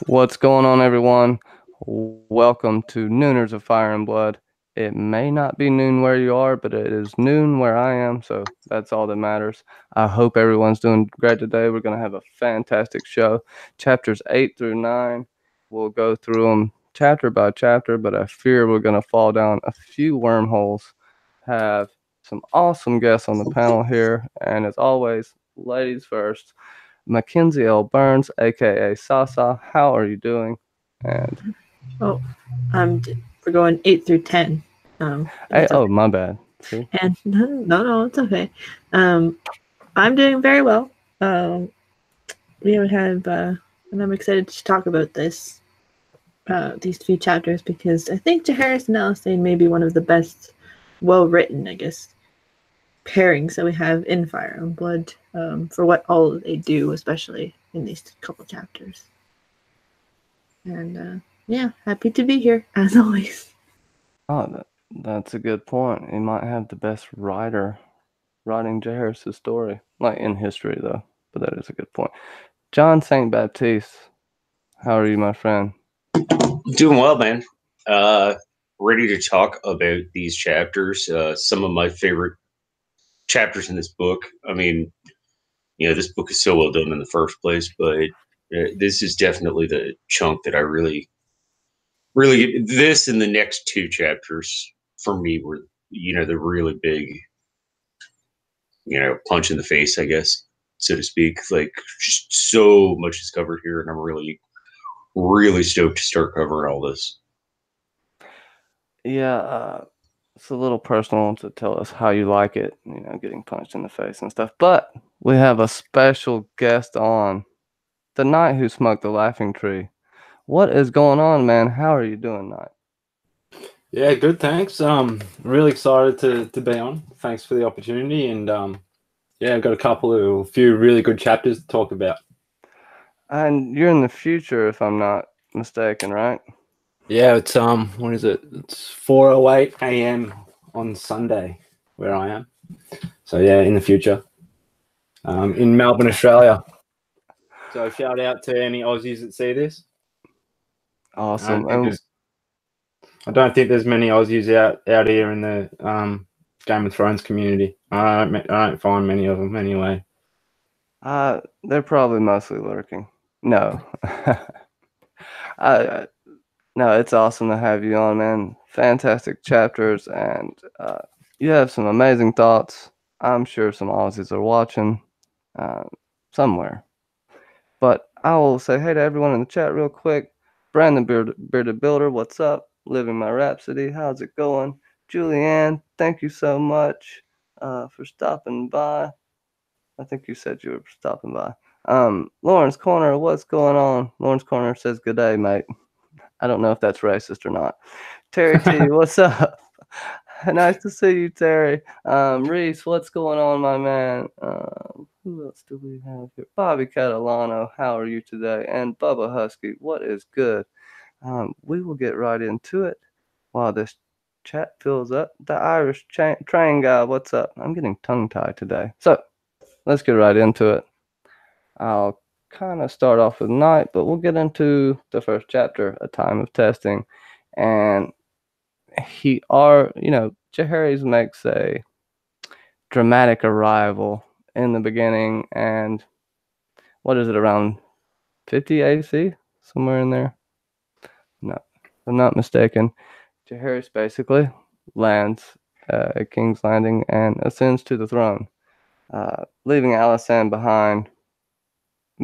What's going on, everyone? Welcome to Nooners of Fire and Blood. It may not be noon where you are, but it is noon where I am, so that's all that matters. I hope everyone's doing great today. We're going to have a fantastic show. Chapters 8 through 9, we'll go through them chapter by chapter, but I fear we're going to fall down a few wormholes. Have some awesome guests on the panel here, and as always, ladies first. MackenzieLBurns, aka Sasa, how are you doing? And we're going 8 through 10. oh, my bad. See? And no, it's okay. I'm doing very well. We have, and I'm excited to talk about these few chapters because I think Jaehaerys and Alysanne may be one of the best, well-written, I guess, pairings that we have in Fire and Blood for what all they do, especially in these couple chapters. And happy to be here as always. Oh, that's a good point. He might have the best writer writing Jaehaerys' story, like in history though. But that is a good point. John St. Baptiste, how are you, my friend? Doing well, man. Ready to talk about these chapters. Some of my favorite chapters in this book. I mean, this book is so well done in the first place, but this is definitely the chunk that I really, this and the next two chapters for me were, the really big, punch in the face, I guess, so to speak. Like, just so much is covered here, and I'm really, really stoked to start covering all this. Yeah, it's a little personal to tell us how you like it, getting punched in the face and stuff. But we have a special guest on, the Knight Who Smoked the Laughing Tree. What is going on, man? How are you doing, Knight? Yeah, good, thanks. Really excited to be on. Thanks for the opportunity, and I've got a few really good chapters to talk about. And you're in the future, if I'm not mistaken, right? Yeah, it's what is it? It's 4:08 a.m. on Sunday where I am. So yeah, in the future, in Melbourne, Australia. So shout out to any Aussies that see this. Awesome. I don't think there's many Aussies out here in the Game of Thrones community. I don't find many of them anyway. They're probably mostly lurking. No. No, it's awesome to have you on, man. Fantastic chapters, and you have some amazing thoughts. I'm sure some Aussies are watching somewhere. But I will say hey to everyone in the chat real quick. Brandon Bearded Builder, what's up? Living My Rhapsody, how's it going? Julianne, thank you so much for stopping by. I think you said you were stopping by. Lawrence Corner, what's going on? Lawrence Corner says good day, mate. I don't know if that's racist or not. Terry T, what's up? Nice to see you, Terry. Reese, what's going on, my man? Who else do we have here? Bobby Catalano, how are you today? And Bubba Husky, what is good? We will get right into it while this chat fills up. The Irish train guy, what's up? I'm getting tongue-tied today. So, let's get right into it. I'll kind of start off with Knight, but we'll get into the first chapter, A Time of Testing. And Jaehaerys makes a dramatic arrival in the beginning, and what is it, around 50 AC? Somewhere in there? No, if I'm not mistaken. Jaehaerys basically lands at King's Landing and ascends to the throne, leaving Alysanne behind,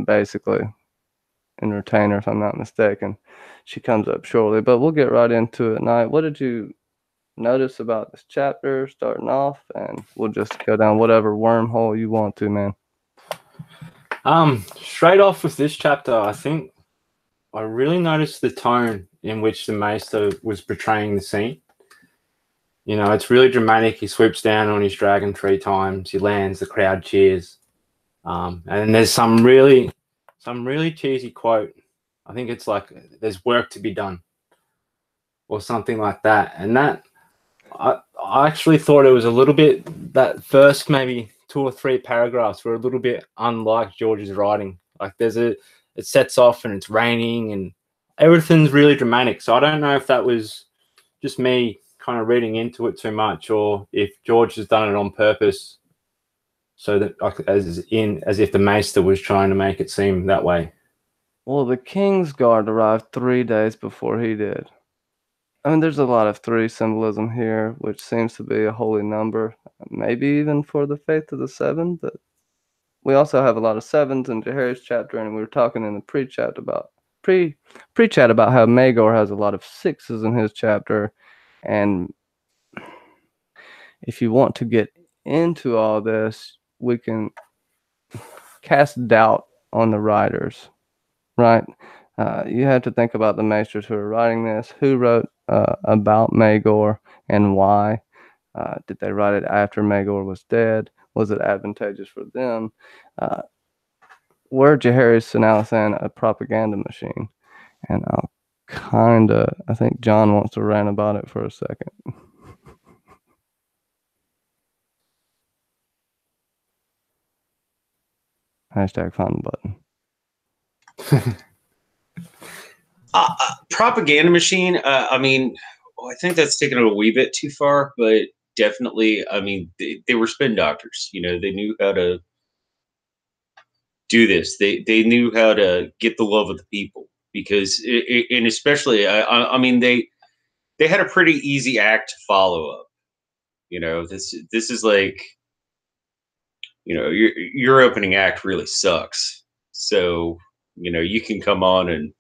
basically, in retainer, if I'm not mistaken. She comes up shortly, but we'll get right into it. Knight, what did you notice about this chapter starting off? And we'll just go down whatever wormhole you want to, man. Straight off with this chapter, I think I really noticed the tone in which the Maester was portraying the scene. It's really dramatic. He swoops down on his dragon 3 times. He lands. The crowd cheers. And there's some really cheesy quote. I think it's like, "There's work to be done," or something like that. And that I actually thought it was a little bit, that first maybe 2 or 3 paragraphs were a little bit unlike George's writing. Like there's it sets off and it's raining and everything's really dramatic. So I don't know if that was just me kind of reading into it too much, or if George has done it on purpose, so that as if the Maester was trying to make it seem that way. Well, the King's Guard arrived 3 days before he did. I mean, there's a lot of 3 symbolism here, which seems to be a holy number, maybe even for the faith of the 7, but we also have a lot of 7s in Jaehaerys chapter, and we were talking in the pre-chat about how Maegor has a lot of 6s in his chapter, and if you want to get into all this, we can cast doubt on the writers, right? You have to think about the maesters who are writing this, who wrote about Maegor and why. Did they write it after Maegor was dead? Was it advantageous for them? Were Jaehaerys and Alysanne a propaganda machine? And I think John wants to rant about it for a second. Hashtag find the button. Propaganda machine. I mean, I think that's taken it a wee bit too far, but definitely, I mean, they were spin doctors. You know, they knew how to do this. They knew how to get the love of the people, because, and especially, I mean, they had a pretty easy act to follow up. You know, this is like, you know, your opening act really sucks. So, you know, you can come on and,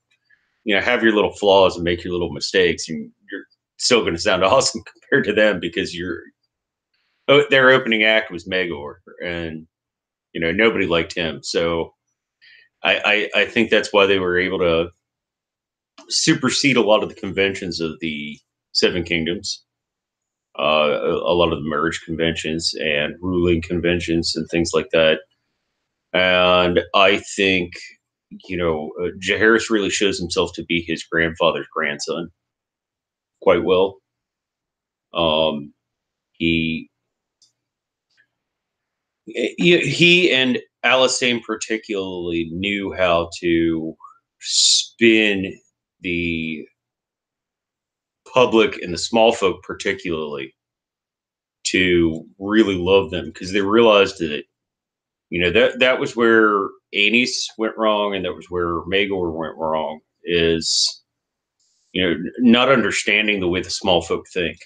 you know, have your little flaws and make your little mistakes, and you're still going to sound awesome compared to them, because their opening act was Maegor, and, you know, nobody liked him. So I think that's why they were able to supersede a lot of the conventions of the Seven Kingdoms, a lot of the marriage conventions and ruling conventions and things like that. And I think, you know, Jaehaerys really shows himself to be his grandfather's grandson quite well. He and Alysanne particularly knew how to spin the public and the small folk particularly to really love them, because they realized that, you know, that was where Aenys went wrong, and that was where Maegor went wrong, is, you know, not understanding the way the small folk think.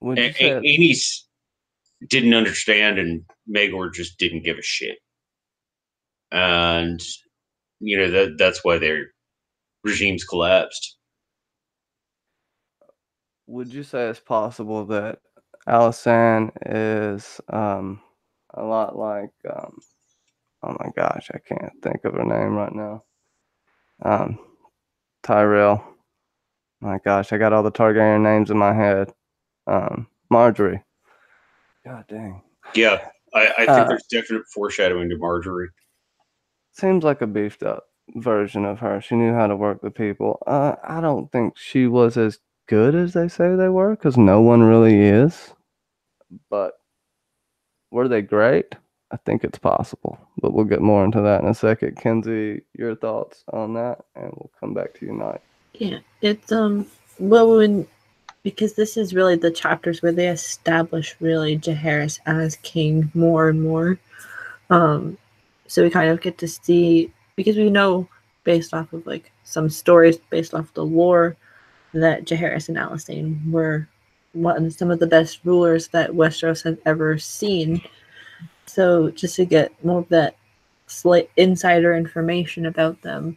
Aenys didn't understand, and Maegor just didn't give a shit. And, you know, that's why their regimes collapsed. Would you say it's possible that Alysanne is a lot like, oh my gosh, I can't think of her name right now. Tyrell. My gosh, I got all the Targaryen names in my head. Marjorie. God dang. Yeah, I think there's definite foreshadowing to Marjorie. Seems like a beefed up version of her. She knew how to work the people. I don't think she was as good as they say they were, because no one really is. But were they great? I think it's possible, but we'll get more into that in a second. Kenzie, your thoughts on that, and we'll come back to you, Knight. Yeah, it's well, because this is really the chapters where they establish really Jaehaerys as king more and more. So we kind of get to see, because we know based off of like some stories, based off the lore, that Jaehaerys and Alysanne were some of the best rulers that Westeros has ever seen. So just to get more of that slight insider information about them,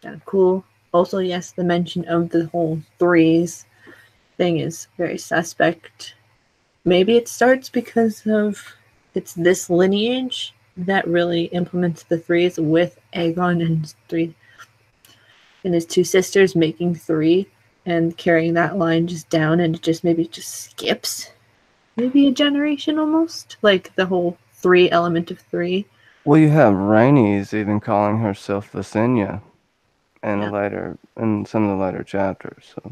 kind of cool. Also, yes, the mention of the whole threes thing is very suspect. Maybe it starts because of it's this lineage that really implements the threes, with Aegon and his two sisters making 3 and carrying that line just down, and it just maybe just skips maybe a generation almost, like the whole 3 element of 3. Well, you have Rhaenys even calling herself Visenya in some of the later chapters. So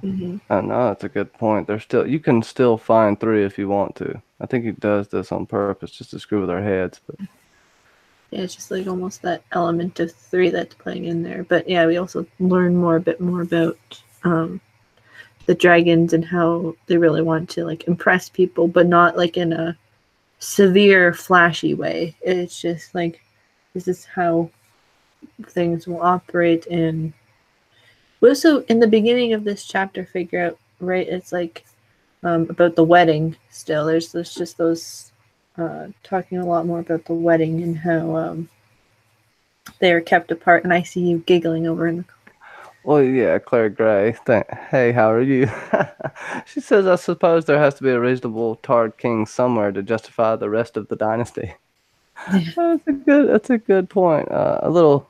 I know that's a good point. You can still find 3 if you want to. I think he does this on purpose just to screw with our heads. But Yeah, it's just like almost that element of 3 that's playing in there. But yeah, we also learn a bit more about the dragons and how they really want to like impress people, but not like in a severe, flashy way. It's just like this is how things will operate. And we also in the beginning of this chapter figure out, right, it's like about the wedding still. There's just those talking a lot more about the wedding and how they are kept apart. And I see you giggling over in the Well, yeah, Claire Gray. Hey, how are you? She says, I suppose there has to be a reasonable Tard king somewhere to justify the rest of the dynasty. That's a good point. A little,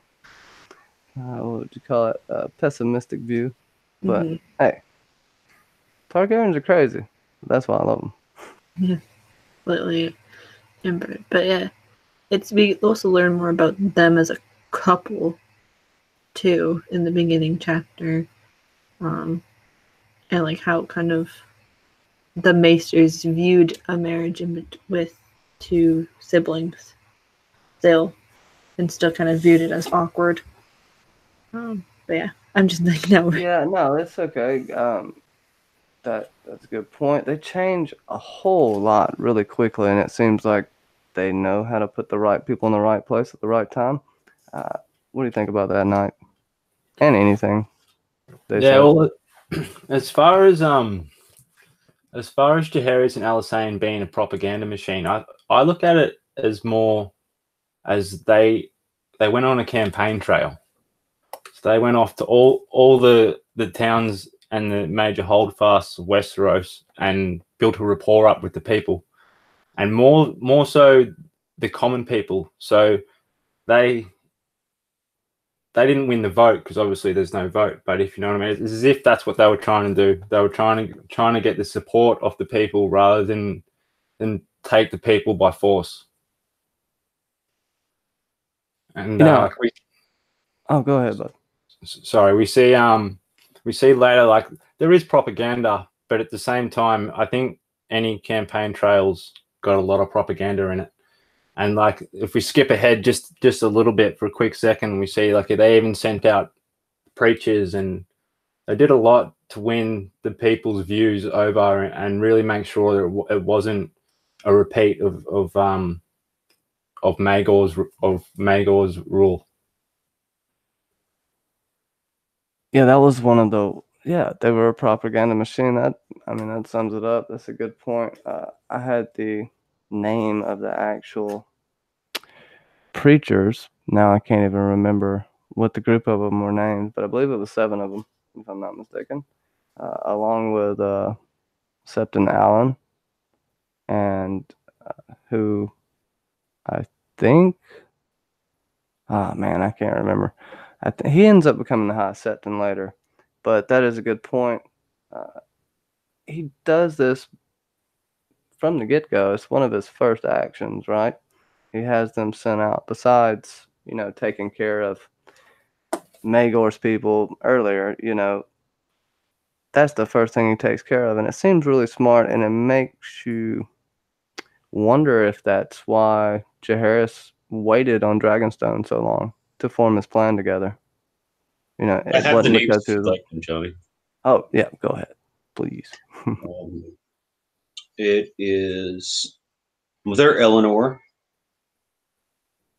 what would you call it? Pessimistic view. But hey, Targaryens are crazy. That's why I love them. Yeah, completely inbred. But yeah, we also learn more about them as a couple too in the beginning chapter, and like how kind of the Maesters viewed a marriage with 2 siblings still, and still kind of viewed it as awkward. But yeah, I'm just like no. Yeah, no, it's okay. That's a good point. They change a whole lot really quickly, and it seems like they know how to put the right people in the right place at the right time. What do you think about that, Knight? And anything they Yeah, said? well, as far as Jaehaerys and Alysanne being a propaganda machine, I look at it as more as they went on a campaign trail. So they went off to all the towns and the major holdfasts of Westeros and built a rapport up with the people, and more so the common people. So they didn't win the vote because obviously there's no vote. But if you know what I mean, it's as if that's what they were trying to do. They were trying to get the support of the people rather than take the people by force. And oh, go ahead, bud. Sorry, we see later like there is propaganda, but at the same time, I think any campaign trail's got a lot of propaganda in it. And like if we skip ahead just a little bit for a quick second, we see like they even sent out preachers and they did a lot to win the people's views over and really make sure that it wasn't a repeat of Maegor's rule. Yeah, that was one of the. Yeah, they were a propaganda machine. That sums it up. That's a good point. I had the name of the actual preachers. Now I can't even remember what the group of them were named, but I believe it was 7 of them, if I'm not mistaken, along with Septon Allen, and who I think. Oh man, I can't remember. He ends up becoming the High Septon later, but that is a good point. He does this from the get-go. It's one of his first actions, right? He has them sent out. Besides, taking care of Maegor's people earlier, that's the first thing he takes care of, and it seems really smart, and it makes you wonder if that's why Jaehaerys waited on Dragonstone so long to form his plan together. I It have the wasn't names because if you'd like them, Johnny. Oh yeah, go ahead, please. It is Mother Eleanor,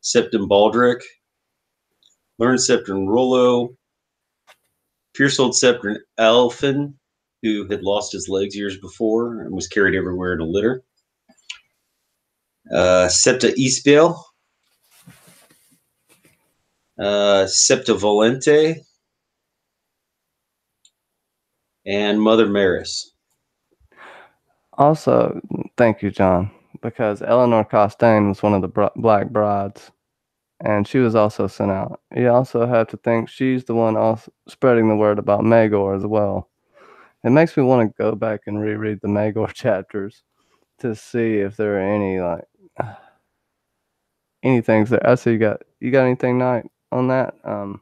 Septon Baldric, Learned Septon Rollo, Fierce Old Septon Alfin, who had lost his legs years before and was carried everywhere in a litter. Septa Eastbale, Septa Volente, and Mother Maris. Also, thank you, John, because Eleanor Costain was one of the Black Brides, and she was also sent out. You also have to think she's the one also spreading the word about Maegor as well. It makes me want to go back and reread the Maegor chapters to see if there are any any things there. I see you got anything, Knight, on that? No,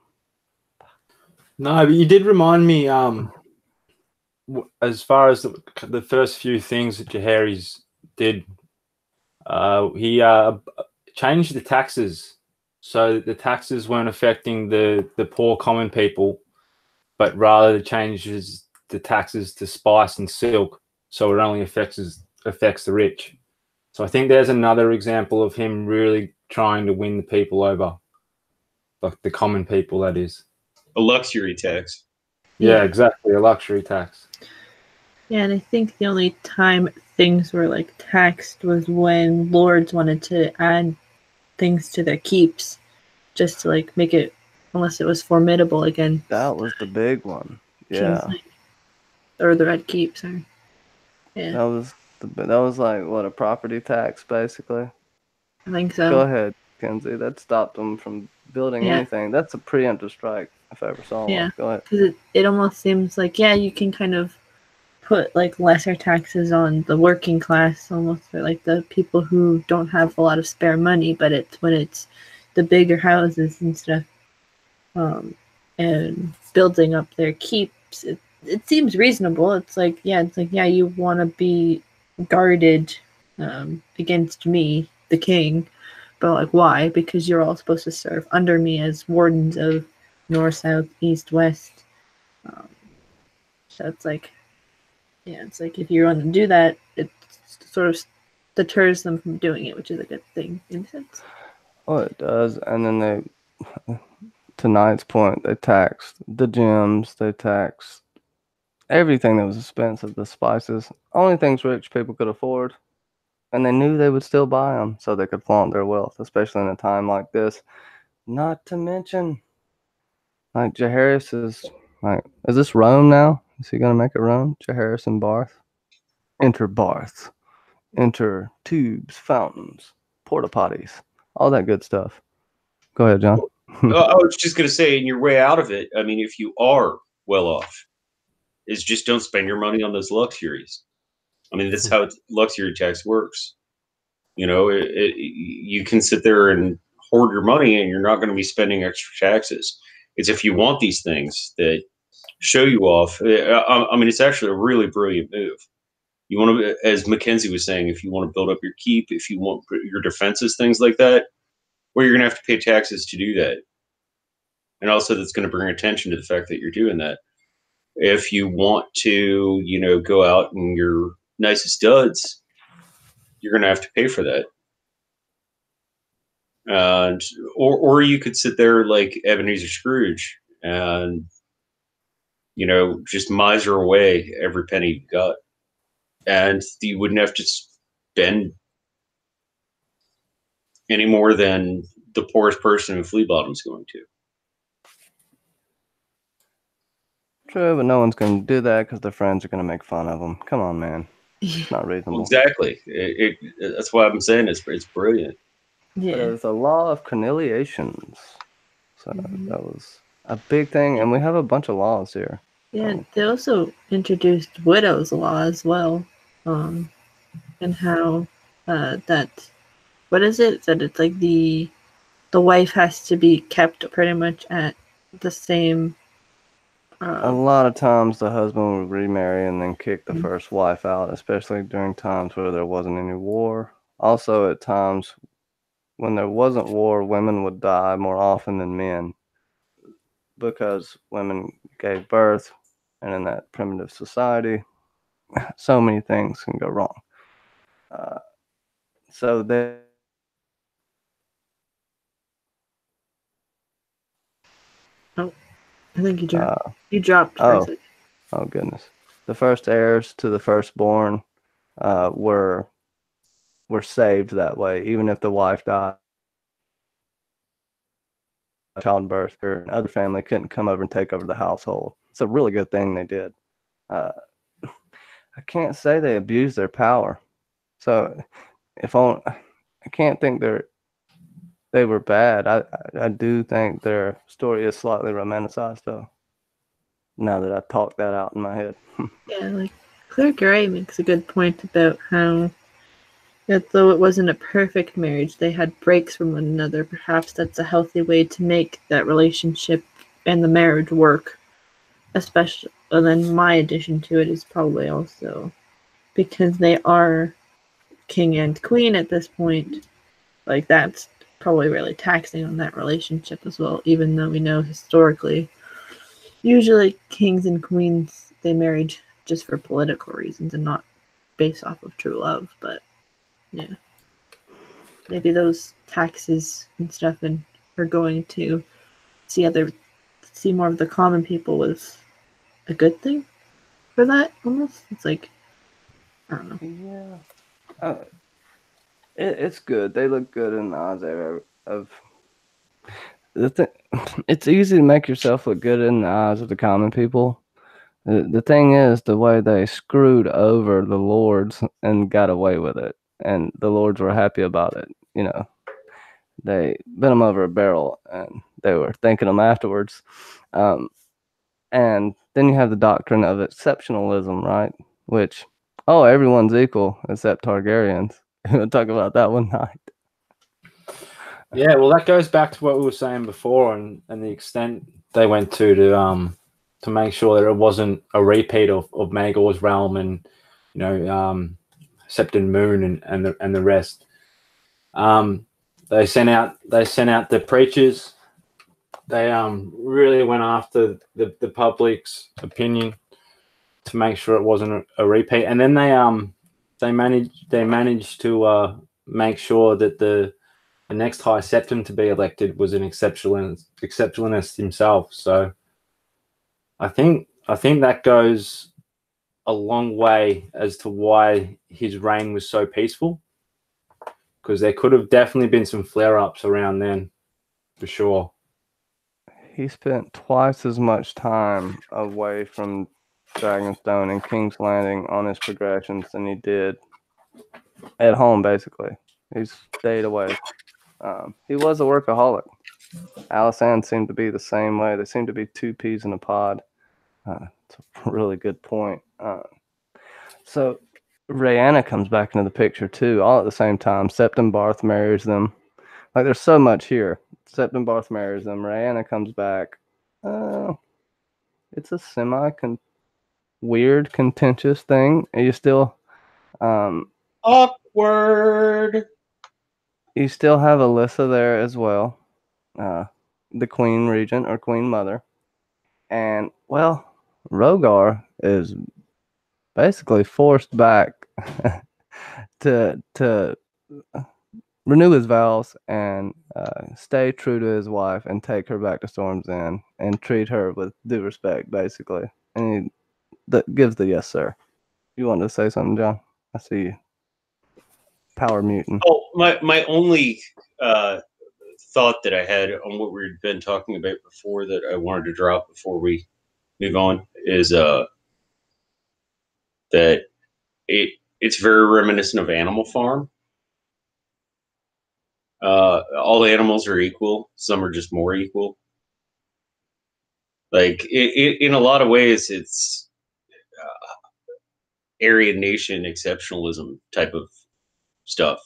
but you did remind me. As far as the first few things that Jaehaerys did, he changed the taxes so that the taxes weren't affecting the poor common people, but rather changes the taxes to spice and silk, so it only affects the rich. So I think there's another example of him really trying to win the people over, like the common people, that is. A luxury tax. Yeah, exactly, a luxury tax. Yeah, and I think the only time things were like taxed was when lords wanted to add things to their keeps, just to like make it, unless it was formidable again. That was the big one. Yeah. Or the Red Keep, sorry. Yeah. That was like what, a property tax basically. I think so. Go ahead, Kenzie. That stopped them from building anything. That's a preemptive strike if I ever saw one. Go ahead. Because it almost seems like, yeah, you can kind of put like lesser taxes on the working class, almost, or like the people who don't have a lot of spare money, but it's when it's the bigger houses and stuff, and building up their keeps, it seems reasonable. It's like, yeah, you want to be guarded against me, the king, but like, why? Because you're all supposed to serve under me as wardens of north, south, east, west. So it's like, yeah, it's like if you want to do that, it sort of deters them from doing it, which is a good thing in a sense. Oh, it does. And then to Knight's point, they taxed the gems, they taxed everything that was expensive, the spices, only things rich people could afford. And they knew they would still buy them so they could flaunt their wealth, especially in a time like this. Not to mention, like, Jaehaerys is this Rome now? Is he going to make it Rome? Jaehaerys and Barth? Enter Barth. Enter tubes, fountains, porta potties, all that good stuff. Go ahead, John. I was just going to say, in your way out of it, I mean, if you are well off, is just don't spend your money on those luxuries. I mean, that's how luxury tax works. You know, you can sit there and hoard your money and you're not going to be spending extra taxes. It's if you want these things that show you off. I mean, it's actually a really brilliant move. You want to, as Mackenzie was saying, if you want to build up your keep, if you want your defenses, things like that, well, you're going to have to pay taxes to do that. And also that's going to bring attention to the fact that you're doing that. If you want to, you know, go out in your nicest duds, you're going to have to pay for that. And or you could sit there like Ebenezer Scrooge and, you know, just miser away every penny you got. And you wouldn't have to spend any more than the poorest person in Flea Bottom's going to. True, but no one's going to do that because their friends are going to make fun of them. Come on, man. It's not reasonable. Exactly. That's why I'm saying it's brilliant. Yeah. There's a law of corneliations. So that was a big thing. And we have a bunch of laws here. Yeah, they also introduced widow's law as well. And how that, what is it? That it's like the wife has to be kept pretty much at the same. A lot of times the husband would remarry and then kick the first wife out, especially during times where there wasn't any war. Also, at times when there wasn't war, women would die more often than men because women gave birth, and in that primitive society, so many things can go wrong. So they. Oh, I think you dropped. You dropped. Oh goodness! The first heirs to the firstborn were saved that way, even if the wife died. Childbirth, or another family couldn't come over and take over the household. It's a really good thing they did. I can't say they abused their power. So I can't think they were bad. I do think their story is slightly romanticized, though. Now that I've talked that out in my head. Yeah, like Claire Gray makes a good point about how that though it wasn't a perfect marriage, they had breaks from one another. Perhaps that's a healthy way to make that relationship and the marriage work. Especially, and then my addition to it is probably also because they are king and queen at this point. Like, that's probably really taxing on that relationship as well, even though we know historically, usually kings and queens, they married just for political reasons and not based off of true love. But yeah, maybe those taxes and stuff and are going to see more of the common people was a good thing for that. Almost, it's like, I don't know. Yeah, it's good. They look good in the eyes of it's easy to make yourself look good in the eyes of the common people. The thing is, the way they screwed over the lords and got away with it, and the lords were happy about it. You know, they bent them over a barrel, and they were thanking them afterwards. And then you have the doctrine of exceptionalism, right? Which, oh, everyone's equal except Targaryens. We'll talk about that one night. Yeah, well, that goes back to what we were saying before, and the extent they went to make sure that it wasn't a repeat of Maegor's realm and Septon Moon and the rest. They sent out the preachers. They really went after the public's opinion to make sure it wasn't a repeat, and then they managed to make sure that the next High Septon to be elected was an exceptionalist himself. So I think that goes a long way as to why his reign was so peaceful, because there could have definitely been some flare-ups around then, for sure. He spent twice as much time away from Dragonstone and King's Landing on his progressions than he did at home, basically. He stayed away. He was a workaholic. Alysanne seemed to be the same way. They seemed to be two peas in a pod. It's a really good point. So Rhaena comes back into the picture too, all at the same time. Septon Barth marries them. Like, there's so much here. Septon Barth marries them. Rhaena comes back. It's a weird, contentious thing. You still awkward. You still have Alyssa there as well, the Queen Regent or Queen Mother, and well, Rogar is basically forced back to renew his vows and stay true to his wife and take her back to Storm's End and treat her with due respect, basically. And he gives the yes, sir. You wanted to say something, John? I see you. Power mutant. Oh, my only thought that I had on what we've been talking about before that I wanted to drop before we move on is that it's very reminiscent of Animal Farm. All animals are equal. Some are just more equal. Like in a lot of ways, it's Aryan nation exceptionalism type of stuff.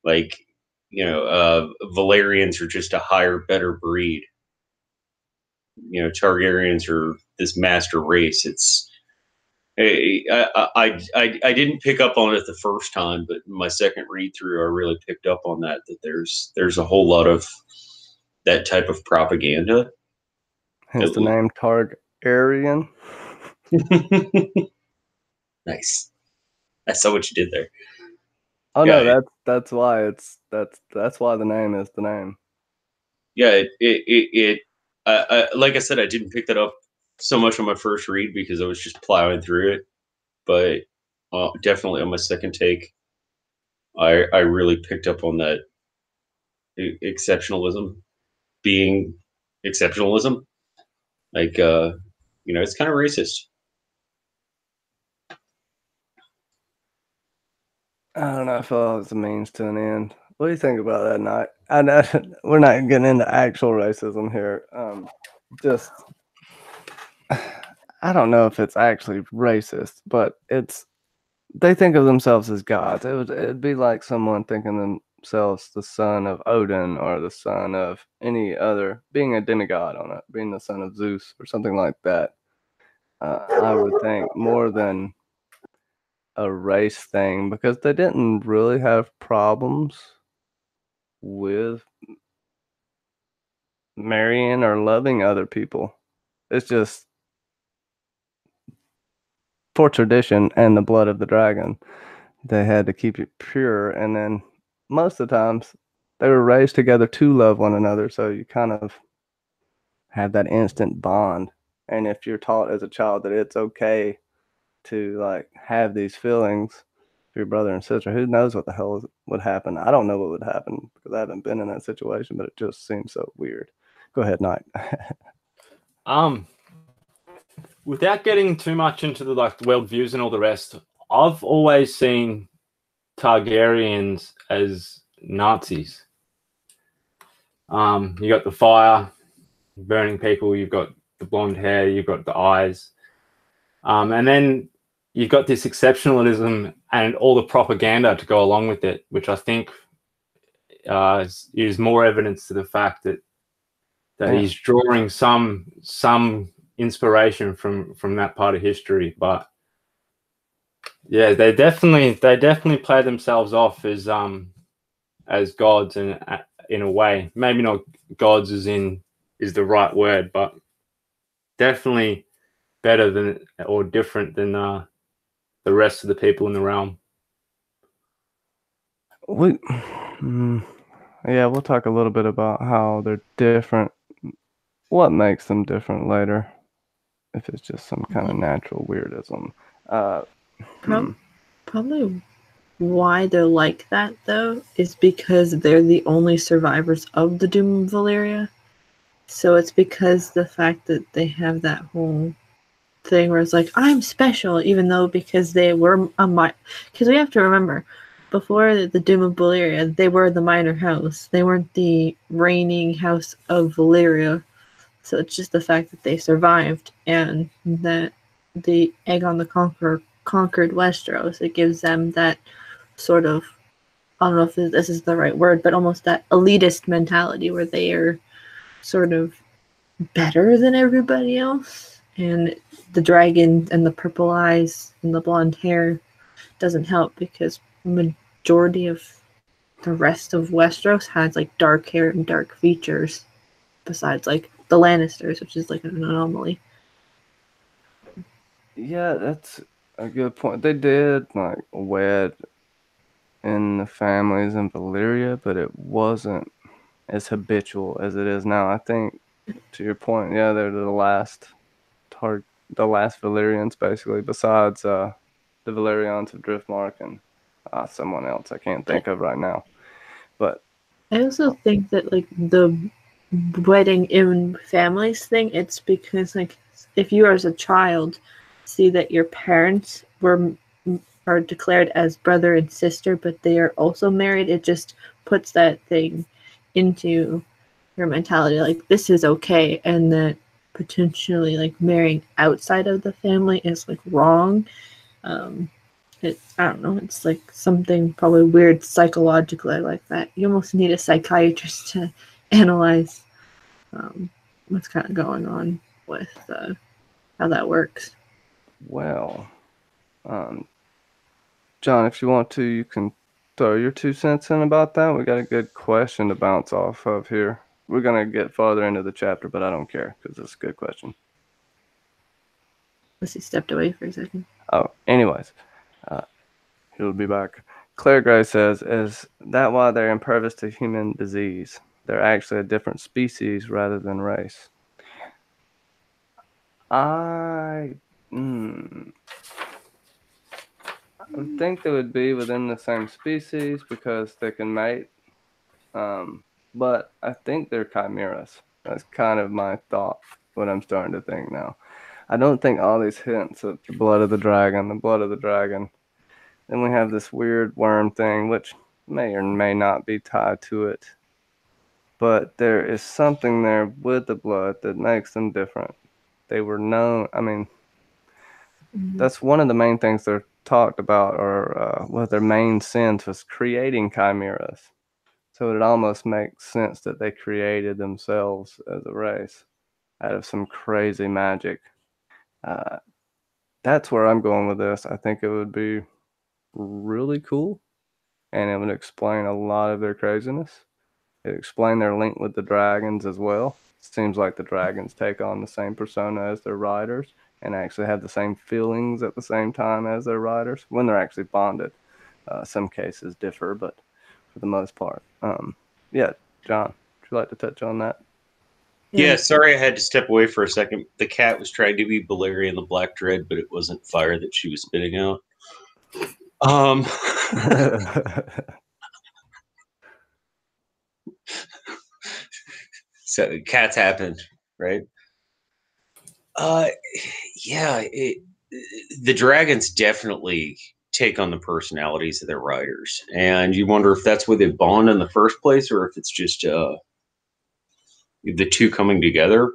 Like, Valerians are just a higher, better breed. Targaryens are this master race. It's I didn't pick up on it the first time, but my second read through, I really picked up on that there's a whole lot of that type of propaganda. Hence the name Targaryen. Nice. I saw what you did there. Oh yeah, no, that's why that's why the name is the name. Yeah, like I said, I didn't pick that up so much on my first read because I was just plowing through it, but definitely on my second take, I really picked up on that exceptionalism being exceptionalism. Like, it's kind of racist. I don't know if it's a means to an end. What do you think about that, Knight? I know we're not getting into actual racism here. I don't know if it's actually racist, but they think of themselves as gods. It'd be like someone thinking themselves the son of Odin or the son of any other, being a demigod on it, being the son of Zeus or something like that. I would think more than a race thing, because they didn't really have problems with marrying or loving other people. It's just for tradition and the blood of the dragon. They had to keep it pure, and then most of the times they were raised together to love one another, so you kind of have that instant bond. And if you're taught as a child that it's okay to like have these feelings for your brother and sister, who knows what the hell would happen? I don't know what would happen because I haven't been in that situation, but it just seems so weird. Go ahead, Knight. Without getting too much into the like world views and all the rest, I've always seen Targaryens as Nazis. You got the fire burning people, you've got the blonde hair, you've got the eyes, and then you've got this exceptionalism and all the propaganda to go along with it, which I think is more evidence to the fact that he's drawing some inspiration from that part of history. But yeah, they definitely play themselves off as gods, and in a way, maybe not gods as in is the right word, but definitely better than or different than the rest of the people in the realm. Yeah, we'll talk a little bit about how they're different, what makes them different later, if it's just some kind of natural weirdism. Probably why they're like that, though, is because they're the only survivors of the Doom of Valyria. So it's because the fact that they have that whole thing where it's like, I'm special, even though because they were because we have to remember, before the Doom of Valyria, they were the minor house. They weren't the reigning house of Valyria. So it's just the fact that they survived and that the Aegon the Conqueror conquered Westeros. It gives them that sort of, I don't know if this is the right word, but almost that elitist mentality where they are sort of better than everybody else. And the dragon and the purple eyes and the blonde hair doesn't help because majority of the rest of Westeros has like dark hair and dark features, besides like the Lannisters, which is like an anomaly. Yeah, that's a good point. They did like wed in the families in Valyria, but it wasn't as habitual as it is now. I think, to your point, yeah, they're the last Valyrians, basically, besides the Valyrians of Driftmark and someone else I can't think of right now. But I also think that like the wedding in families thing, it's because like if you as a child see that your parents are declared as brother and sister, but they are also married, it just puts that thing into your mentality like this is okay, and that potentially like marrying outside of the family is like wrong. I don't know, it's like something probably weird psychologically like that. You almost need a psychiatrist to analyze what's kind of going on with how that works. well, John, if you want to, you can throw your 2 cents in about that. We got a good question to bounce off of here. We're going to get farther into the chapter, but I don't care because it's a good question. Unless he stepped away for a second. Oh, anyways, he'll be back. Claire Gray says, is that why they're impervious to human disease? They're actually a different species rather than race. I would think they would be within the same species because they can mate. But I think they're chimeras. That's kind of my thought, what I'm starting to think now. I don't think all these hints of the blood of the dragon. Then we have this weird worm thing, which may or may not be tied to it. But there is something there with the blood that makes them different. They were known, that's one of the main things they're talked about, or one of their main sins was creating chimeras. So it almost makes sense that they created themselves as a race out of some crazy magic. That's where I'm going with this. I think it would be really cool, and it would explain a lot of their craziness. It explained their link with the dragons as well. Seems like the dragons take on the same persona as their riders and actually have the same feelings at the same time as their riders when they're actually bonded. Some cases differ, but for the most part. Yeah, John, would you like to touch on that? Yeah, sorry I had to step away for a second. The cat was trying to be Balerion the Black Dread, but it wasn't fire that she was spitting out. So cats happen, right? Yeah, the dragons definitely take on the personalities of their riders, and you wonder if that's where they bond in the first place, or if it's just the two coming together.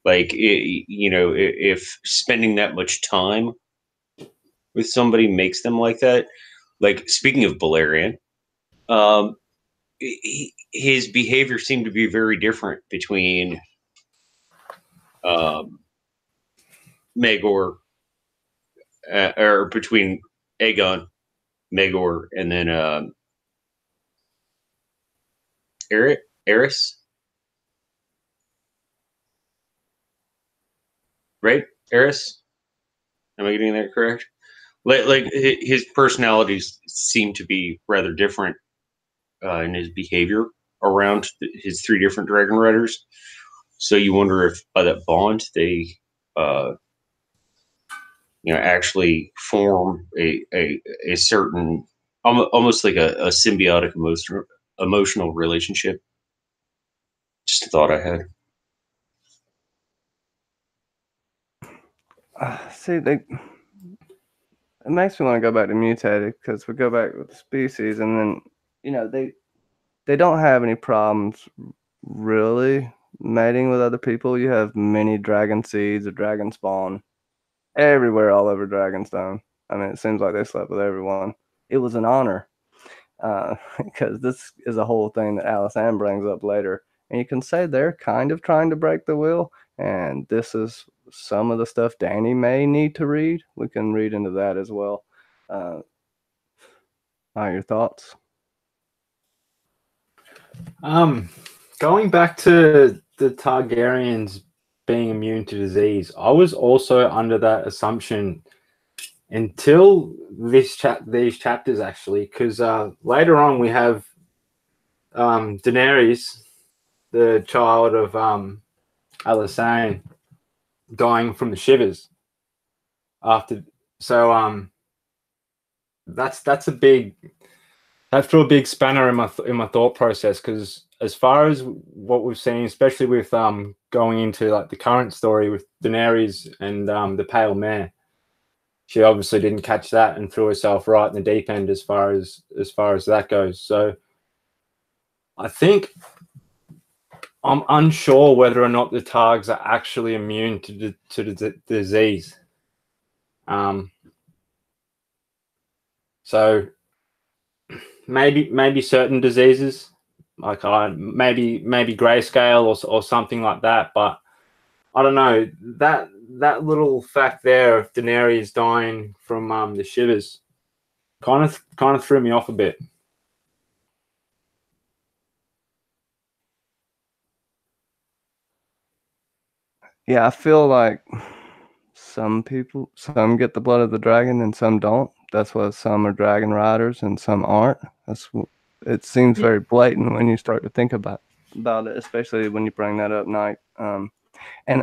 Like, if spending that much time with somebody makes them like that. Like, speaking of Balerion, his behavior seemed to be very different between Maegor, or between Aegon, Maegor, and then Aerys, right? Aerys, am I getting that correct? Like his personalities seem to be rather different in his behavior around his three different dragon riders. So you wonder if by that bond they, actually form a certain, almost like a symbiotic emotional relationship. Just a thought I had. See, it makes me want to go back to mutated because we go back with the species, and then they don't have any problems really mating with other people. You have many dragon seeds or dragon spawn everywhere, all over Dragonstone. I mean, it seems like they slept with everyone. It was an honor, because this is a whole thing that Alysanne brings up later. And you can say they're kind of trying to break the will, and this is some of the stuff Dany may need to read. We can read into that as well. Your thoughts? Going back to the Targaryens being immune to disease, I was also under that assumption until these chapters, actually, because later on we have Daenerys, the child of Alysanne, dying from the shivers after. So that's a big, that threw a big spanner in my thought process, because as far as what we've seen, especially with going into like the current story with Daenerys and the Pale Mare, she obviously didn't catch that and threw herself right in the deep end as far as that goes. So I think I'm unsure whether or not the Targs are actually immune to the disease. So maybe certain diseases, like maybe grayscale or something like that. But I don't know, that little fact there of Daenerys dying from the shivers kind of threw me off a bit. Yeah, I feel like some get the blood of the dragon and some don't. That's why some are dragon riders and some aren't. It seems very blatant when you start to think about it, especially when you bring that up, Knight. And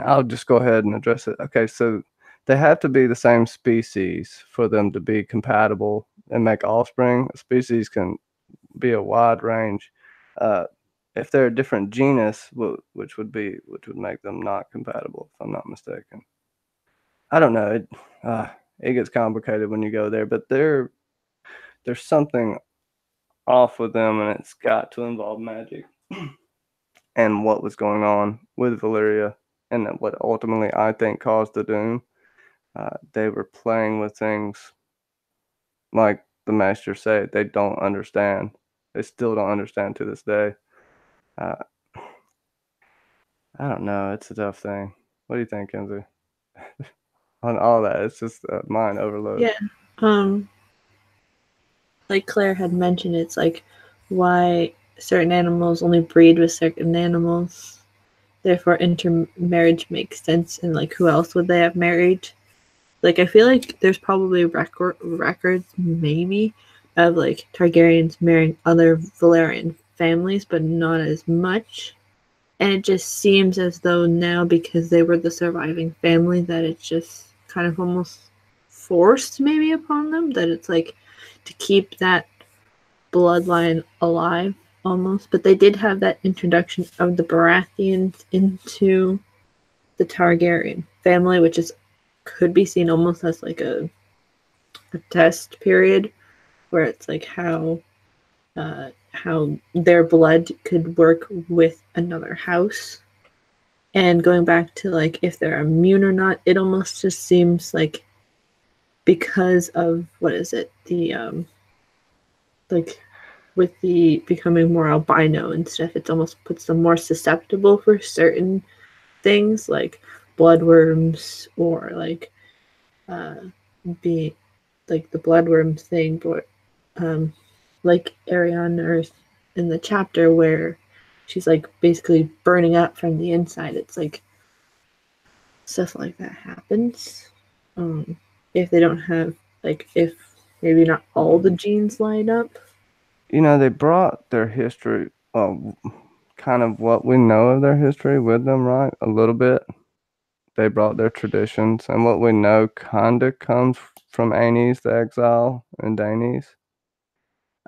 I'll just go ahead and address it. Okay, so they have to be the same species for them to be compatible and make offspring. A species can be a wide range. If they're a different genus, which would make them not compatible, if I'm not mistaken. I don't know. It gets complicated when you go there, but there's something off with them, and it's got to involve magic and what was going on with Valyria, and what ultimately I think caused the doom. They were playing with things like the Master said. They don't understand. They still don't understand to this day. I don't know. It's a tough thing. What do you think, Kenzie? On all that, it's just mind overload. Yeah. Like Claire had mentioned, it's like, why certain animals only breed with certain animals. Therefore, intermarriage makes sense. And like, who else would they have married? Like, I feel like there's probably records, maybe, of like Targaryens marrying other Valyrian families, but not as much. And it just seems as though now, because they were the surviving family, that it's just kind of almost forced maybe upon them, that it's like to keep that bloodline alive almost. But they did have that introduction of the Baratheons into the Targaryen family, which is could be seen almost as like a test period, where it's like how their blood could work with another house. And going back to like if they're immune or not, it almost just seems like because of what is it, the like with the becoming more albino and stuff, it almost puts them more susceptible for certain things like blood worms, or like be like the bloodworm thing, but like Aerea and Rhaena in the chapter where she's like basically burning up from the inside. It's like stuff like that happens if they don't have, like, if maybe not all the genes line up. You know, they brought their history, well, kind of what we know of their history with them, right? A little bit. They brought their traditions, and what we know kind of comes from Aenys the Exile and Daenerys.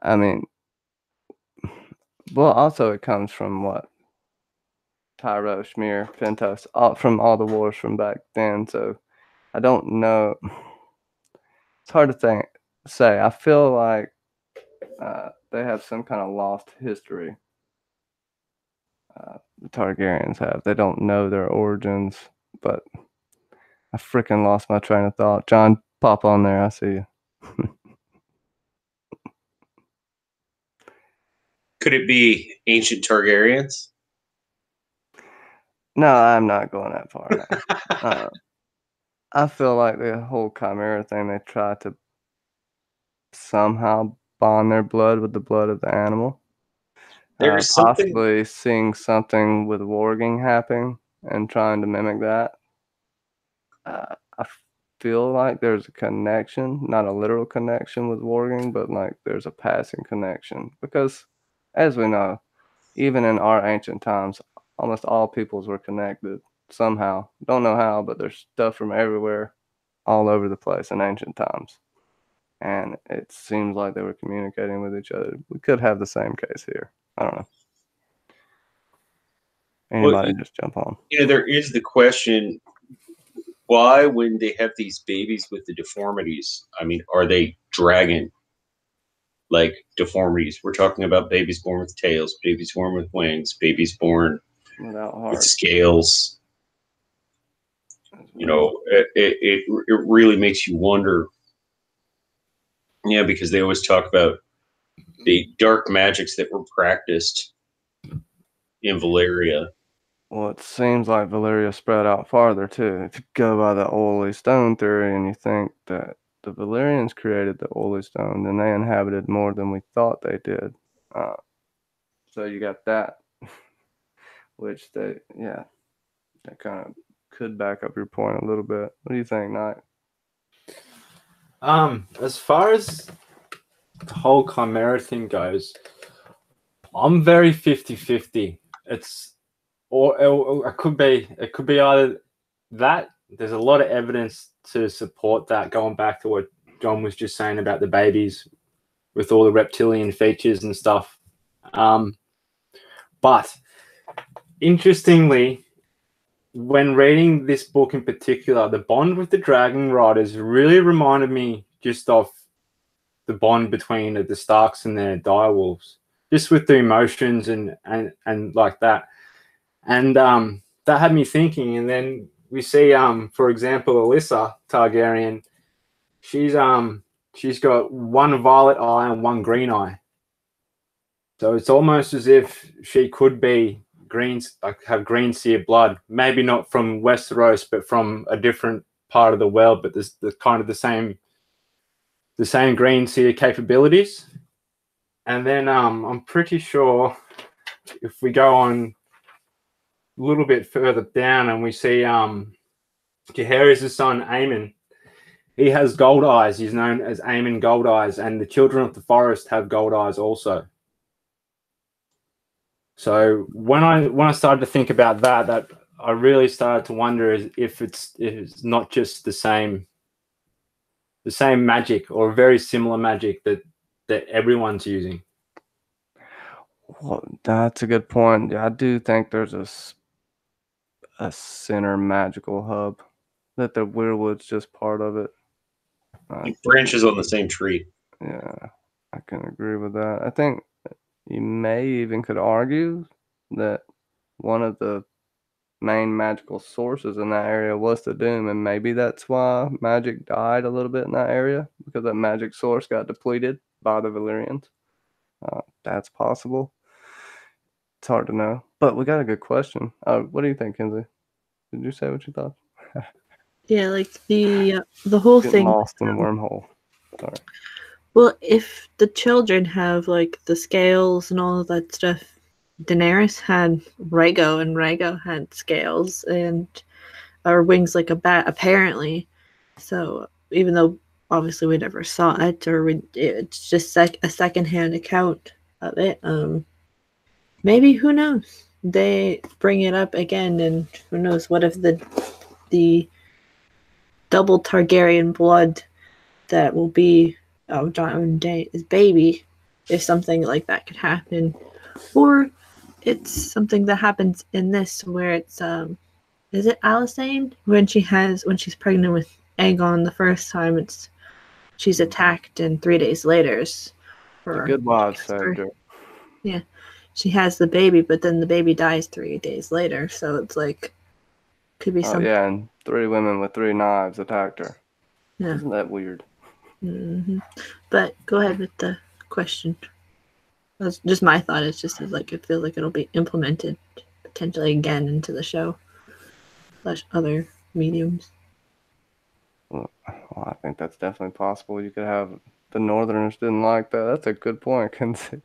I mean, well, also it comes from what? Tyro, Schmear, Pentos, from all the wars from back then. So I don't know. It's hard to say. I feel like they have some kind of lost history. The Targaryens have. They don't know their origins, but I freaking lost my train of thought. John, pop on there. I see you. Could it be ancient Targaryens? No, I'm not going that far. I feel like the whole Chimera thing, they try to somehow bond their blood with the blood of the animal. There's something. Possibly seeing something with warging happening and trying to mimic that. I feel like there's a connection, not a literal connection with warging, but like there's a passing connection. Because, as we know, even in our ancient times, almost all peoples were connected somehow. Don't know how, but there's stuff from everywhere, all over the place in ancient times. And it seems like they were communicating with each other. We could have the same case here. I don't know. Anybody just jump on. You know, there is the question, why, when they have these babies with the deformities, I mean, are they dragon like deformities? We're talking about babies born with tails, babies born with wings, babies born without with hearts, scales. You know, it really makes you wonder. Yeah, because they always talk about the dark magics that were practiced in Valyria. Well, it seems like Valyria spread out farther too. If you go by the oily stone theory and you think that the Valyrians created the oily stone, then they inhabited more than we thought they did. So you got that, which that kind of could back up your point a little bit. What do you think, Knight? As far as the whole Chimera thing goes, I'm very 50-50. It's or it could be either that. There's a lot of evidence to support that, going back to what John was just saying about the babies with all the reptilian features and stuff. But interestingly, when reading this book in particular, the bond with the dragon riders really reminded me just of the bond between the Starks and their direwolves, just with the emotions and like that. And that had me thinking. And then we see, for example, Alyssa Targaryen. She's got one violet eye and one green eye. So it's almost as if she could be have green seer blood. Maybe not from Westeros, but from a different part of the world. But there's kind of the same green seer capabilities. And then I'm pretty sure if we go on a little bit further down and we see Jaehaerys' son Aemon, he has gold eyes. He's known as Aemon Gold Eyes, and the children of the forest have gold eyes also. So when I started to think about that I really started to wonder if it's not just the same magic or very similar magic that everyone's using. Well, that's a good point. I do think there's a center magical hub that the weirwood's just part of it. Branches on the same tree. Yeah, I can agree with that. I think you may even could argue that one of the main magical sources in that area was the Doom, and maybe that's why magic died a little bit in that area, because that magic source got depleted by the Valyrians. That's possible. It's hard to know, but we got a good question. What do you think, Kenzie? Did you say what you thought? Yeah, like the whole Getting thing. lost in a wormhole. Sorry. Well, if the children have like the scales and all of that stuff, Daenerys had Rhaego, and Rhaego had scales and or wings like a bat, apparently. So even though obviously we never saw it, or it's just a secondhand account of it. Maybe, who knows? They bring it up again, and who knows? What if the double Targaryen blood that will be Jon Day's baby, if something like that could happen, or it's something that happens in this where it's is it Alysanne when she's pregnant with Aegon the first time, she's attacked and 3 days later The good wives saved her. Yeah, she has the baby, but then the baby dies 3 days later, so it's like could be something. Yeah, and 3 women with 3 knives attacked her. Yeah. Isn't that weird? Mm-hmm. But go ahead with the question. That's just my thought. It's just like it feels like it'll be implemented potentially again into the show / other mediums. Well, I think that's definitely possible. You could have the Northerners didn't like that. That's a good point, Kenzie.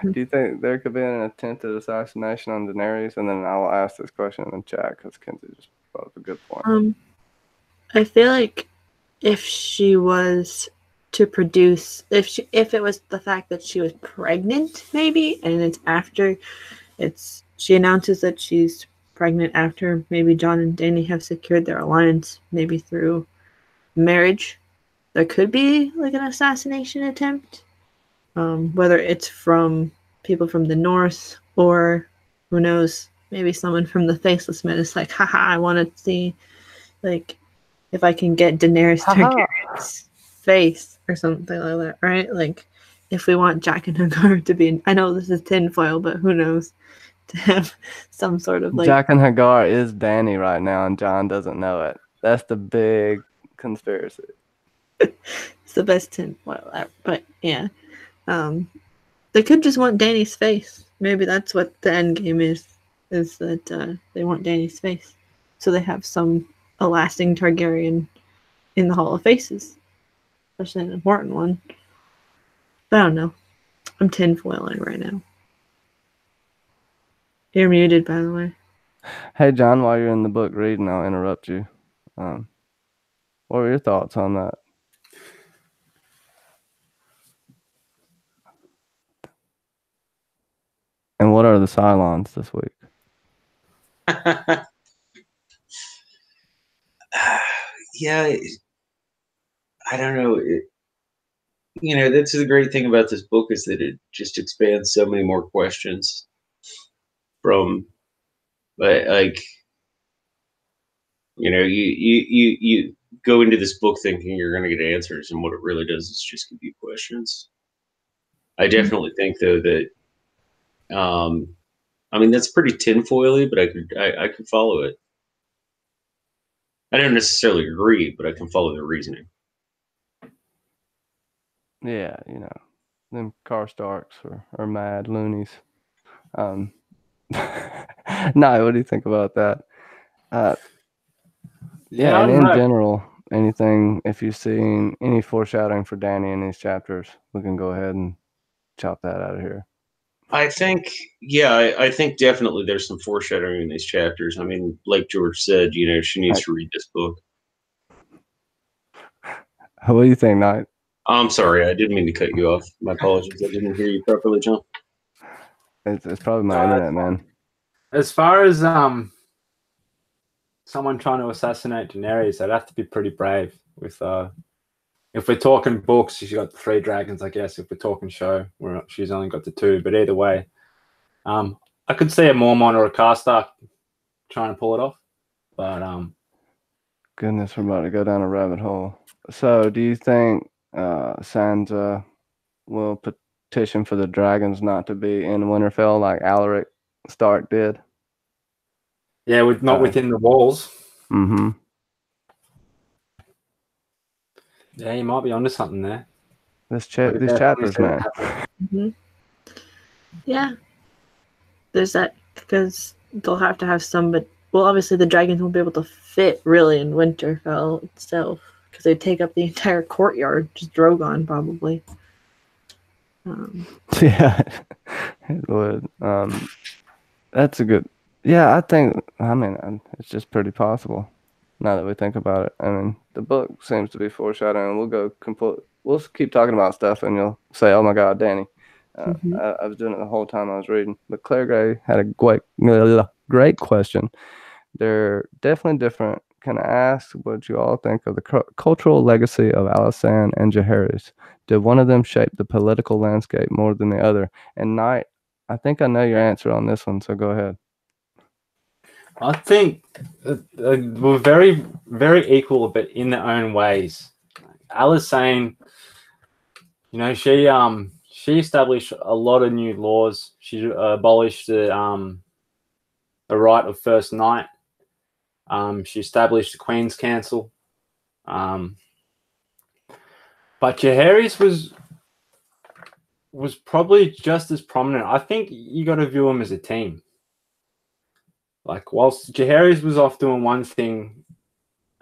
Do you think there could be an attempted assassination on Daenerys? And then I'll ask this question in the chat because Kenzie just brought up a good point. I feel like if she was to produce, if it was the fact that she was pregnant, maybe, and it's after, she announces that she's pregnant after maybe Jon and Dany have secured their alliance, maybe through marriage, there could be like an assassination attempt. Whether it's from people from the north or who knows, maybe someone from the Faceless Men is like, haha, I want to see like if I can get Daenerys Targaryen's face or something like that, right? Like if we want Jack and Hagar to be, I know this is tinfoil, but who knows, to have some sort of like. Jack and Hagar is Dany right now, and Jon doesn't know it. That's the big conspiracy. It's the best tinfoil ever, but yeah. They could just want Dany's face. Maybe that's what the end game is that they want Dany's face. So they have a lasting Targaryen in the Hall of Faces. Especially an important one. But I don't know. I'm tinfoiling right now. You're muted, by the way. Hey, John, while you're in the book reading, I'll interrupt you. What were your thoughts on that? And what are the Cylons this week? Yeah, I don't know. That's the great thing about this book is that it just expands so many more questions from, like, you go into this book thinking you're going to get answers, and what it really does is just give you questions. I definitely think, though, that, I mean, that's pretty tinfoily, but I could follow it. I don't necessarily agree, but I can follow the reasoning. Yeah, them Karstarks are mad loonies. No, what do you think about that? Yeah, and in general, anything, if you've seen any foreshadowing for Dany in these chapters, we can go ahead and chop that out of here. I think, yeah, I think definitely there's some foreshadowing in these chapters. I mean, like George said, you know, she needs to read this book. What do you think, Knight? I'm sorry, I didn't mean to cut you off. My apologies. I didn't hear you properly, John. It's probably my internet, man. As far as someone trying to assassinate Daenerys, they'd have to be pretty brave. With if we're talking books, she's got the 3 dragons, I guess. If we're talking show, where she's only got the 2. But either way, I could see a Mormont or a Karstark trying to pull it off. But Goodness, we're about to go down a rabbit hole. So, do you think Sansa will petition for the dragons not to be in Winterfell like Alaric Stark did? yeah, not within the walls. Mm-hmm. Yeah, you might be onto something there. These chapters, man. Mm-hmm. Yeah. There's that, because they'll have to have some, but, well, obviously the dragons won't be able to fit really in Winterfell itself, because they take up the entire courtyard, just Drogon probably. Yeah, it would. That's a good. Yeah, I mean, it's just pretty possible. Now that we think about it, I mean, the book seems to be foreshadowing. We'll keep talking about stuff, and you'll say, "Oh my God, Danny." I was doing it the whole time I was reading. But Claire Gray had a great question. They're definitely different. Can I ask what you all think of the cultural legacy of Alysanne and Jaehaerys? Did one of them shape the political landscape more than the other? And Knight, I think I know your answer on this one, so go ahead. I think we're very, very equal, but in their own ways. Alysanne, you know, she established a lot of new laws. She abolished the right of first night. She established the Queen's Council. But Jaehaerys was probably just as prominent. I think you got to view them as a team. Like, whilst Jaehaerys was off doing one thing,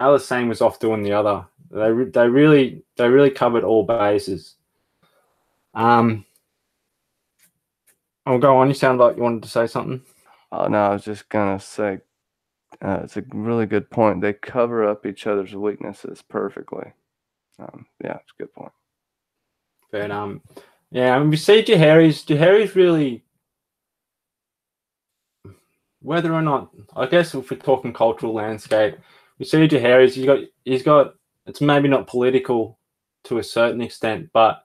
Alysanne was off doing the other. They really covered all bases. I'll go on. You sound like you wanted to say something. Oh no, I was just gonna say it's a really good point. They cover up each other's weaknesses perfectly. Yeah, it's a good point. But yeah, I mean, we see Jaehaerys really, whether or not, I guess if we're talking cultural landscape, we see Jaehaerys. He's got. It's maybe not political to a certain extent, but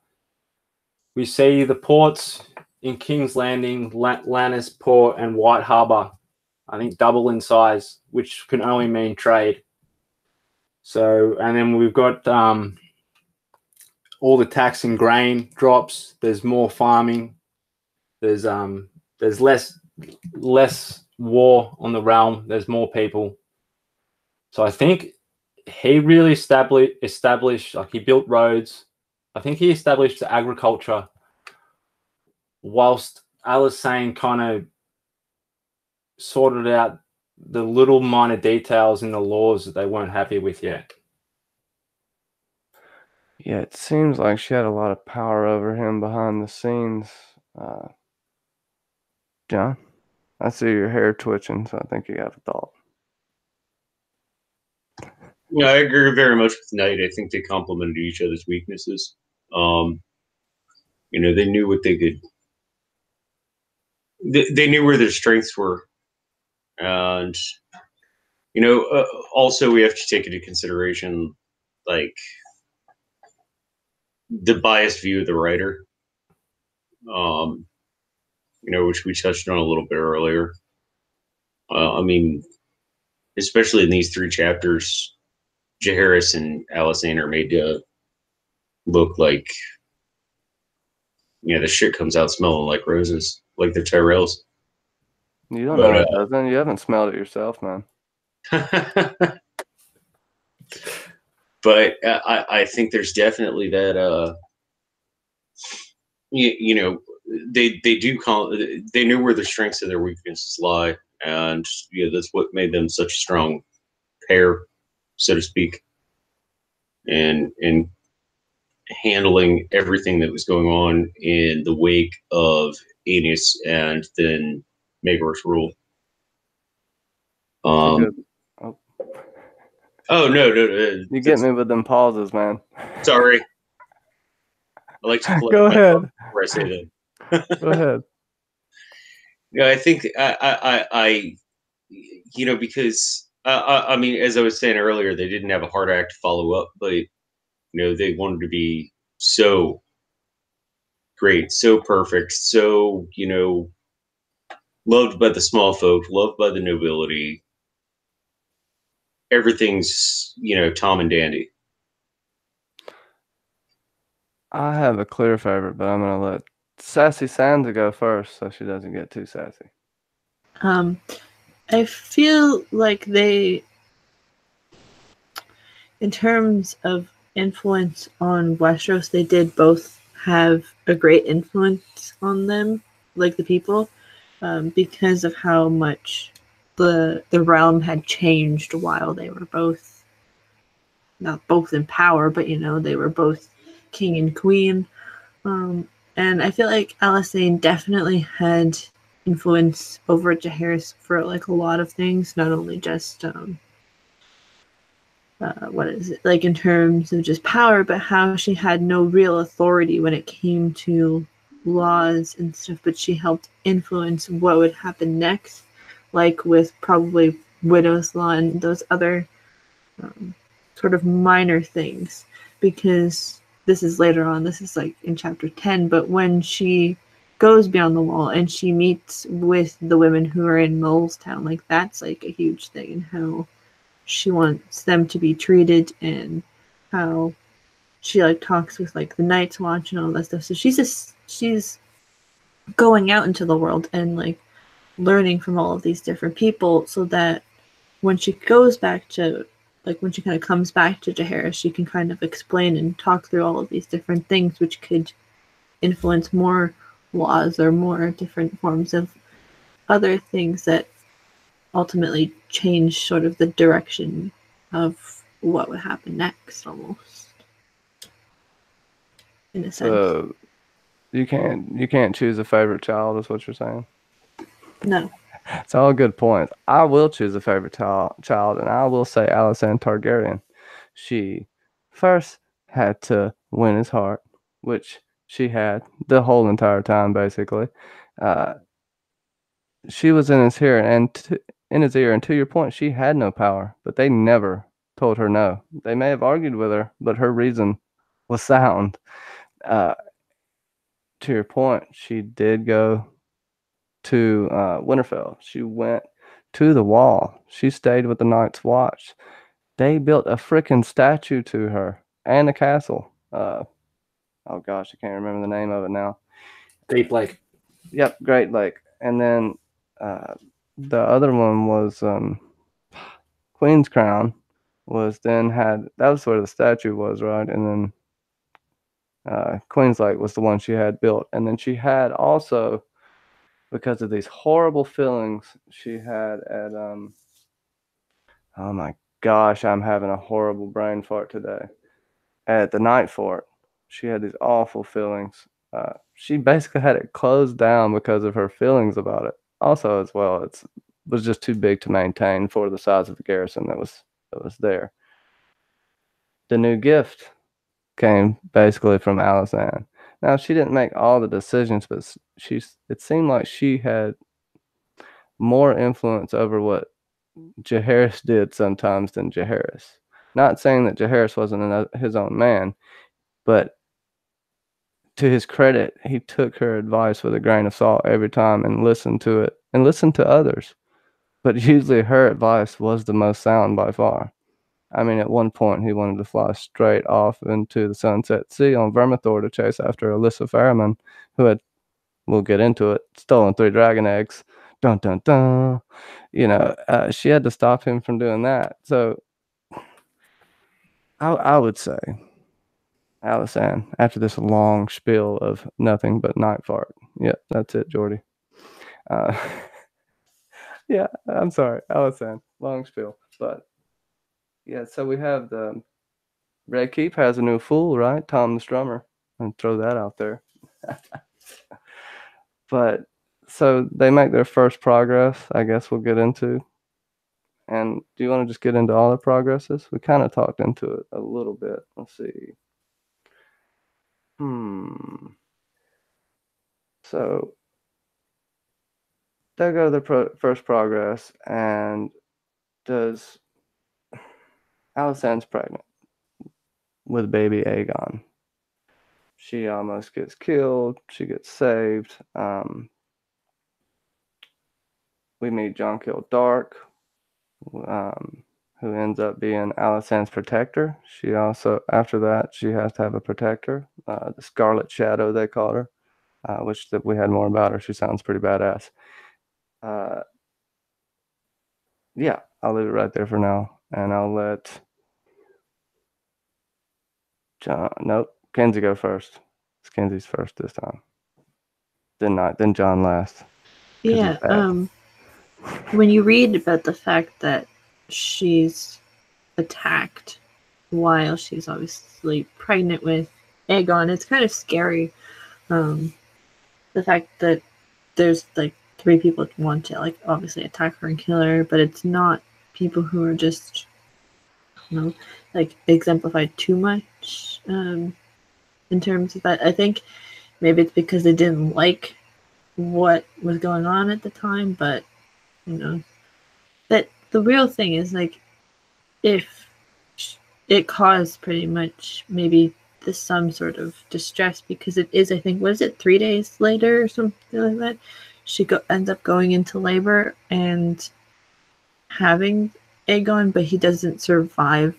we see the ports in King's Landing, Lannis Port, and White Harbour, I think, double in size, which can only mean trade. So, and then we've got all the tax and grain drops. There's more farming. There's less war on the realm. There's more people. So I think he really established, like, he built roads. I think he established the agriculture, whilst Alysanne kind of sorted out the little minor details in the laws that they weren't happy with yet. Yeah, it seems like she had a lot of power over him behind the scenes. John, I see your hair twitching, so I think you have a thought. Yeah, I agree very much with Knight. I think they complemented each other's weaknesses. You know, they knew what they could. They knew where their strengths were, and you know, also we have to take into consideration, like, the biased view of the writer. You know, which we touched on a little bit earlier. I mean, especially in these 3 chapters, Jaehaerys and Alysanne are made to look like, you know, the shit comes out smelling like roses, like they're Tyrells. You don't know it doesn't. You haven't smelled it yourself, man. But I think there's definitely that. You know, they knew where the strengths and their weaknesses lie, and yeah, that's what made them such a strong pair, so to speak. And handling everything that was going on in the wake of Aenys and then Maegor's rule. Good. Oh no! You get me with them pauses, man. Sorry. I like to Go ahead. Before I say that. Go ahead. Yeah, I think I because I mean, as I was saying earlier, they didn't have a hard act to follow up, but they wanted to be so great, so perfect, so loved by the small folk, loved by the nobility. Everything's Tom and dandy. I have a clear favorite, but I'm gonna let Sassy Santa go first, so she doesn't get too sassy. I feel like they, in terms of influence on Westeros, they did both have a great influence on them, like the people, because of how much the realm had changed while they were both, not both in power, but they were both king and queen. And I feel like Alysanne definitely had influence over Jaehaerys for like a lot of things, not only just what is it, like in terms of just power, but how she had no real authority when it came to laws and stuff, but she helped influence what would happen next, like with probably Widow's Law and those other sort of minor things, because this is later on, this is like in chapter 10, but when she goes beyond the wall and she meets with the women who are in Molestown, like that's like a huge thing, and how she wants them to be treated, and how she like talks with like the Night's Watch and all that stuff. So she's going out into the world and like learning from all of these different people, so that when she goes back to, like when she kind of comes back to Jaehaerys, she can kind of explain and talk through all of these different things, which could influence more laws or more different forms of other things that ultimately change sort of the direction of what would happen next, almost, in a sense. So you can't choose a favorite child, is what you're saying? No. It's all good points. I will choose a favorite child, and I will say Alysanne Targaryen. She first had to win his heart, which she had the whole entire time, basically. She was in his ear, and to your point, she had no power, but they never told her no. They may have argued with her, but her reason was sound. To your point, she did go to Winterfell. She went to the wall. She stayed with the Night's Watch. They built a freaking statue to her and a castle. Oh gosh, I can't remember the name of it now. Deep Lake. Yep, Great Lake. And then the other one was Queen's Crown. That was where the statue was, right? And then Queen's Lake was the one she had built. And then she had also, because of these horrible feelings she had at oh my gosh, I'm having a horrible brain fart today. At the Night Fort, she had these awful feelings. She basically had it closed down because of her feelings about it. Also, as well, it was just too big to maintain for the size of the garrison that was there. The new gift came basically from Alysanne. Now, she didn't make all the decisions, but it seemed like she had more influence over what Jaehaerys did sometimes than Jaehaerys. Not saying that Jaehaerys wasn't his own man, but to his credit, he took her advice with a grain of salt every time and listened to it and listened to others. But usually her advice was the most sound by far. I mean, at one point, he wanted to fly straight off into the Sunset Sea on Vermithor to chase after Alyssa Farriman, who had, we'll get into it, stolen 3 dragon eggs. Dun, dun, dun. She had to stop him from doing that. So I would say Alysanne, after this long spiel of nothing but night fart. Yeah, that's it, Jordy. Yeah, I'm sorry, Alysanne, long spiel. But yeah, so we have Red Keep has a new fool, right? Tom the Strummer. And throw that out there. But so they make their first progress, I guess we'll get into. And do you want to just get into all the progresses? We kind of talked into it a little bit. Let's see. So they go to the first progress, and does Alysanne's pregnant with baby Aegon. She almost gets killed. She gets saved. We meet John Kill Dark, who ends up being Alysanne's protector. She also, after that, she has to have a protector. The Scarlet Shadow, they call her. Wish that we had more about her. She sounds pretty badass. Yeah, I'll leave it right there for now, and I'll let Kenzie go first. It's Kenzie's first this time. Then John last. Yeah. When you read about the fact that she's attacked while she's obviously pregnant with Aegon, it's kind of scary. The fact that there's like 3 people that want to like obviously attack her and kill her, but it's not people who are just like exemplified too much in terms of that. I think maybe it's because they didn't like what was going on at the time, but that the real thing is like if it caused pretty much maybe some sort of distress, because it is, I think, was it 3 days later or something like that, she ends up going into labor and having Aegon, but he doesn't survive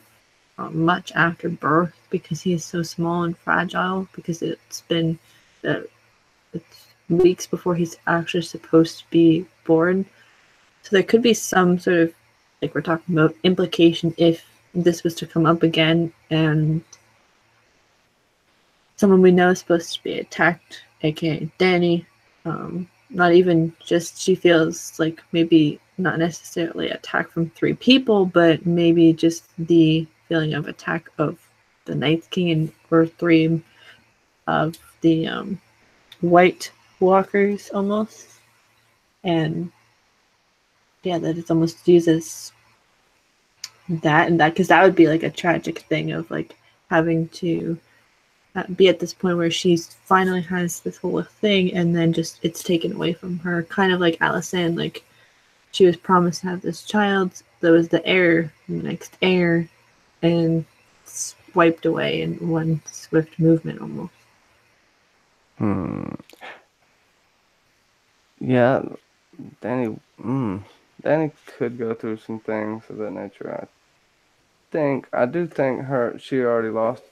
much after birth because he is so small and fragile, because it's been it's weeks before he's actually supposed to be born. So there could be some sort of, like we're talking about, implication if this was to come up again and someone we know is supposed to be attacked, aka Dany. Not even just, she feels like maybe not necessarily attack from 3 people, but maybe just the feeling of attack of the Night King and or 3 of the White Walkers almost. And yeah, that it's almost uses that and that, because that would be like a tragic thing of like having to be at this point where she's finally has this whole thing and then just it's taken away from her, kind of like Alysanne. Like she was promised to have this child that was the heir, the next heir, and it's wiped away in one swift movement almost. Yeah, Dany could go through some things of that nature. I do think she already lost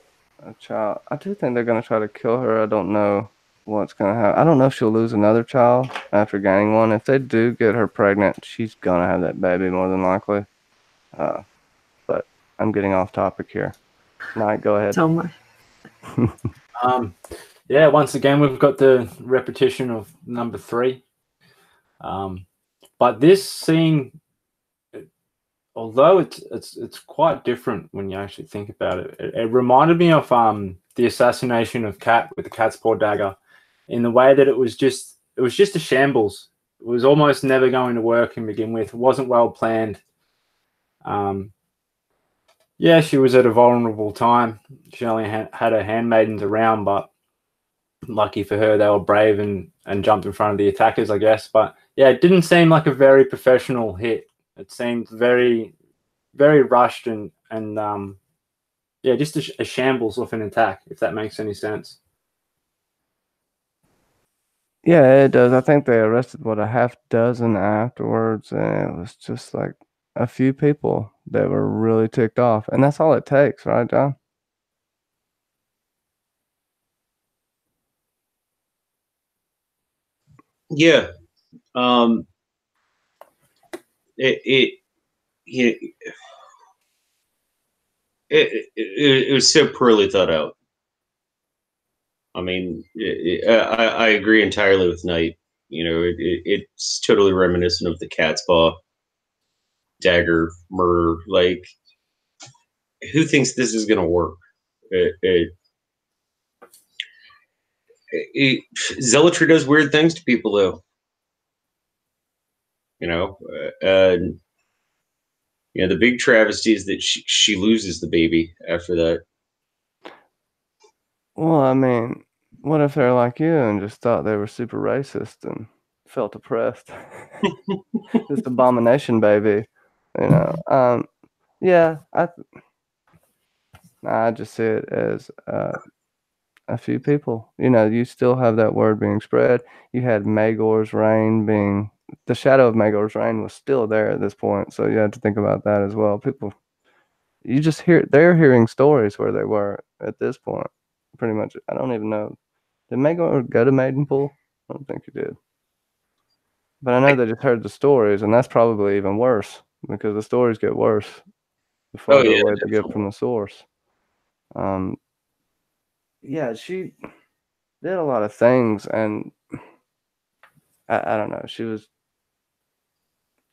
a child. I do think they're gonna try to kill her. I don't know what's gonna happen. I don't know if she'll lose another child after gaining one. If they do get her pregnant, she's gonna have that baby more than likely. But I'm getting off topic here. Knight, go ahead. So much. Yeah, once again we've got the repetition of number 3. But this scene, although it's quite different when you actually think about it, it reminded me of the assassination of Cat with the cat's paw dagger, in the way that it was just a shambles. It was almost never going to work and begin with. It wasn't well planned. Yeah, she was at a vulnerable time. She only had her handmaidens around, but lucky for her, they were brave and jumped in front of the attackers, I guess. But yeah, it didn't seem like a very professional hit. It seemed very, very rushed and yeah, just a shambles of an attack, if that makes any sense. Yeah, it does. I think they arrested a half dozen afterwards, and it was just like a few people that were really ticked off, and that's all it takes, right, John? Yeah. It was so poorly thought out. I mean, I agree entirely with Knight. It's totally reminiscent of the cat's paw dagger murder. Like, who thinks this is going to work? Zealotry does weird things to people, though. And the big travesty is that she loses the baby after that. Well, I mean, what if they're like you and just thought they were super racist and felt oppressed? This abomination baby, Yeah, I just see it as a few people. You still have that word being spread. You had Maegor's reign being the shadow of Maegor's reign was still there at this point, so you have to think about that as well. People, they're hearing stories where they were at this point. Pretty much, I don't even know. Did Maegor go to Maidenpool? I don't think he did. But I know they just heard the stories, and that's probably even worse because the stories get worse the farther away they get from the source. Yeah, she did a lot of things, and I don't know. She was,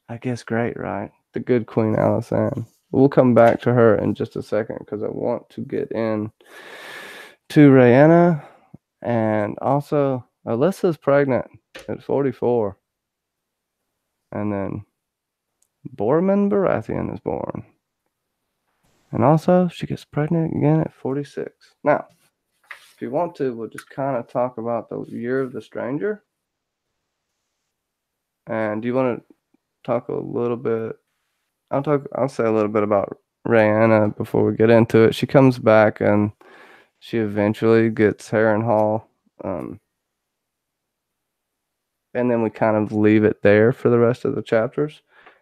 I guess, great, right? The good Queen Alysanne. We'll come back to her in just a second because I want to get in to Rhaena, and also Alyssa's pregnant at 44. And then Rogar Baratheon is born. And also, she gets pregnant again at 46. Now, if you want to, we'll just kind of talk about the Year of the Stranger. And do you want to talk a little bit? I'll say a little bit about Rhaena before we get into it. She comes back and she eventually gets Harrenhal. And then we kind of leave it there for the rest of the chapters.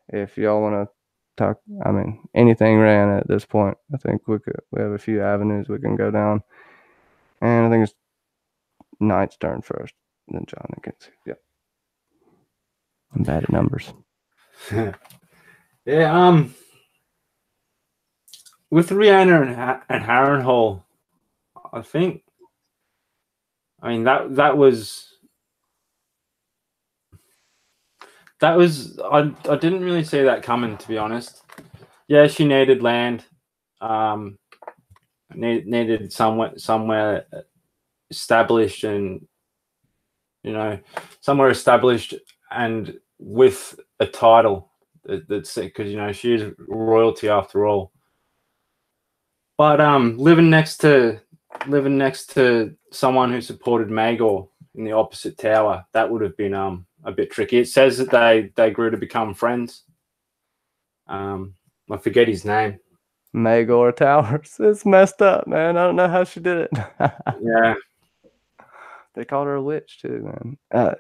If y'all want to talk, I mean, anything Rhaena at this point, I think we have a few avenues we can go down. And I think it's Knight's turn first, then John and Kenzie. Yep. I'm bad at numbers. Yeah, with Rhaena and Harrenhal, I mean that was I didn't really see that coming, to be honest. Yeah, she needed land, needed somewhere established, and somewhere established and with a title that's because she is royalty after all. But living next to someone who supported Maegor in the opposite tower, that would have been a bit tricky. It says that they grew to become friends. I forget his name. Maegor Towers. It's messed up, man. I don't know how she did it. Yeah. They called her a witch too, man.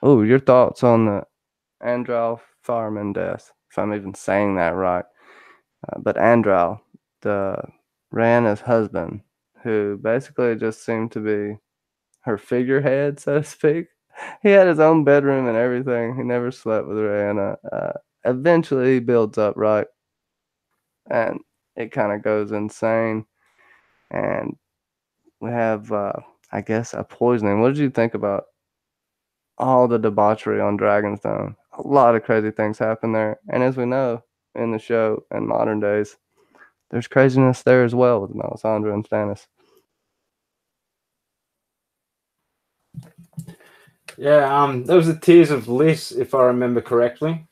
Your thoughts on the Andral Farman death, if I'm even saying that right. But Andral, the Rhaena's husband, who basically just seemed to be her figurehead, so to speak. He had his own bedroom and everything. He never slept with Rhaena. Eventually he builds up, right? And it kind of goes insane. And we have, I guess, a poisoning. What did you think about all the debauchery on Dragonstone? A lot of crazy things happen there. And as we know in the show in modern days, there's craziness there as well with Melisandre and Stannis. Yeah, there was the Tears of Lys, if I remember correctly,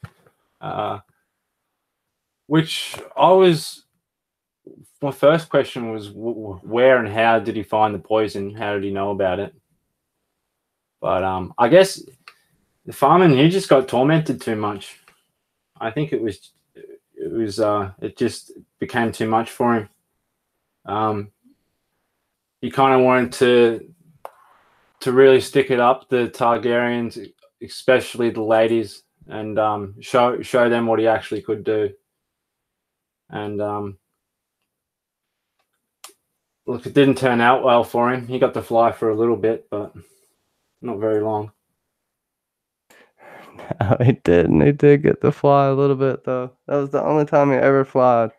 which my first question was where and how did he find the poison? How did he know about it? But I guess the farmer, he just got tormented too much. I think it just became too much for him. He kind of wanted to really stick it up the Targaryens, especially the ladies, and show them what he actually could do. And look, it didn't turn out well for him. He got to fly for a little bit, but not very long. No, he didn't. He did get to fly a little bit, though. That was the only time he ever flied.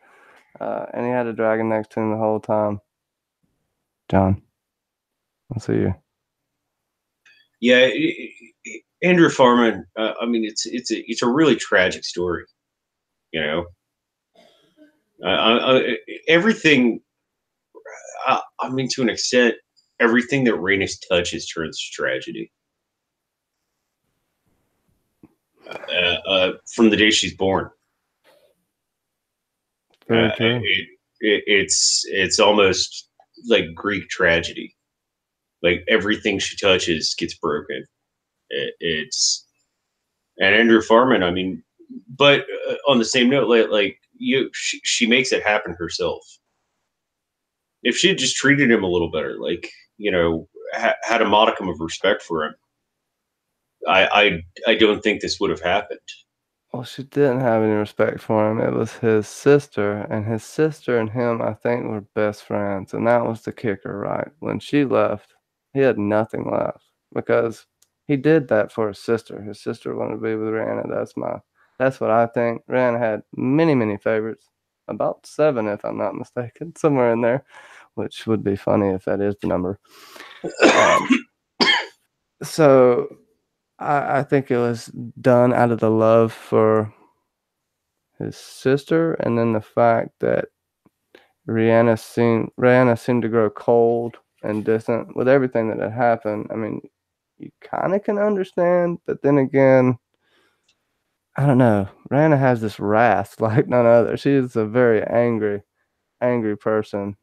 And he had a dragon next to him the whole time. John, I'll see you. Yeah, Andrew Farman. I mean, it's a really tragic story. Everything I mean, to an extent, everything that Rhaenys touches turns to tragedy. From the day she's born. Very true. It's almost like Greek tragedy. Like everything she touches gets broken. It's and Andrew Farman. I mean, but on the same note, she makes it happen herself. If she had just treated him a little better, like had a modicum of respect for him, I don't think this would have happened. Well, she didn't have any respect for him. It was his sister, and his sister and him, I think, were best friends, and that was the kicker, right? When she left, he had nothing left because he did that for his sister. His sister wanted to be with Rhaena. That's what I think. Rhaena had many, many favorites, about 7, if I'm not mistaken, somewhere in there, which would be funny if that is the number. So I think it was done out of the love for his sister, and then the fact that Rhaena seemed to grow cold and distant with everything that had happened. I mean, you kind of can understand, but then again, I don't know. Rhaena has this wrath like none other. She is a very angry person.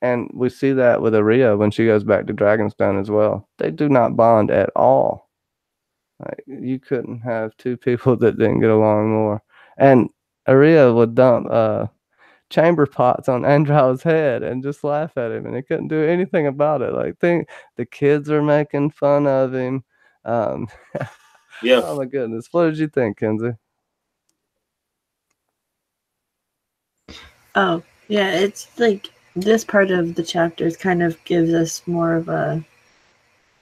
And we see that with Aerea when she goes back to Dragonstone as well. They do not bond at all. Like, you couldn't have two people that didn't get along more. And Aerea would dump chamber pots on Androw's head and just laugh at him, and he couldn't do anything about it. Like, the kids are making fun of him. Yeah. Oh my goodness. What did you think, Kenzie? Oh, yeah, it's like this part of the chapters kind of gives us more of a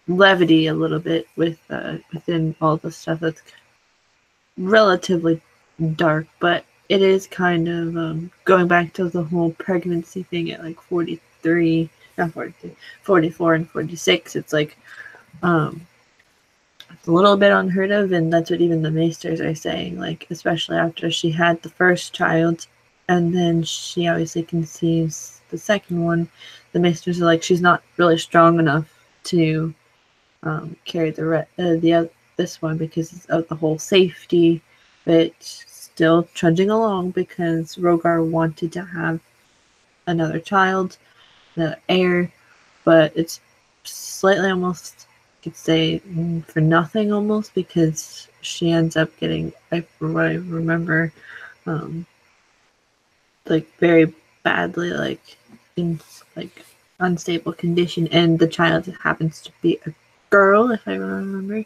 levity a little bit within all the stuff that's relatively dark, but it is kind of going back to the whole pregnancy thing at like 43, not 43, 44 and 46. It's like it's a little bit unheard of, and that's what even the maesters are saying, like, especially after she had the first child and then she obviously conceives the second one. The maesters are like, she's not really strong enough to carry this one because of the whole safety, but still trudging along because Rogar wanted to have another child, the heir, but it's slightly almost, I could say, for nothing almost, because she ends up getting, from what I remember, like very badly, like in like unstable condition, and the child happens to be a girl, if I remember.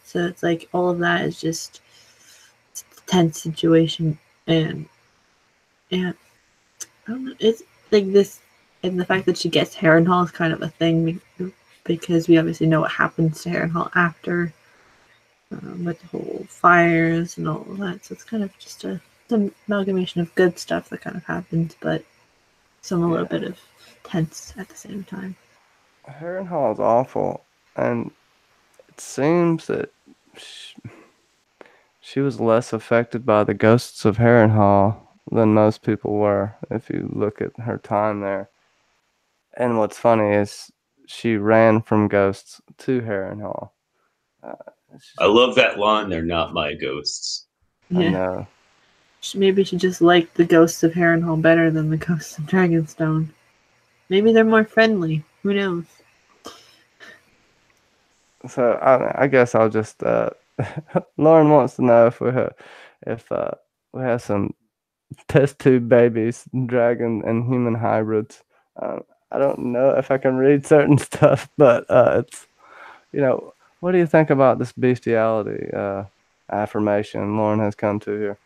So it's like all of that is just a tense situation, and I don't know, it's like this, and the fact that she gets Harrenhal is kind of a thing because we obviously know what happens to Harrenhal after with the whole fires and all of that. So it's kind of just an amalgamation of good stuff that kind of happens, but some a little bit of tense at the same time. Harrenhal is awful, and it seems that she was less affected by the ghosts of Harrenhal than most people were, if you look at her time there. And what's funny is she ran from ghosts to Harrenhal. I love that line, "They're not my ghosts." I know. Maybe she just liked the ghosts of Harrenhal better than the ghosts of Dragonstone. Maybe they're more friendly. Who knows? So I guess I'll just Lauren wants to know if we have some test tube babies, dragon and human hybrids. I don't know if I can read certain stuff, but it's, what do you think about this bestiality affirmation Lauren has come to here?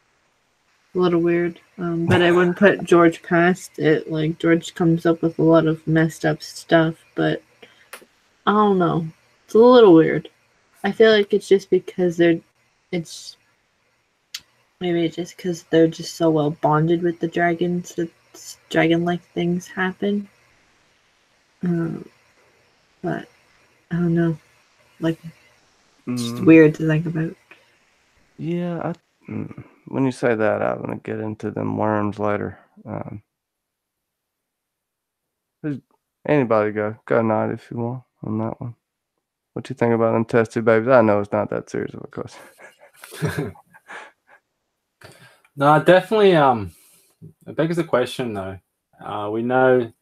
A little weird, but I wouldn't put George past it. Like, George comes up with a lot of messed up stuff, but I don't know. It's a little weird. I feel like it's just because maybe it's just because they're just so well bonded with the dragons that dragon-like things happen. But I don't know. Like, it's just weird to think about. Yeah, when you say that, I'm going to get into them worms later. Anybody go Knight if you want on that one. What you think about them test tube babies? I know it's not that serious of a question. No, definitely. It begs the question though. We know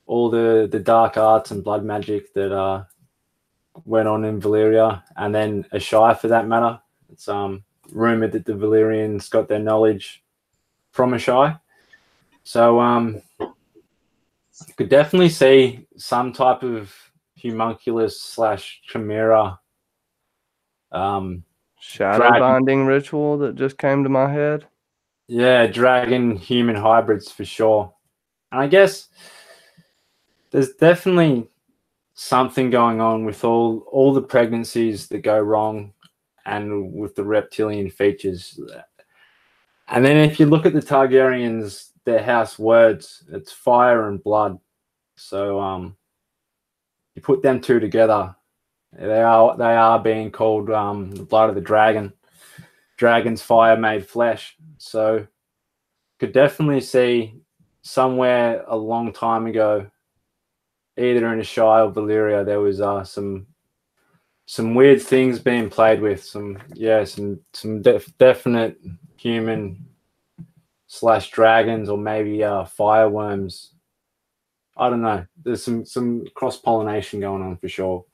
all the dark arts and blood magic that went on in Valyria, and then Ashai for that matter. It's rumored that the Valyrians got their knowledge from Ashai. So could definitely see some type of homunculus / chimera Shadow binding ritual that just came to my head. Yeah, dragon human hybrids for sure. And I guess there's definitely something going on with all the pregnancies that go wrong and with the reptilian features. And then if you look at the Targaryens, their house words, it's fire and blood. So you put them two together, they are being called the blood of the dragon. Dragon's fire made flesh. So could definitely see somewhere a long time ago, either in Ashai or Valyria, there was some weird things being played with. Some definite human / dragons, or maybe fire wyrms. I don't know. There's some cross pollination going on for sure.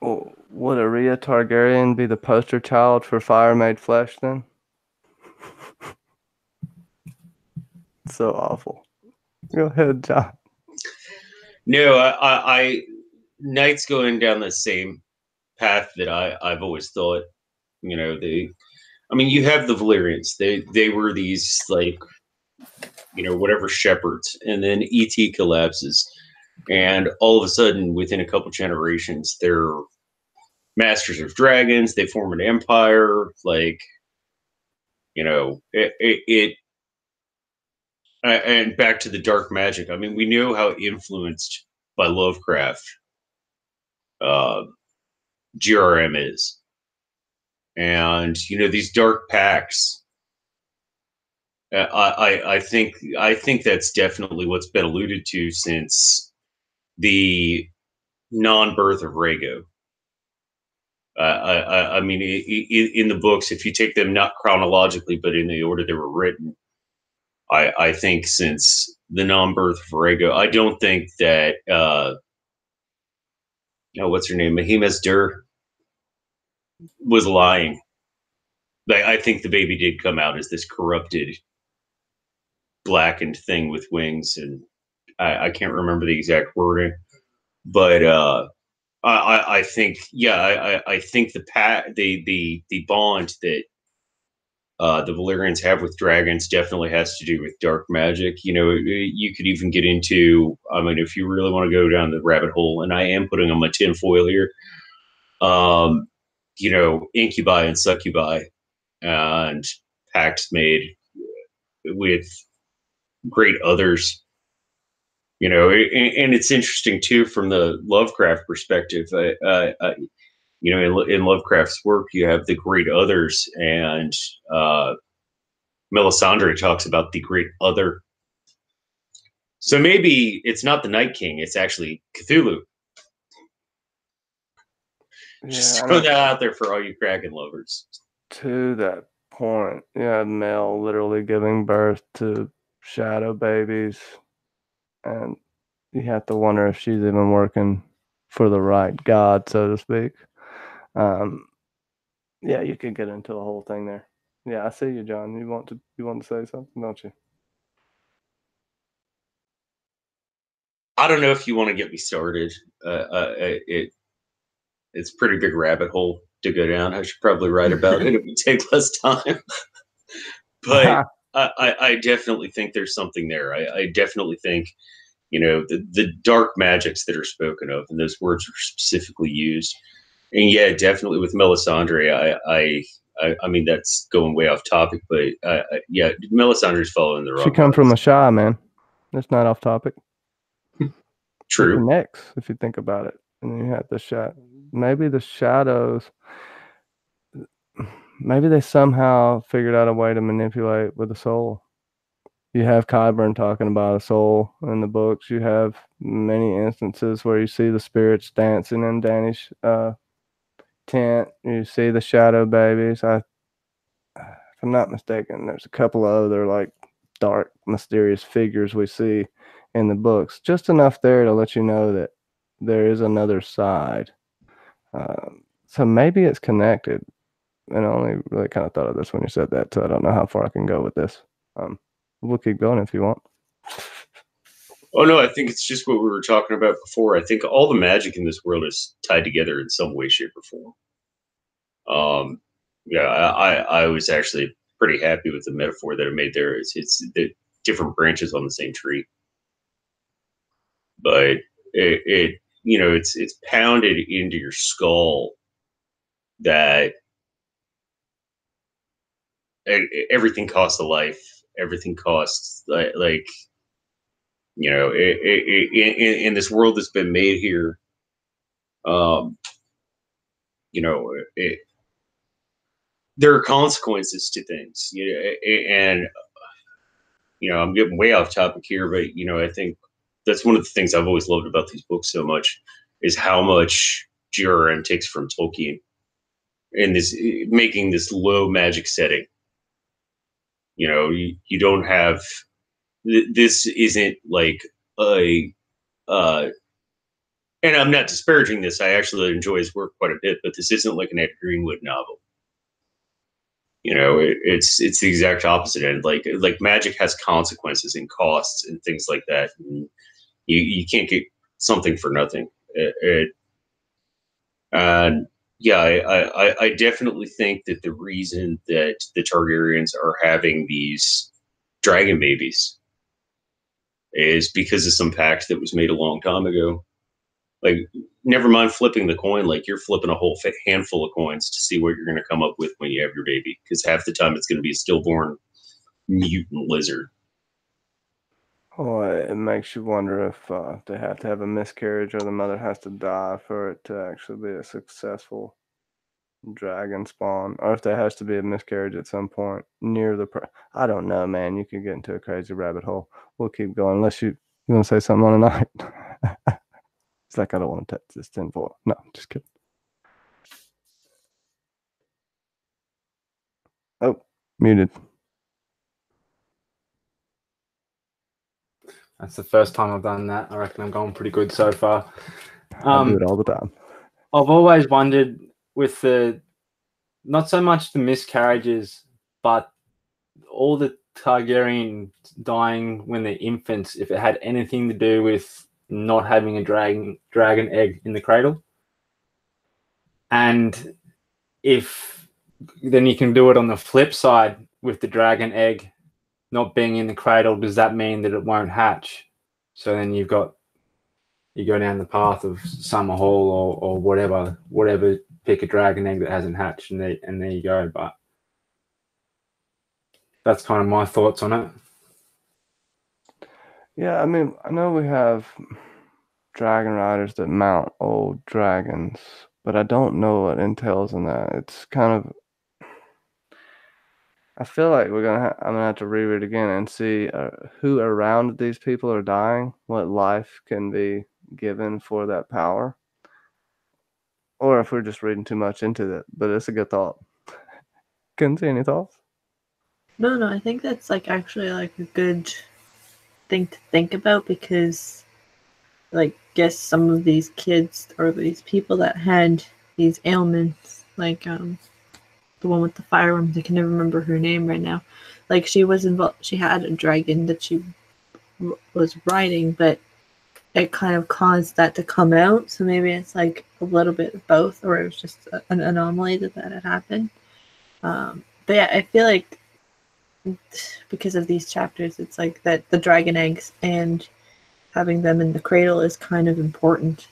Well, would Aerea Targaryen be the poster child for fire made flesh then? So awful. Go ahead, John. No, I Knight's going down the same path that I've always thought. You know, you have the Valyrians. They were these, like, whatever shepherds, and then ET collapses, and all of a sudden, within a couple generations, they're masters of dragons. They form an empire. Like, and back to the dark magic. I mean, we know how influenced by Lovecraft GRM is, and these dark pacts. I think that's definitely what's been alluded to since the non-birth of Rhaego. I mean, in the books, if you take them not chronologically, but in the order they were written, I think since the non-birth of Rhaego, I don't think that what's her name, Mahima's Dur, was lying. I think the baby did come out as this corrupted, blackened thing with wings, and I can't remember the exact wording, but I think, I think the bond that the Valyrians have with dragons definitely has to do with dark magic. You could even get into, I mean, if you really want to go down the rabbit hole, and I am putting on my tinfoil here, incubi and succubi, and pacts made with great others. And it's interesting too from the Lovecraft perspective. In Lovecraft's work, you have the great others, and Melisandre talks about the great other. So maybe it's not the Night King; it's actually Cthulhu. Just throw that out there for all you Kraken lovers. To that point, Mel literally giving birth to shadow babies, and you have to wonder if she's even working for the right god, so to speak. You could get into the whole thing there. Yeah, I see you, John. You want to say something, don't you? I don't know if you want to get me started. It's a pretty big rabbit hole to go down. I should probably write about it. It would take less time. But I definitely think there's something there. I definitely think, the dark magics that are spoken of, and those words are specifically used. And yeah, definitely with Melisandre, I mean, that's going way off topic, but Melisandre's following the wrong. She come from a Shah, man. That's not off topic. True. It connects, if you think about it. And then you have the shadow. Maybe the shadows. Maybe they somehow figured out a way to manipulate with the soul. You have Qyburn talking about a soul in the books. You have many instances where you see the spirits dancing in Dany's tent. You see the shadow babies. If I'm not mistaken, there's a couple of other like dark, mysterious figures we see in the books. Just enough there to let you know that there is another side. So maybe it's connected. And I only really kind of thought of this when you said that, so I don't know how far I can go with this. We'll keep going if you want. Oh no, I think it's just what we were talking about before. I think all the magic in this world is tied together in some way, shape, or form. Yeah, I was actually pretty happy with the metaphor that I made there. It's the different branches on the same tree, but it it's pounded into your skull that everything costs a life. Everything costs like in this world that's been made here. There are consequences to things, and I'm getting way off topic here, but I think that's one of the things I've always loved about these books so much is how much GRM takes from Tolkien in this making this low magic setting. You don't have this isn't like a and I'm not disparaging this. I actually enjoy his work quite a bit, but this isn't like an Ed Greenwood novel. It's the exact opposite end. Like magic has consequences and costs and things like that. And you can't get something for nothing. And yeah, I definitely think that the reason that the Targaryens are having these dragon babies is because of some pact that was made a long time ago. Like, never mind flipping the coin, like you're flipping a whole handful of coins to see what you're going to come up with when you have your baby. Because half the time it's going to be a stillborn mutant lizard. Oh, it makes you wonder if they have to have a miscarriage or the mother has to die for it to actually be a successful dragon spawn, or if there has to be a miscarriage at some point near the. I don't know, man. You could get into a crazy rabbit hole. We'll keep going unless you want to say something on a night. It's like I don't want to touch this tinfoil. No, just kidding. Oh, muted. That's the first time I've done that. I reckon I'm going pretty good so far. I do it all the time. I've always wondered with the, not so much the miscarriages, but all the Targaryen dying when they're infants, if it had anything to do with not having a dragon egg in the cradle. And if then you can do it on the flip side with the dragon egg not being in the cradle, does that mean that it won't hatch? So then you go down the path of Summer Hall or whatever, pick a dragon egg that hasn't hatched, and there you go. But that's kind of my thoughts on it. Yeah, I mean, I know we have dragon riders that mount old dragons, but I don't know what entails in that. It's kind of, I feel like I'm gonna have to reread it again and see who around these people are dying, what life can be given for that power, or if we're just reading too much into it. But it's a good thought. Couldn't see any thoughts? No, I think that's like actually like a good thing to think about, because like guess some of these kids or these people that had these ailments, like the one with the firearms, I can never remember her name right now. Like she was involved, she had a dragon that she was riding, but it kind of caused that to come out. So maybe it's like a little bit of both, or it was just an anomaly that had happened. But yeah, I feel like because of these chapters, it's like that the dragon eggs and having them in the cradle is kind of important,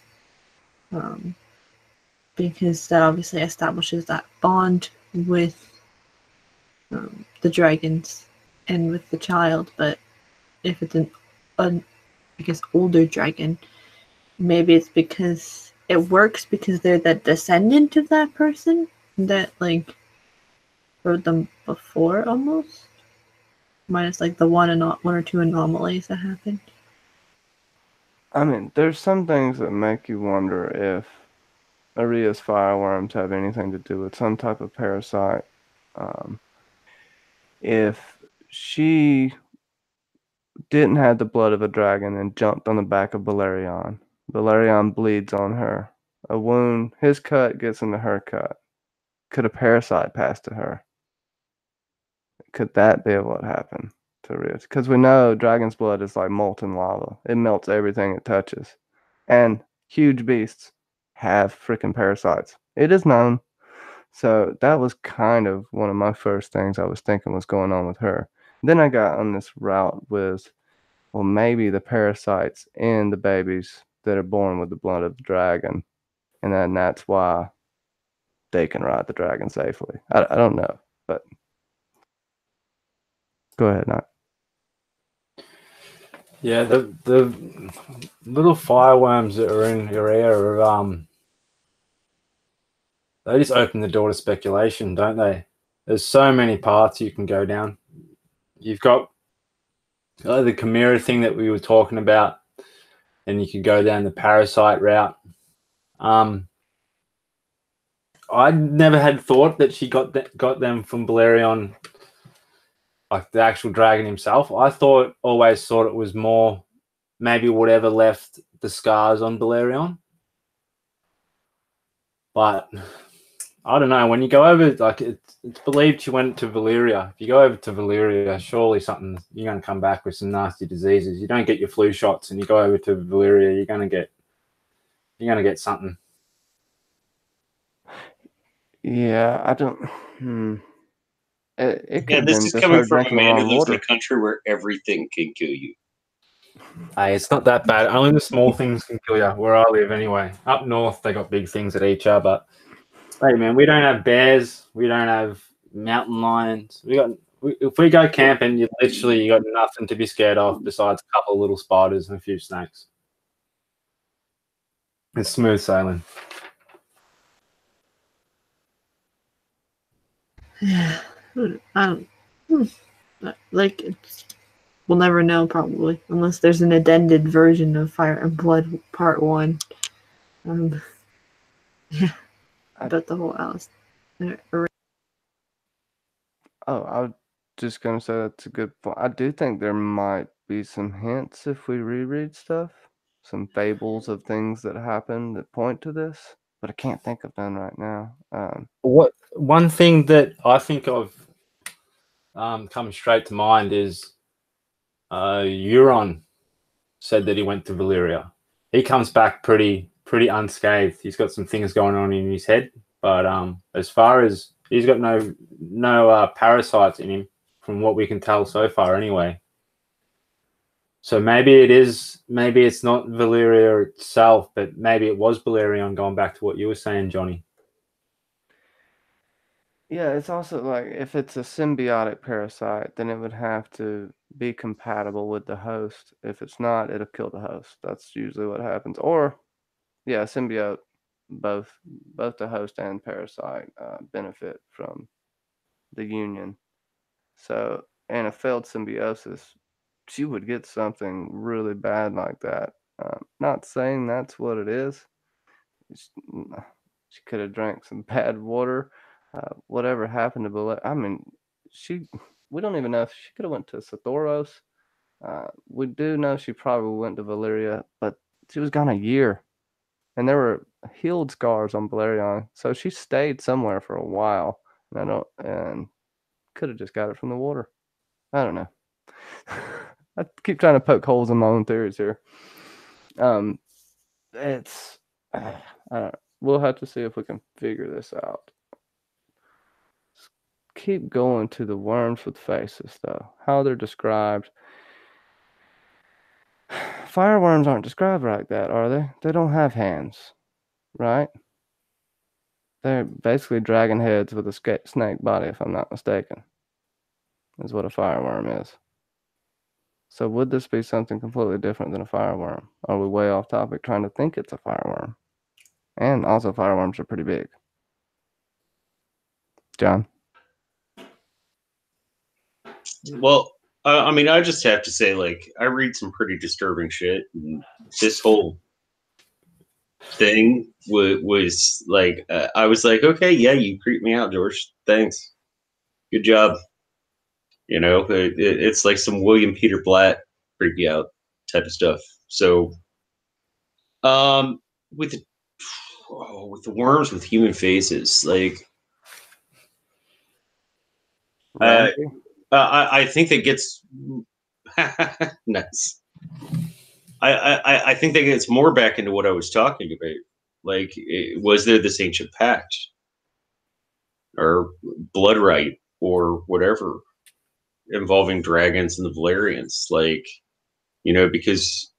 because that obviously establishes that bond with the dragons and with the child. But if it's an I guess older dragon, maybe it's because it works because they're the descendant of that person that like rode them before almost. minus like the one or two anomalies that happen. I mean, there's some things that make you wonder if Aerea's fireworms have anything to do with some type of parasite. If she didn't have the blood of a dragon and jumped on the back of Balerion, Balerion bleeds on her. A wound, his cut gets into her cut. Could a parasite pass to her? Could that be what happened to Aerea? Because we know dragon's blood is like molten lava. It melts everything it touches. And huge beasts have freaking parasites. It is known. So that was kind of one of my first things I was thinking was going on with her. Then I got on this route with, well, maybe the parasites in the babies that are born with the blood of the dragon. And then that's why they can ride the dragon safely. I don't know, but go ahead, Knock. Yeah, the little fireworms that are in Aerea are they just open the door to speculation, don't they? There's so many paths you can go down. You've got the chimera thing that we were talking about, and you could go down the parasite route. I never had thought that she got them from Balerion, like the actual dragon himself. I always thought it was more maybe whatever left the scars on Balerion. But I don't know. When you go over, like it's believed she went to Valyria. If you go over to Valyria, surely you're going to come back with some nasty diseases. You don't get your flu shots, and you go over to Valyria, you're going to get something. Yeah, I don't. It could have this been is just coming her from a drinking the man who wrong lives in water. a country where everything can kill you. Hey, it's not that bad. Only the small things can kill you. Where I live, anyway. Up north, they got big things that eat you. But hey, man, we don't have bears. We don't have mountain lions. If we go camping, you got nothing to be scared of besides a couple of little spiders and a few snakes. It's smooth sailing. Yeah, like we'll never know probably unless there's an addended version of Fire and Blood Part 1. Yeah, about the whole Alice. Oh, I was just gonna say that's a good point. I do think there might be some hints if we reread stuff, some fables of things that happened that point to this, but I can't think of none right now. One thing that I think of comes straight to mind is Euron said that he went to Valyria. He comes back pretty unscathed. He's got some things going on in his head, but as far as he's got no parasites in him, from what we can tell so far, anyway. So maybe it's not Valyria itself, but maybe it was Balerion. Going back to what you were saying, Johnny. Yeah, it's also like if it's a symbiotic parasite, then it would have to be compatible with the host. If it's not, it'll kill the host. That's usually what happens. Or, yeah, symbiote, both the host and parasite benefit from the union. So, in a failed symbiosis, she would get something really bad like that. Not saying that's what it is. She could have drank some bad water. Whatever happened to I mean, we don't even know if she could have went to Sathoros. We do know she probably went to Valyria, but she was gone a year. And there were healed scars on Balerion, so she stayed somewhere for a while. And could have just got it from the water. I don't know. I keep trying to poke holes in my own theories here. It's we'll have to see if we can figure this out. Keep going to the worms with faces, though. How they're described. Fireworms aren't described like that, are they? They don't have hands, right? They're basically dragon heads with a snake body, if I'm not mistaken, is what a fireworm is. So would this be something completely different than a fireworm? Are we way off topic trying to think it's a fireworm? And also fireworms are pretty big. John? Well, I mean, I just have to say, like, I read some pretty disturbing shit. And this whole thing was like, I was like, okay, yeah, you creep me out, George. Thanks. Good job. You know, it's like some William Peter Blatt creep you out type of stuff. So, um, with the, with the worms with human faces, like, Ramsey? I think that gets nice. I think that gets more back into what I was talking about. Like, was there this ancient pact or blood right or whatever involving dragons and the Valerians? Like, you know, because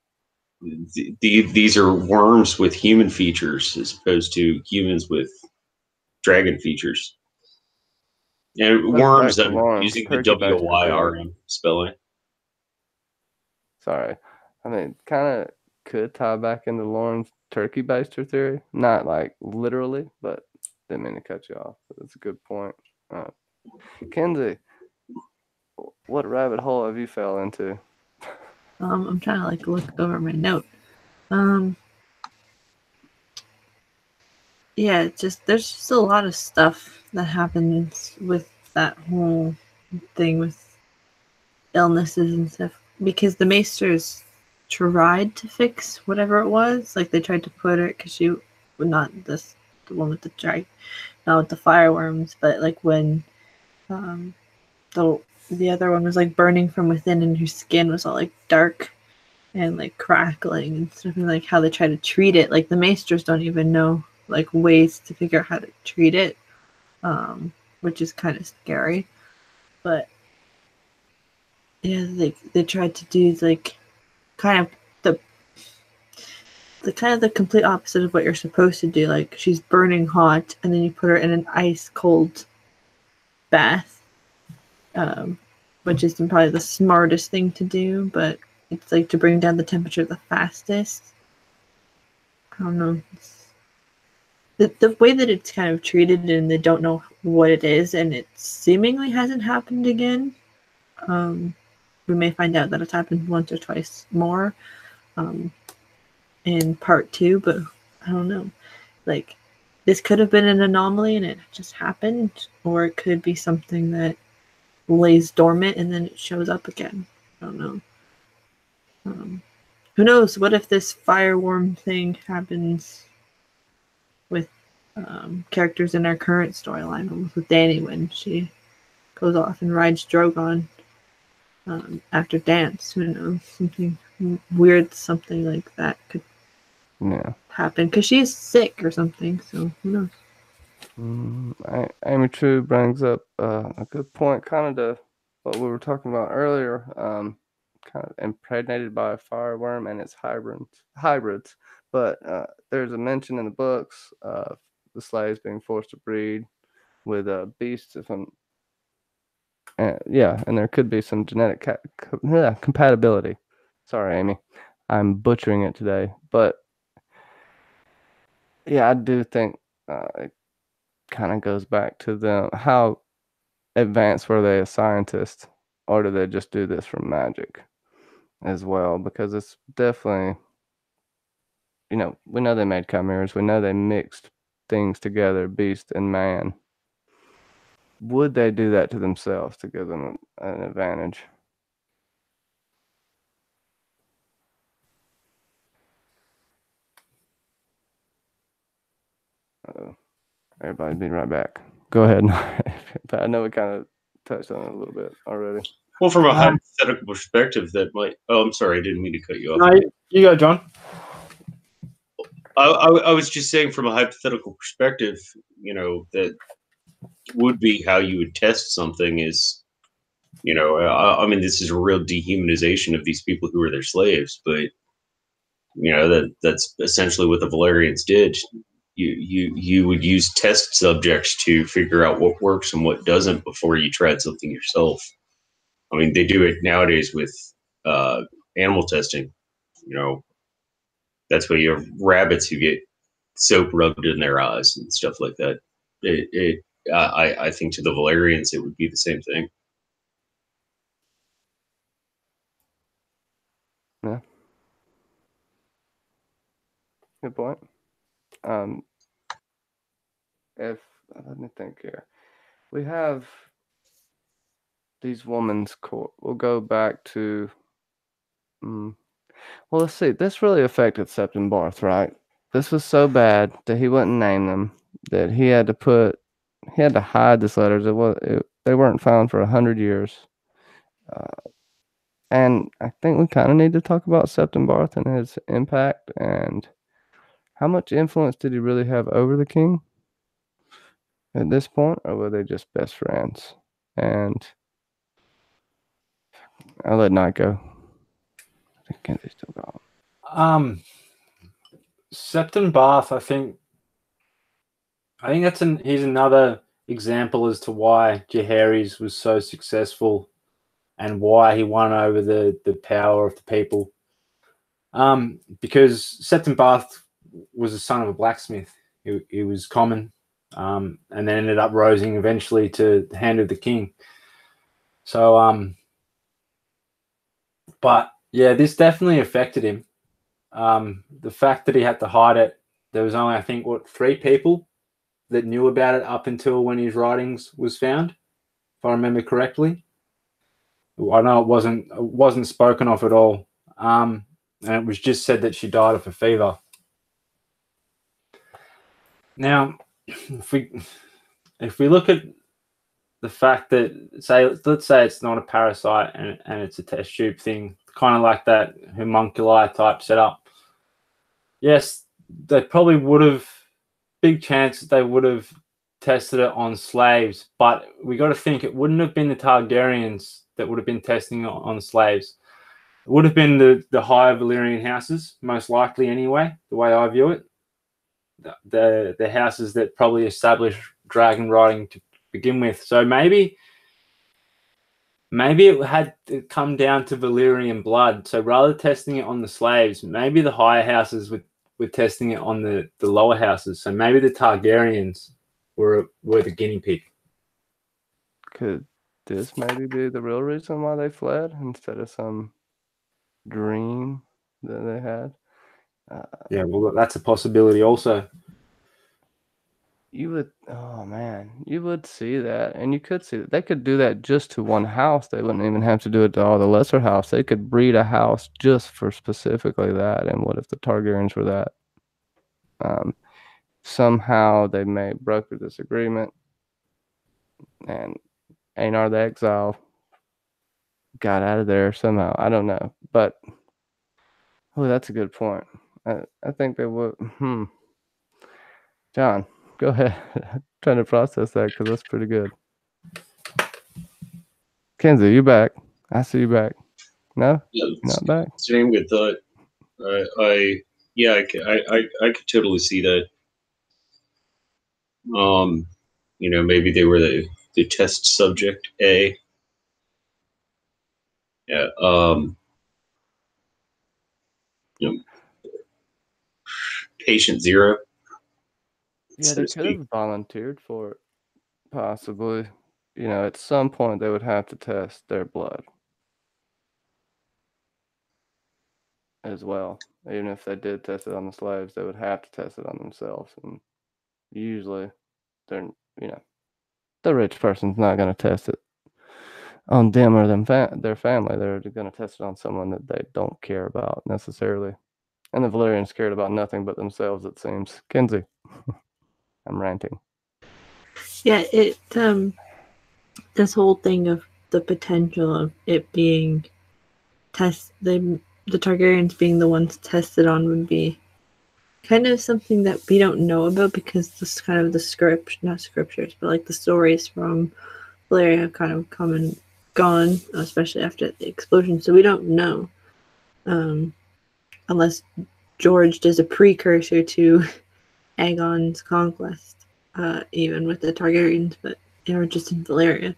these are worms with human features as opposed to humans with dragon features. And Let's worms, back to I'm Lawrence. using the Turkey baster theory. WYRM spelling. Sorry. I mean, kind of could tie back into Lauren's turkey baster theory. Not like literally, but didn't mean to cut you off. That's a good point. Kenzie, what rabbit hole have you fell into? I'm trying to like look over my note. Yeah, it's just there's just a lot of stuff that happens with that whole thing with illnesses and stuff because the Maesters tried to fix whatever it was. Like they tried to put her because she would not the one with the not with the fireworms, but like when the other one was like burning from within and her skin was all like dark and like crackling and stuff, and like how they try to treat it. Like the Maesters don't even know like ways to figure out how to treat it, which is kind of scary. But yeah, they tried to do like kind of the complete opposite of what you're supposed to do. Like she's burning hot, and then you put her in an ice cold bath, which isn't probably the smartest thing to do, but it's like to bring down the temperature the fastest. I don't know. The way that it's kind of treated and they don't know what it is, and it seemingly hasn't happened again. We may find out that it's happened once or twice more in part 2, but I don't know. Like, this could have been an anomaly and it just happened, or it could be something that lays dormant and then it shows up again. I don't know. Who knows? What if this fireworm thing happens with characters in our current storyline, with Dany when she goes off and rides Drogon after dance? Who knows? Something weird, something like that could happen because she's sick or something. So who knows? Amy True brings up a good point, kind of to what we were talking about earlier. Kind of impregnated by a fireworm and its hybrids. But there's a mention in the books of the slaves being forced to breed with beasts. And there could be some genetic compatibility. Sorry, Amy, I'm butchering it today, but yeah, I do think it kind of goes back to them. How advanced were they as scientists, or do they just do this from magic as well? Because it's definitely, we know they made chimeras. We know they mixed things together, beast and man. Would they do that to themselves to give them an advantage? Everybody be right back. Go ahead. I know we kind of touched on it a little bit already. Well, from a hypothetical perspective, that might. Oh, I'm sorry, I didn't mean to cut you off. No, you go, John. I was just saying, from a hypothetical perspective, that would be how you would test something. Is I mean, this is a real dehumanization of these people who are their slaves, but that's essentially what the Valerians did. You would use test subjects to figure out what works and what doesn't before you tried something yourself. I mean, they do it nowadays with animal testing. That's why you have rabbits who get soap rubbed in their eyes and stuff like that. I think to the Valerians it would be the same thing. Good point. Um, if let me think here, we have these women's court. We'll go back to. Well, let's see. This really affected Septon Barth, right? This was so bad that he wouldn't name them. That he had to hide this letters. They weren't found for 100 years. And I think we kind of need to talk about Septon Barth and his impact and how much influence did he really have over the king at this point, or were they just best friends? And I'll let Knight go. I think Kenzie's still gone. Septon Barth, I think he's another example as to why Jaehaerys was so successful and why he won over the power of the people. Because Septon Barth was the son of a blacksmith. He was common, and then ended up rising eventually to the hand of the king. So, but yeah, this definitely affected him. The fact that he had to hide it, there was only, I think, 3 people that knew about it up until when his writings was found, if I remember correctly. I know it wasn't spoken of at all, and it was just said that she died of a fever. Now, if we look at the fact that let's say it's not a parasite and it's a test tube thing, kind of like that homunculi type setup. Yes, they probably would have, big chance that they would have tested it on slaves, but we got to think it wouldn't have been the Targaryens that would have been testing it on slaves. It would have been the higher Valyrian houses, most likely anyway, the way I view it. The houses that probably established dragon riding to begin with. So maybe it had to come down to Valyrian blood. So rather testing it on the slaves, maybe the higher houses were testing it on the lower houses. So maybe the Targaryens were the guinea pig. Could this maybe be the real reason why they fled instead of some dream that they had? Yeah, well, that's a possibility also. You would see that, and you could see that they could do that just to one house. They wouldn't even have to do it to all the lesser house. They could breed a house just for specifically that. And what if the Targaryens were that? Somehow they may broker this agreement, and Aenar the Exile got out of there somehow. I don't know, but that's a good point. I think they would. John, go ahead. I'm trying to process that because that's pretty good. Kenzie, you back? I see you back. No, Yeah, not back. Same with that. I could totally see that. Maybe they were the test subject A. Yeah. Patient 0. Yeah, they could have volunteered for it, possibly. At some point they would have to test their blood as well. Even if they did test it on the slaves, they would have to test it on themselves. And usually, the rich person's not going to test it on them or their family. They're going to test it on someone that they don't care about necessarily. And the Valyrians cared about nothing but themselves, it seems. Kenzie, I'm ranting. Yeah, this whole thing of the potential of it being the Targaryens being the ones tested on would be kind of something that we don't know about, because this kind of not scriptures, but like the stories from Valyria have kind of come and gone, especially after the explosion. So we don't know, unless George does a precursor to Aegon's conquest, even with the Targaryens, but they were just in Valyria.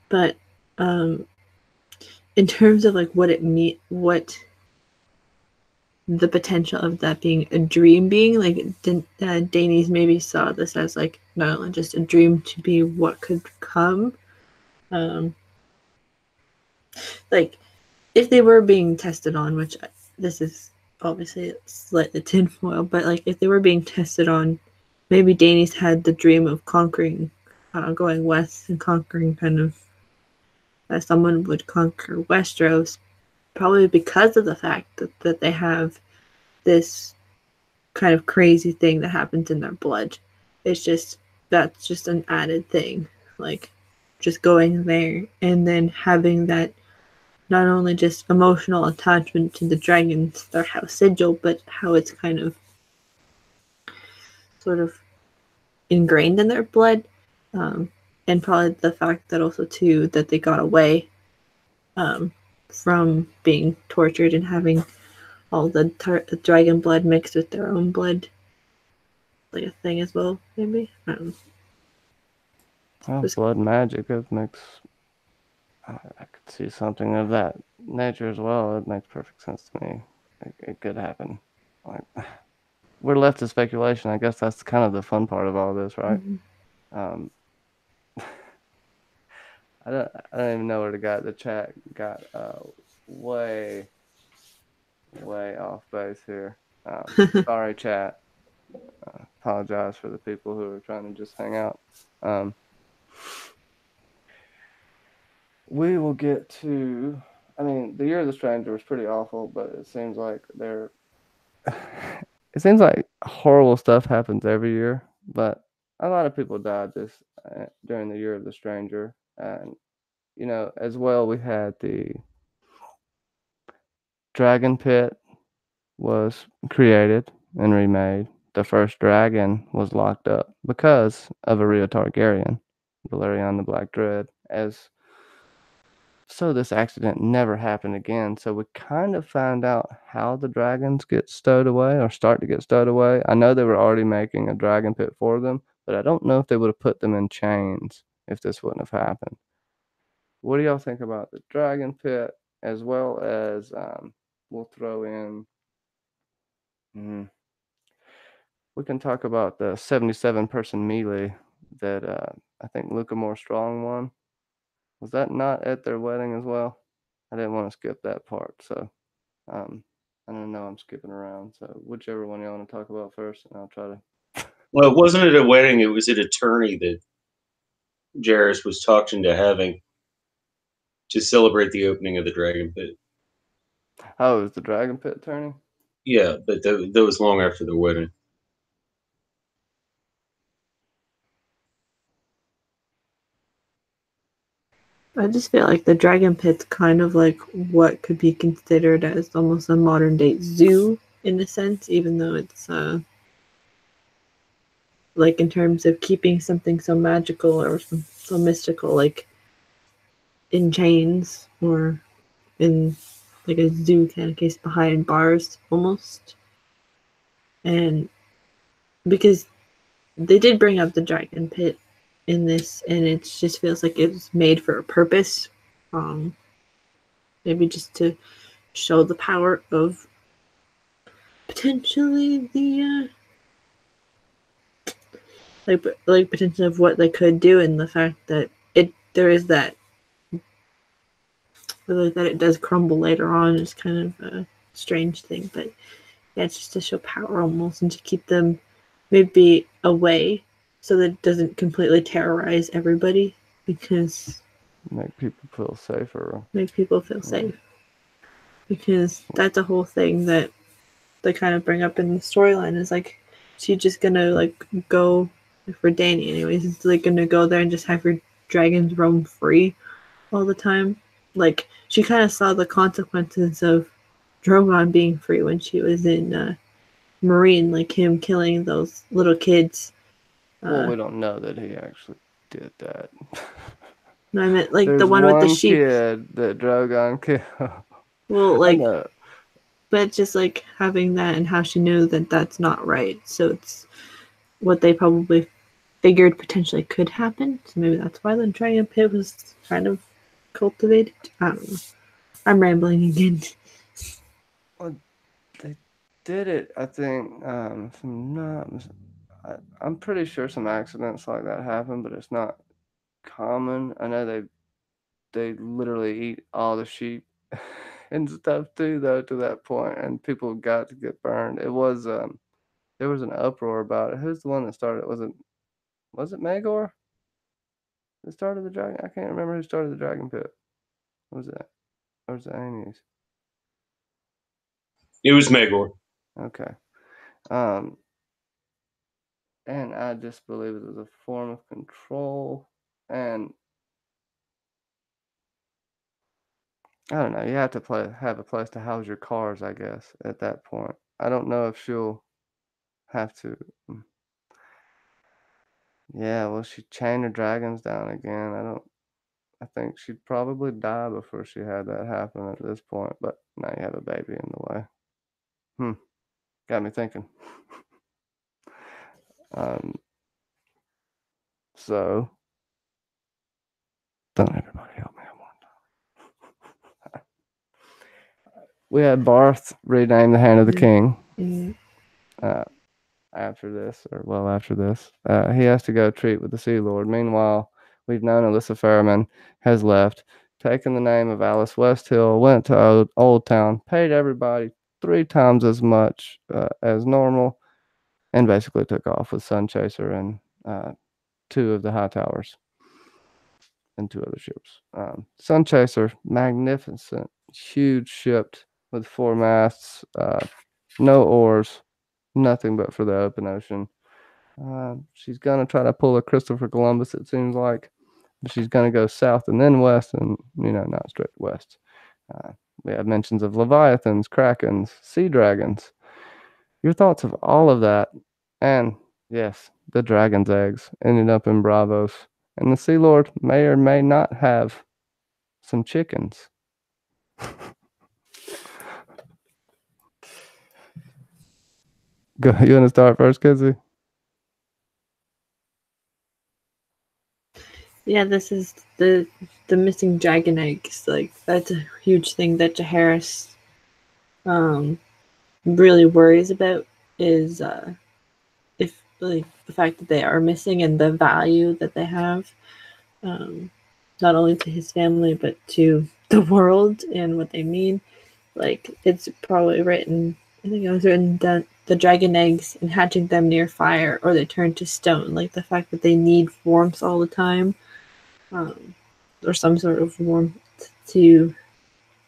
But in terms of like what the potential of that being a dream being, like Daenerys maybe saw this as like not only just a dream to be what could come. Like if they were being tested on, which this is obviously it's like the tinfoil, but like if they were being tested on, maybe Daenerys had the dream of conquering, going west and conquering kind of as someone would conquer Westeros, probably because of the fact that they have this kind of crazy thing that happens in their blood. It's just that's just an added thing, like just going there and then having that not only just emotional attachment to the dragons, their house sigil, but how it's kind of sort of ingrained in their blood. And probably the fact that also too that they got away from being tortured and having all the dragon blood mixed with their own blood, like a thing as well, maybe. I don't know. Well, blood magic, it makes. I could see something of that nature as well. It makes perfect sense to me. It could happen. Like, we're left to speculation. I guess that's kind of the fun part of all this, right? Mm-hmm. I don't even know where the chat got way off base here. Sorry, chat. Apologize for the people who are trying to just hang out. We will get to. I mean, the Year of the Stranger was pretty awful, but it seems like it seems like horrible stuff happens every year. But a lot of people died during the Year of the Stranger, and as well, we had the Dragon Pit was created and remade. The first dragon was locked up because of Aerea Targaryen, Valerian the Black Dread, so this accident never happened again. So we kind of found out how the dragons get stowed away or start to get stowed away. I know they were already making a dragon pit for them, but I don't know if they would have put them in chains if this wouldn't have happened. What do y'all think about the dragon pit, as well as we'll throw in... we can talk about the 77-person melee that I think Luca More Strong won. Was that not at their wedding as well? I didn't want to skip that part, so I don't know. I'm skipping around, so whichever one y'all want to talk about first, and I'll try to. Well, it wasn't at a wedding. It was an attorney that Jaehaerys was talking to having to celebrate the opening of the Dragon Pit. Oh, it was the Dragon Pit turning? Yeah, but that was long after the wedding. I just feel like the Dragon Pit's kind of like what could be considered as almost a modern day zoo in a sense, even though it's like in terms of keeping something so magical or so mystical, like in chains or in like a zoo kind of case behind bars almost. And because they did bring up the Dragon Pit in this, and it just feels like it was made for a purpose. Maybe just to show the power of potentially the like potential of what they could do, and the fact that there is that it does crumble later on is kind of a strange thing. But yeah, it's just to show power almost, and to keep them maybe away so that it doesn't completely terrorize everybody, because make people feel safer. Make people feel safe. Because that's a whole thing that they kind of bring up in the storyline, is like, she's just gonna like go for Dany anyways. It's like gonna go there and just have her dragons roam free all the time. Like, she kind of saw the consequences of Drogon being free when she was in Marine, like him killing those little kids. Well, we don't know that he actually did that. No, I meant like There's the one with the sheep. Kid that Drogon killed. Well, like, but just like having that and how she knew that that's not right. So it's what they probably figured potentially could happen. So maybe that's why the Dragon Pit was kind of cultivated. I don't know. I'm rambling again. Well, they did it, I think. I'm pretty sure some accidents like that happen, but it's not common. I know they literally eat all the sheep and stuff too, though, to that point, and people got to get burned. It was there was an uproar about it. Who's the one that started? Was it Magor? That started the dragon? I can't remember who started the dragon pit. What was that? Or was it Aeneas? It was Magor. Okay. And I just believe it was a form of control, and I don't know. You have to have a place to house your cars, I guess. At that point, I don't know if she'll have to. Yeah, well, she chained her dragons down again. I think she'd probably die before she had that happen at this point. But now you have a baby in the way. Got me thinking. So don't everybody help me at one time. We had Barth rename the Hand of the King. After this. He has to go treat with the Sea Lord. Meanwhile, we've known Alyssa Ferriman has left, taken the name of Alice Westhill, went to Old Town, paid everybody 3 times as much as normal, and basically took off with Sunchaser and 2 of the High Towers and 2 other ships. Sunchaser, magnificent, huge ship with 4 masts, no oars, nothing but for the open ocean. She's gonna try to pull a Christopher Columbus, it seems like. But she's gonna go south and then west, and not straight west. We have mentions of leviathans, krakens, sea dragons. Your thoughts of all of that, and yes, the dragon's eggs ended up in Bravos, and the Sea Lord may or may not have some chickens. Go. You want to start first, Kizzy? Yeah, this is the missing dragon eggs. Like, that's a huge thing that Jaehaerys really worries about, is if like the fact that they are missing and the value that they have, not only to his family but to the world and what they mean. Like, it's probably written, I think it was written that the dragon eggs, and hatching them near fire or they turn to stone. Like, the fact that they need warmth all the time, or some sort of warmth to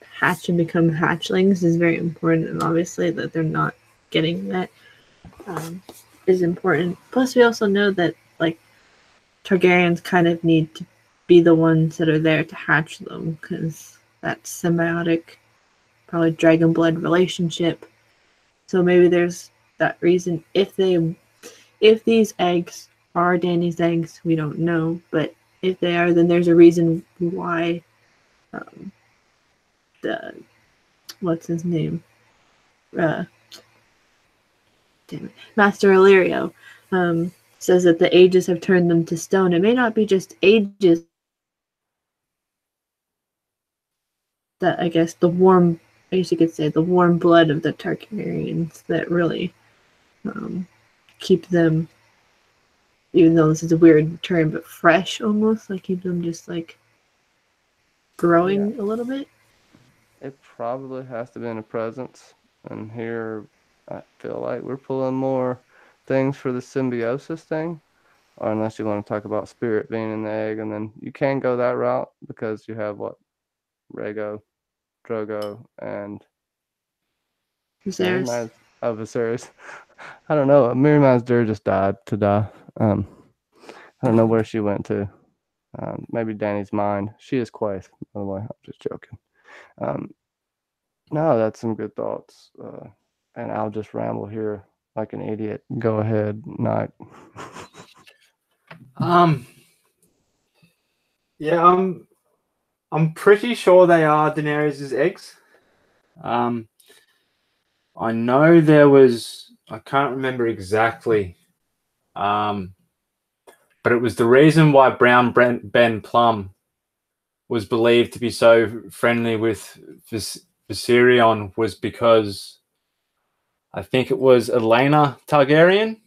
hatch and become hatchlings, is very important. And obviously that they're not getting that is important. Plus, we also know that, like, Targaryens kind of need to be the ones that are there to hatch them, because that symbiotic, probably dragon blood relationship. So maybe there's that reason. If these eggs are Dany's eggs, we don't know, but if they are, then there's a reason why what's his name? Damn it. Master Illyrio says that the ages have turned them to stone. It may not be just ages, that I guess I guess you could say the warm blood of the Targaryens that really keep them, even though this is a weird term, but fresh almost, like keep them just like growing a little bit. It probably has to be in a presence, and here I feel like we're pulling more things for the symbiosis thing, or unless you want to talk about spirit being in the egg, and then you can go that route because you have Rhaego, Drogo, and Viserys. Viserys. I don't know. Miriam's Dur just died to die. I don't know where she went to. Maybe Dany's mind. She is Quaith, by the way. I'm just joking. No, that's some good thoughts. And I'll just ramble here like an idiot. Go ahead, Night. Yeah, I'm pretty sure they are Daenerys' eggs. I know there was, I can't remember exactly, but it was the reason why Brown Ben Plum was believed to be so friendly with Viserion was because I think it was Alysanne Targaryen,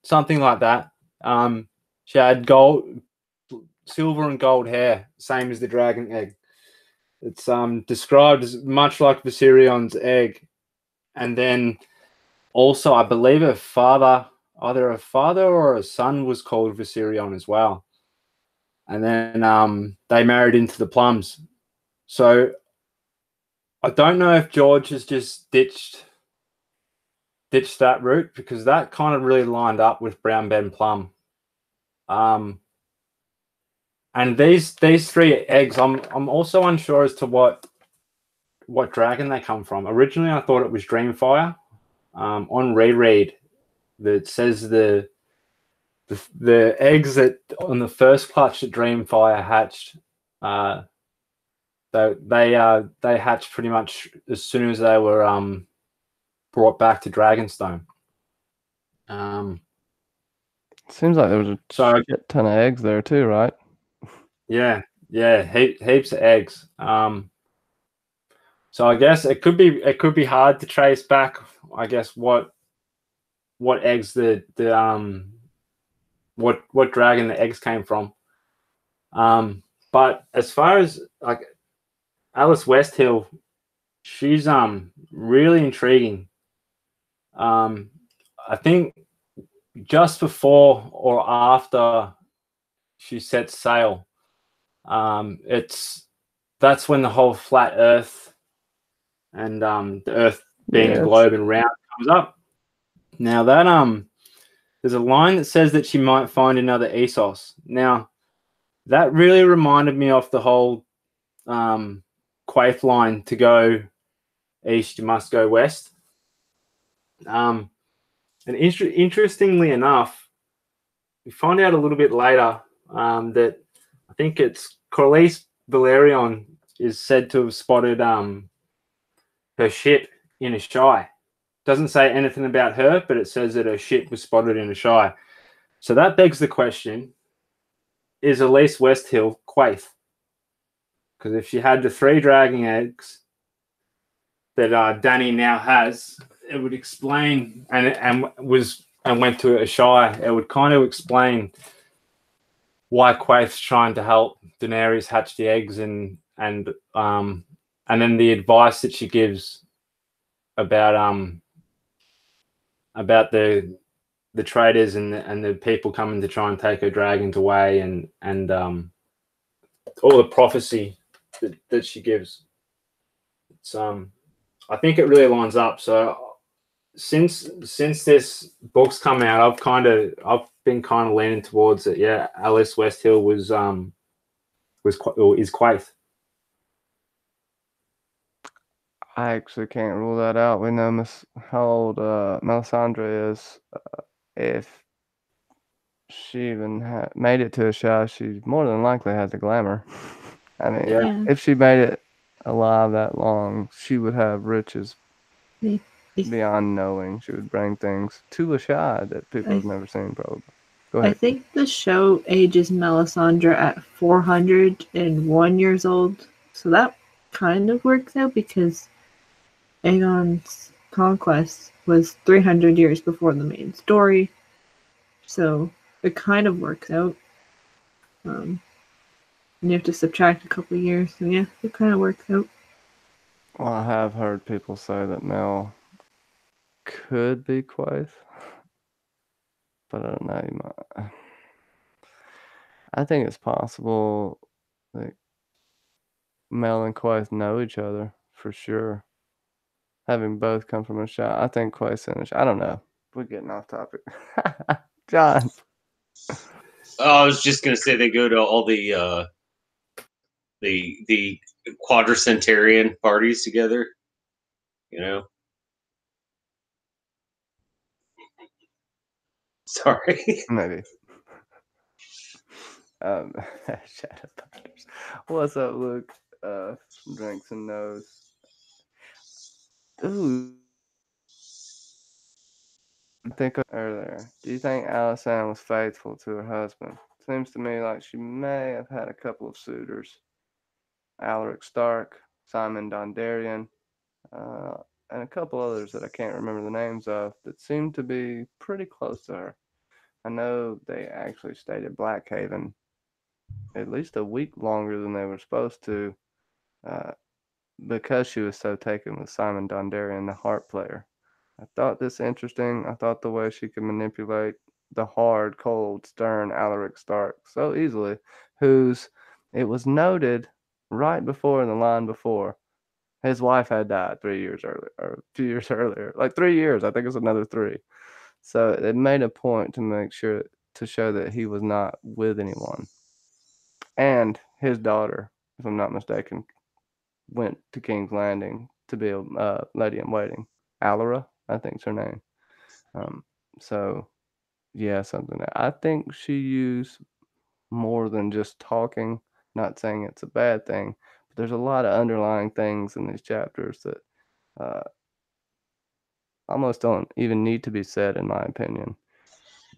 something like that. She had silver and gold hair, same as the dragon egg. It's described as much like Viserion's egg, and then also I believe her father, either a father or a son, was called Viserion as well. And then they married into the plums. So I don't know if George has just ditched that route, because that kind of really lined up with Brown Ben Plum. And these three eggs, I'm also unsure as to what dragon they come from. Originally, I thought it was Dreamfire. On reread, that says the eggs that on the first clutch that Dreamfire hatched, they hatched pretty much as soon as they were brought back to Dragonstone. Seems like there was a shit ton of eggs there too, right? Yeah, heaps of eggs. So I guess it could be hard to trace back, I guess, what eggs what dragon the eggs came from. But as far as like Alice Westhill, she's really intriguing. I think just before or after she sets sail, that's when the whole flat Earth and the Earth being a globe and round comes up. Now that there's a line that says that she might find another Essos. Now that really reminded me of the whole Quaithe line: to go east, you must go west. And interestingly enough, we find out a little bit later that I think it's Corlys Velaryon is said to have spotted her ship in a shy. Doesn't say anything about her, but it says that her ship was spotted in a shy. So that begs the question: is Alyce Westhill Quaithe? Because if she had the 3 dragon eggs that Dany now has, it would explain, and went to a shy. It would kind of explain why Quaithe's trying to help Daenerys hatch the eggs, and then the advice that she gives about the traders and the people coming to try and take her dragons away, and all the prophecy that she gives. It's I think it really lines up. So since this book's come out, I've been kind of leaning towards it. Yeah, Alyce Westhill is Quaithe. I actually can't rule that out. We know how old Melisandre is. If she even made it to a show, she more than likely has the glamour. I mean, if she made it alive that long, she would have riches beyond knowing. She would bring things to a show that people have never seen, probably. Go ahead. I think the show ages Melisandre at 401 years old, so that kind of works out because Aegon's conquest was 300 years before the main story, so it kind of works out. And you have to subtract a couple of years, so yeah, it kind of works out. Well, I have heard people say that Mel could be Quaithe, but I don't know. I think it's possible that Mel and Quaithe know each other for sure. Having both come from a shot, I think Quaithe's in a shot. I don't know. We're getting off topic. John. I was just gonna say they go to all the quadricentarian parties together. You know. Sorry. Maybe. Shadow Potters. What's up, Luke? Drinks and nose. Ooh. Think earlier. Do you think Alysanne was faithful to her husband? Seems to me like she may have had a couple of suitors. Alaric Stark, Simon Dondarrion, and a couple others that I can't remember the names of that seem to be pretty close to her. I know they actually stayed at Blackhaven at least a week longer than they were supposed to, because she was so taken with Simon Dondarrion, the harp player. I thought this interesting. I thought the way she could manipulate the hard, cold, stern Alaric Stark so easily, it was noted right before in the line before, his wife had died 3 years earlier, or a few years earlier. Like 3 years, I think it's another 3. So it made a point to make sure to show that he was not with anyone. And his daughter, if I'm not mistaken, went to King's Landing to be a lady in waiting. Alyra, I think's her name. So, yeah, something that I think she used more than just talking. Not saying it's a bad thing, but there's a lot of underlying things in these chapters that uh, almost don't even need to be said, in my opinion.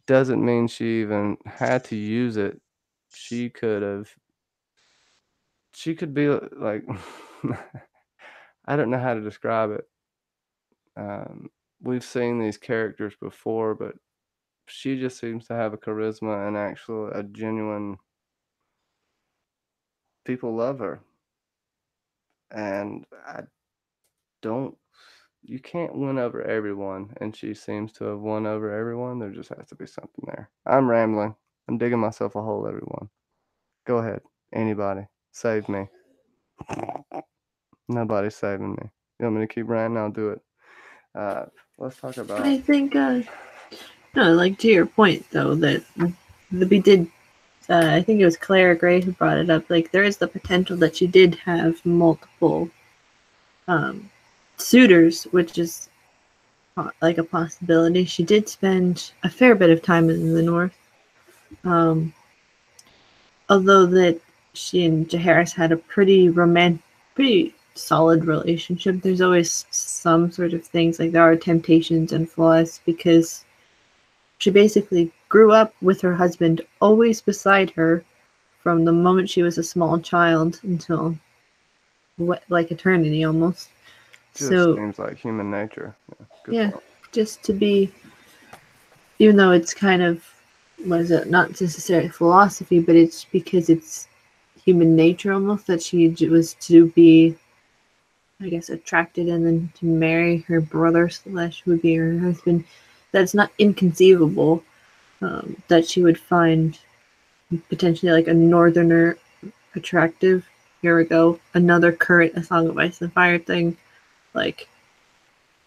Doesn't mean she even had to use it. She could have. She could be like. I don't know how to describe it. We've seen these characters before, but she just seems to have a charisma and actually a genuine. People love her, and I don't. You can't win over everyone, and she seems to have won over everyone. There just has to be something there. I'm rambling. I'm digging myself a hole, everyone. Go ahead. Anybody. Save me. Nobody's saving me. You want me to keep ranting? I'll do it. Let's talk about. I think, no, like to your point though, that we did. I think it was Claire Gray who brought it up. Like there is the potential that she did have multiple suitors, which is like a possibility. She did spend a fair bit of time in the north, although that she and Jaehaerys had a pretty solid relationship. There's always some sort of things, like there are temptations and flaws, because she basically grew up with her husband always beside her from the moment she was a small child until like eternity almost. Just so seems like human nature. Yeah, just to be, even though it's kind of, what is it, not necessarily philosophy, but it's because it's human nature almost, that she was to be, I guess, attracted and then to marry her brother / would be her husband. That's not inconceivable, that she would find potentially like a northerner attractive. Here we go, another current A Song of Ice and Fire thing, like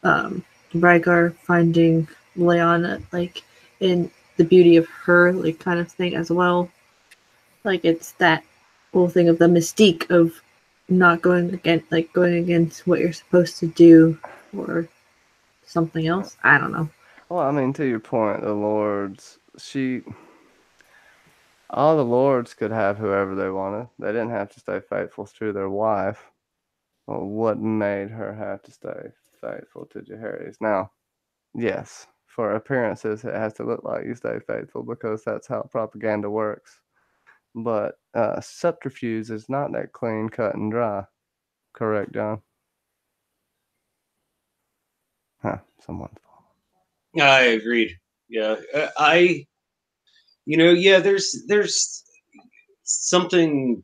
Rhaegar finding Lyanna, like in the beauty of her, like kind of thing as well. Like it's that whole thing of the mystique of not going against what you're supposed to do or something else. I don't know. Well, I mean, to your point, the lords, all the lords could have whoever they wanted. They didn't have to stay faithful to their wife. Well, what made her have to stay faithful to Jaehaerys? Now, yes, for appearances, it has to look like you stay faithful because that's how propaganda works. But subterfuge is not that clean, cut, and dry. Correct, John? Huh, someone's phone. I agreed. Yeah, there's something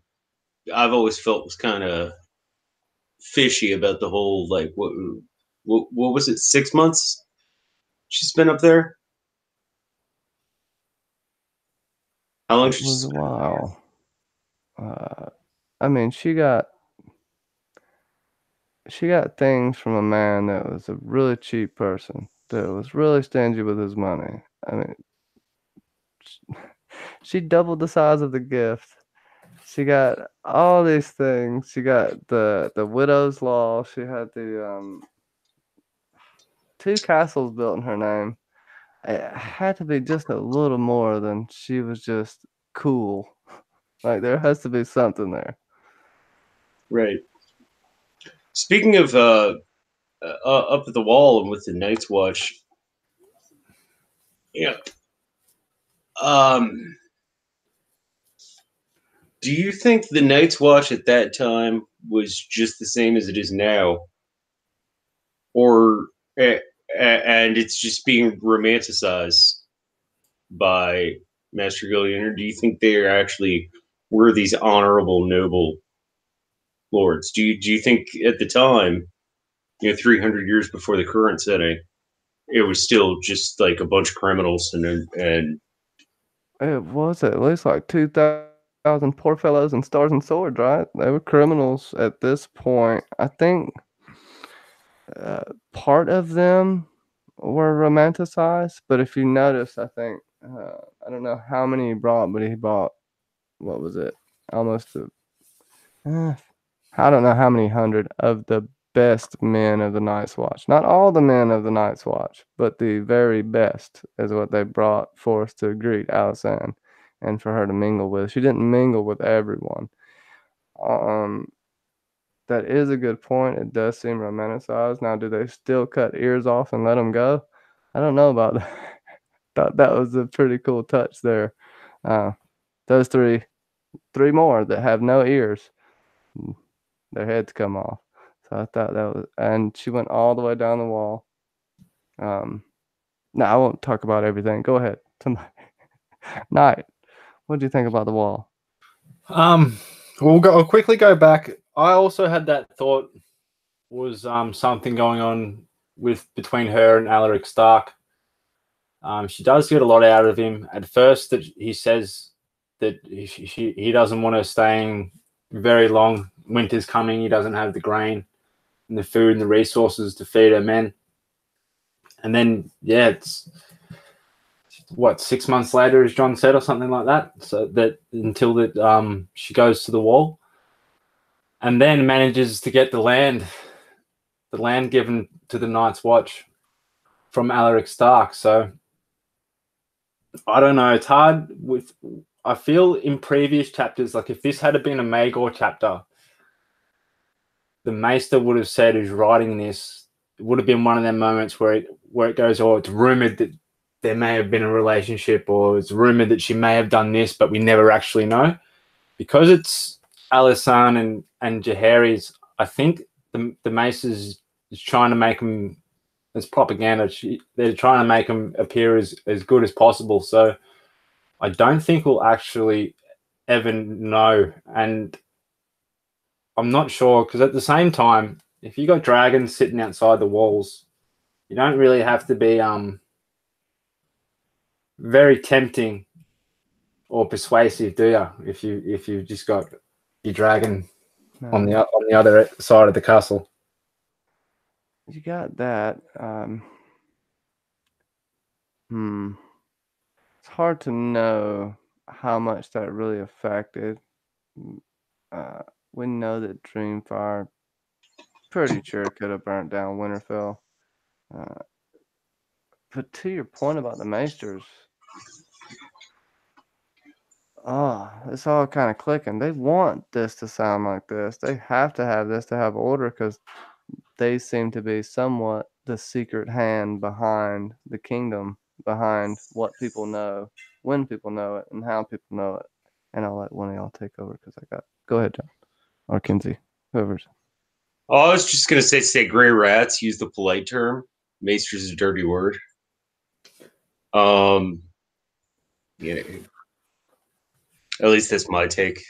I've always felt was kind of fishy about the whole, like, what was it, 6 months she's been up there? How long It she was a spent? while. I mean, she got things from a man that was a really cheap person, that was really stingy with his money. I mean, she doubled the size of the gift. She got all these things. She got the widow's law. She had the 2 castles built in her name. It had to be just a little more than she was just cool. Like there has to be something there. Right. Speaking of up at the wall and with the Night's Watch, yeah. Do you think the Night's Watch at that time was just the same as it is now, or and it's just being romanticized by Master Gillian, or do you think they are actually were these honorable, noble lords. Do you think at the time, 300 years before the current setting, it was still just like a bunch of criminals and It was at least like 2,000 poor fellows in stars and swords, right? They were criminals at this point. I think part of them were romanticized, but if you notice, I think I don't know how many he brought, but he bought, what was it? Almost I don't know how many hundred of the best men of the Night's Watch. Not all the men of the Night's Watch, but the very best is what they brought forth to greet Alysanne and for her to mingle with. She didn't mingle with everyone. That is a good point. It does seem romanticized. Now, do they still cut ears off and let them go? I don't know about that. Thought that was a pretty cool touch there. Those three more that have no ears, their heads come off. So I thought that was, and she went all the way down the wall. No, I won't talk about everything. Go ahead. Somebody. Night. What do you think about the wall? I'll quickly go back. I also had that thought was something going on between her and Alaric Stark. She does get a lot out of him. At first, that he says that he doesn't want her staying very long. Winter's coming. He doesn't have the grain and the food and the resources to feed her men. And then, yeah, it's what, 6 months later, as John said, or something like that. So that until that she goes to the wall, and then manages to get the land given to the Night's Watch from Alaric Stark. So I don't know. It's hard with. I feel in previous chapters, like if this had been a Maegor chapter, the Maester would have said, who's writing this, it would have been one of them moments where it goes, oh, it's rumored that there may have been a relationship, or it's rumored that she may have done this, but we never actually know. Because it's Alysanne and Jaehaerys, I think the Maester is trying to make them as propaganda. They're trying to make them appear as good as possible. So I don't think we'll actually ever know. And I'm not sure, because at the same time, if you got dragons sitting outside the walls, you don't really have to be very tempting or persuasive, do you? If you've just got your dragon on the other side of the castle. You got that. It's hard to know how much that really affected. We know that Dreamfire pretty sure could have burnt down Winterfell. But to your point about the Maesters, it's all kind of clicking. They want this to sound like this. They have to have this to have order, because they seem to be somewhat the secret hand behind the kingdom, behind what people know, when people know it, and how people know it. And I'll let one of y'all take over because go ahead, John. Or Kinsey, whoever's. Oh, I was just going to say gray rats, use the polite term. Maesters is a dirty word. Yeah. At least that's my take.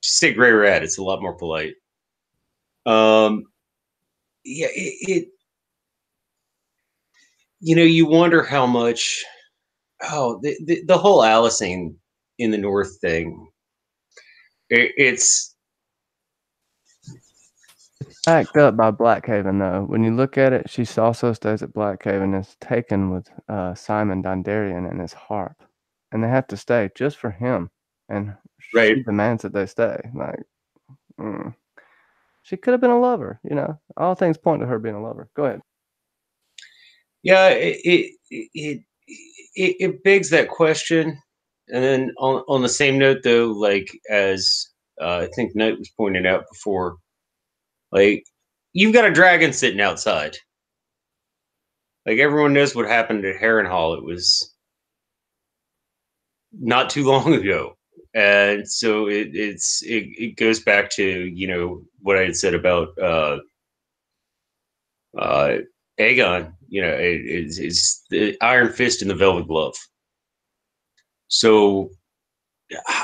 Just say gray rat. It's a lot more polite. Yeah, you wonder how much. Oh, the whole Alysanne in the North thing. It's Backed up by Blackhaven, though. When you look at it, she also stays at Blackhaven and is taken with Simon Dondarrion and his harp. And they have to stay just for him. And right. She demands that they stay. She could have been a lover, All things point to her being a lover. Go ahead. Yeah, it begs that question. And then on the same note, though, like as I think Knight was pointing out before, like you've got a dragon sitting outside. Like everyone knows what happened at Harrenhal. It was not too long ago, and so it goes back to what I had said about Aegon. It's the iron fist and the velvet glove. So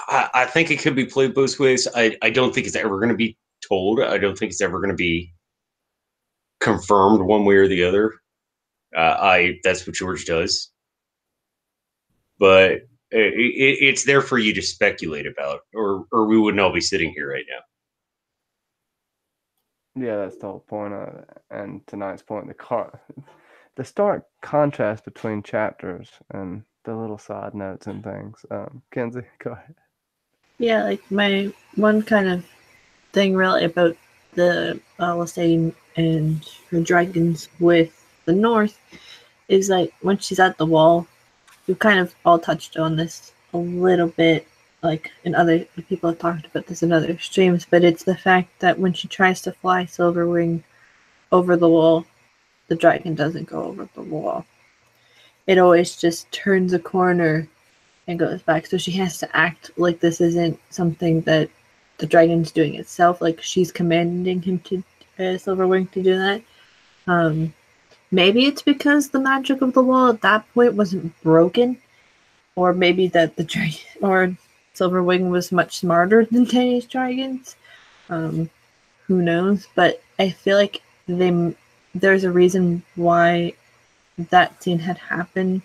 I think it could be played both ways. I don't think it's ever going to be told. I don't think it's ever going to be confirmed one way or the other. That's what George does, but it's there for you to speculate about, or we wouldn't all be sitting here right now. Yeah, that's the whole point of it. And tonight's point, the stark contrast between chapters and the little side notes and things. Kenzie, go ahead. Yeah, like my one kind of thing really about the Alysanne and her dragons with the North is like when she's at the wall, we've kind of all touched on this a little bit, like in other people have talked about this in other streams, but it's the fact that when she tries to fly Silverwing over the wall, the dragon doesn't go over the wall. It always just turns a corner and goes back. So she has to act like this isn't something that the dragon's doing itself. Like she's commanding him to Silverwing to do that. Maybe it's because the magic of the wall at that point wasn't broken, or maybe that the dragon or Silverwing was much smarter than Danny's dragons. Who knows? But I feel like there's a reason why that scene had happened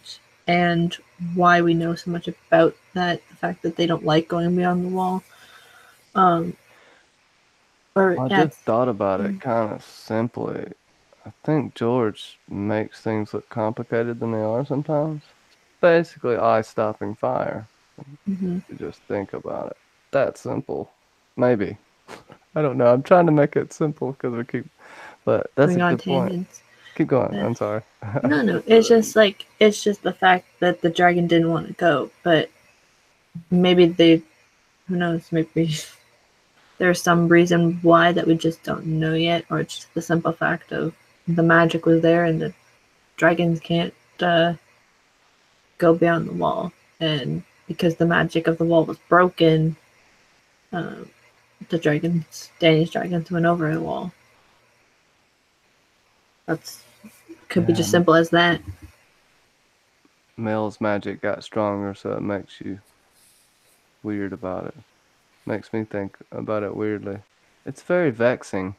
and why we know so much about that. The fact that they don't like going beyond the wall. I just thought about it kind of simply. I think George makes things look complicated than they are sometimes. It's basically ice stopping fire. Mm-hmm. You just think about it. That simple. Maybe. I don't know. I'm trying to make it simple because we keep. But that's going a on good point. tangents. Keep going. I'm sorry. No. It's just the fact that the dragon didn't want to go, but maybe who knows, maybe there's some reason why that we just don't know yet, or it's just the simple fact of the magic was there and the dragons can't go beyond the wall. And because the magic of the wall was broken, Danny's dragons went over the wall. Could be just simple as that. Mel's magic got stronger, so it makes you weird about it. Makes me think about it weirdly. It's very vexing.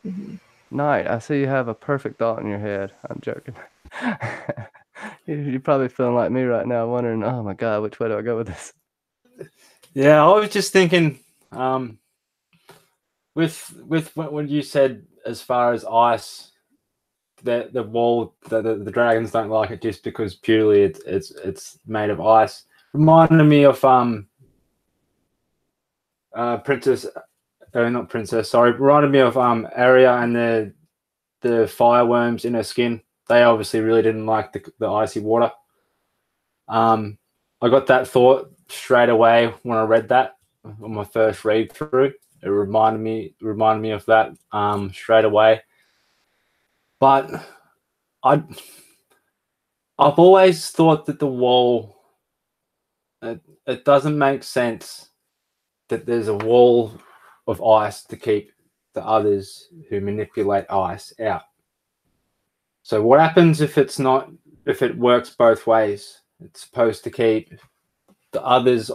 Mm-hmm. Knight, I see you have a perfect thought in your head. I'm joking. You're probably feeling like me right now, wondering, oh my god, which way do I go with this? Yeah, I was just thinking, with what you said as far as ice, the wall, the dragons don't like it just because purely it's made of ice. Reminded me of Princess, not Princess, sorry. Reminded me of Aerea and the wyrms in her skin. They obviously really didn't like the icy water. I got that thought straight away when I read that on my first read through. It reminded me of that straight away. But I've always thought that the wall, it doesn't make sense that there's a wall of ice to keep the others who manipulate ice out. So what happens if it works both ways? It's supposed to keep the others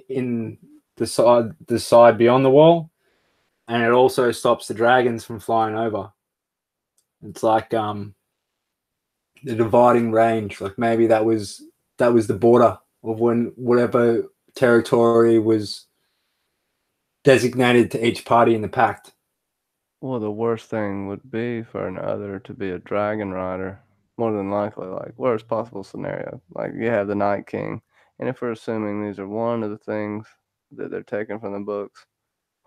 in the side beyond the wall, and it also stops the dragons from flying over. It's like the dividing range. Like maybe that was the border of when whatever territory was designated to each party in the pact. Well, the worst thing would be for an other to be a dragon rider. More than likely, like worst possible scenario. Like you have the Night King, and if we're assuming these are one of the things that they're taking from the books,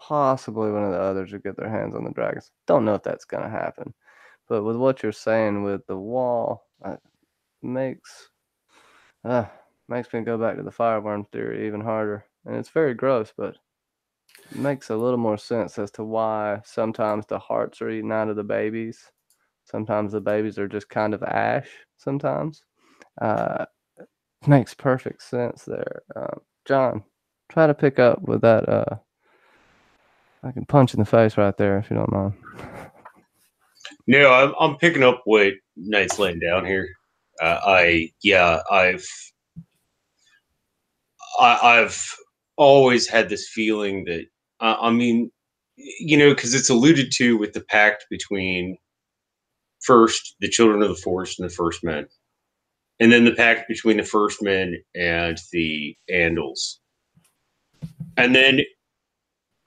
possibly one of the others would get their hands on the dragons. Don't know if that's gonna happen, but with what you're saying with the wall, makes me go back to the fireworm theory even harder, and it's very gross, but it makes a little more sense as to why sometimes the hearts are eaten out of the babies. Sometimes the babies are just kind of ash. Sometimes makes perfect sense there. John, try to pick up with that. I can punch in the face right there if you don't mind. No, I'm picking up what Knight's laying down here. I've always had this feeling that I mean, you know, because it's alluded to with the pact between first the children of the forest and the first men, and then the pact between the first men and the Andals. And then,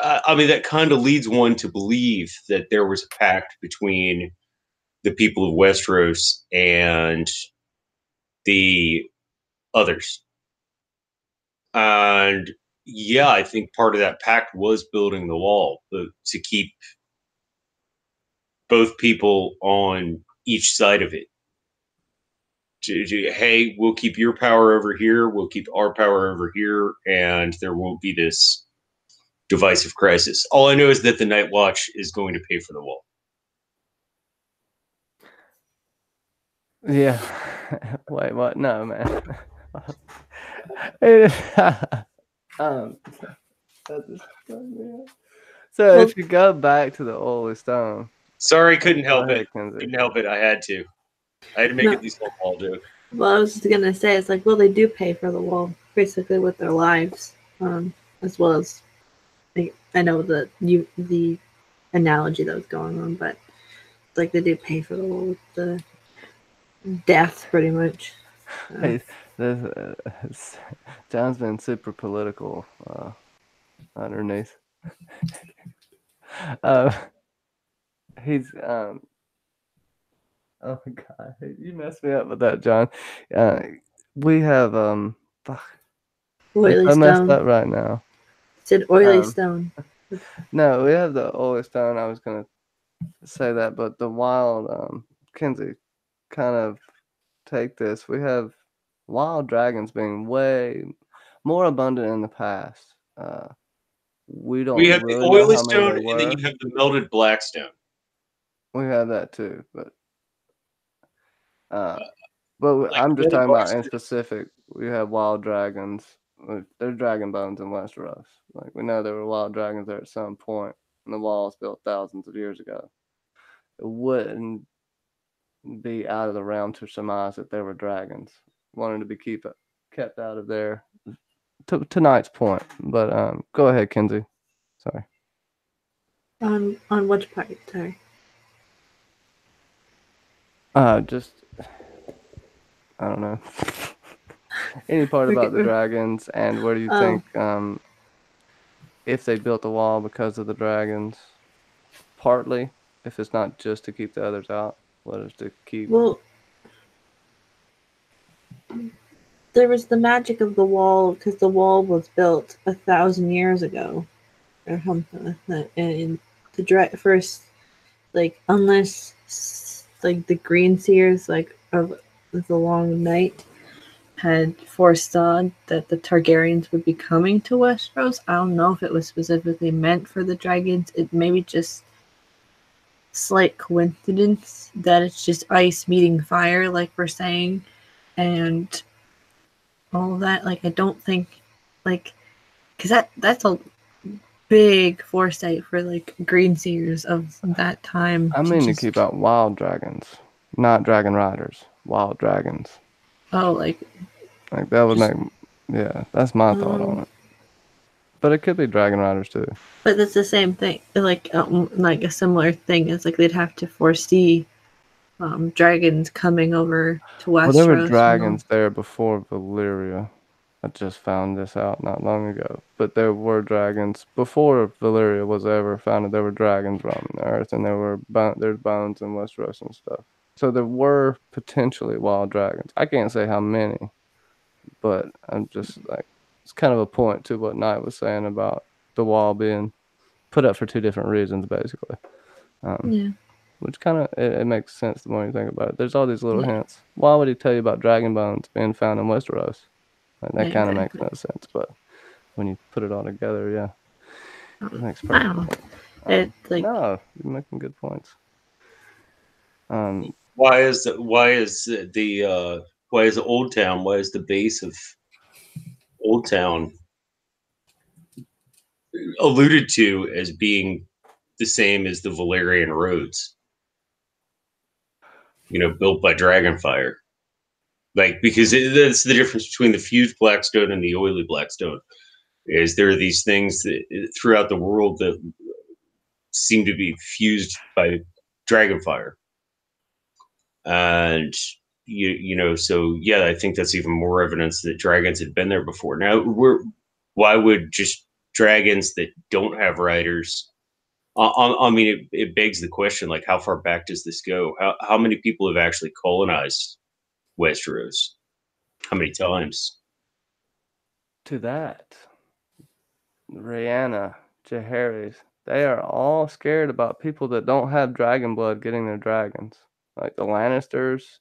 I mean, that kind of leads one to believe that there was a pact between the people of Westeros and the others. And yeah, I think part of that pact was building the wall, but to keep both people on each side of it. Hey, we'll keep your power over here, we'll keep our power over here, and there won't be this divisive crisis. All I know is that the Night Watch is going to pay for the wall. Yeah. Wait, what? No, man. um, so if you go back to the Oily Stone. Sorry, couldn't help ahead, it. Kenzie. Couldn't help it. I had to. I had to make it these whole wall joke. Well, I was just gonna say, it's like, well, they do pay for the wall basically with their lives, as well as I know the analogy that was going on, but like they do pay for the wall with the death, pretty much. Hey, John's been super political underneath. He's oh my god, you messed me up with that, John. We have fuck. Oily I messed Stone. up right now. Said Oily Stone. No, we have the Oily Stone. I was gonna say that, but the wild Kenzie, kind of take this. We have wild dragons being way more abundant in the past. We don't. We have really the know oily how many stone, there and then were. you have the melted black stone. We have that too, but Like I'm just talking about in Blackstone. specific. We have wild dragons. There's dragon bones in Westeros. Like we know there were wild dragons there at some point, and the walls built thousands of years ago. It wouldn't be out of the realm to surmise that there were dragons. Wanted to be kept out of there. To tonight's point, but go ahead, Kenzie. Sorry. On which part? Sorry. Just I don't know. Any part about the dragons, and where do you think if they built the wall because of the dragons? Partly, if it's not just to keep the others out, what is to keep? Well, there was the magic of the wall because the wall was built 1,000 years ago, or something like that. And the first, like, unless like the Green Seers, like of the Long Night, had foresaw that the Targaryens would be coming to Westeros. I don't know if it was specifically meant for the dragons. It maybe just slight coincidence that it's just ice meeting fire, like we're saying, and all of that. Like, I don't think, like, because that's a big foresight for like green seers of that time. I mean to keep out wild dragons, not dragon riders. Wild dragons. Oh, like that would make, yeah. That's my thought on it. But it could be dragon riders too. But that's the same thing. Like a similar thing. It's like they'd have to foresee dragons coming over to Westeros. Well, there were dragons there before Valyria. I just found this out not long ago. But there were dragons before Valyria was ever founded. There were dragons roaming the earth, and there's bones in Westeros and stuff. So there were potentially wild dragons. I can't say how many, but I'm just like, it's kind of a point to what Knight was saying about the wall being put up for two different reasons, basically. Yeah. Which kind of, it makes sense the more you think about it. There's all these little hints. Why would he tell you about dragon bones being found in Westeros? Like, that kind of makes no sense, but when you put it all together, yeah, it makes perfect sense. No, you're making good points. Why is Old Town? Why is the base of Old Town alluded to as being the same as the Valyrian roads? You know, built by Dragonfire. Like, because that's the difference between the fused blackstone and the oily blackstone. Is there are these things that throughout the world that seem to be fused by dragon fire. And so yeah, I think that's even more evidence that dragons had been there before. Now, why would just dragons that don't have riders? I mean, it begs the question, like, how far back does this go? How many people have actually colonized Westeros? How many times? To that, Rhaena, Jaehaerys, they are all scared about people that don't have dragon blood getting their dragons. Like the Lannisters,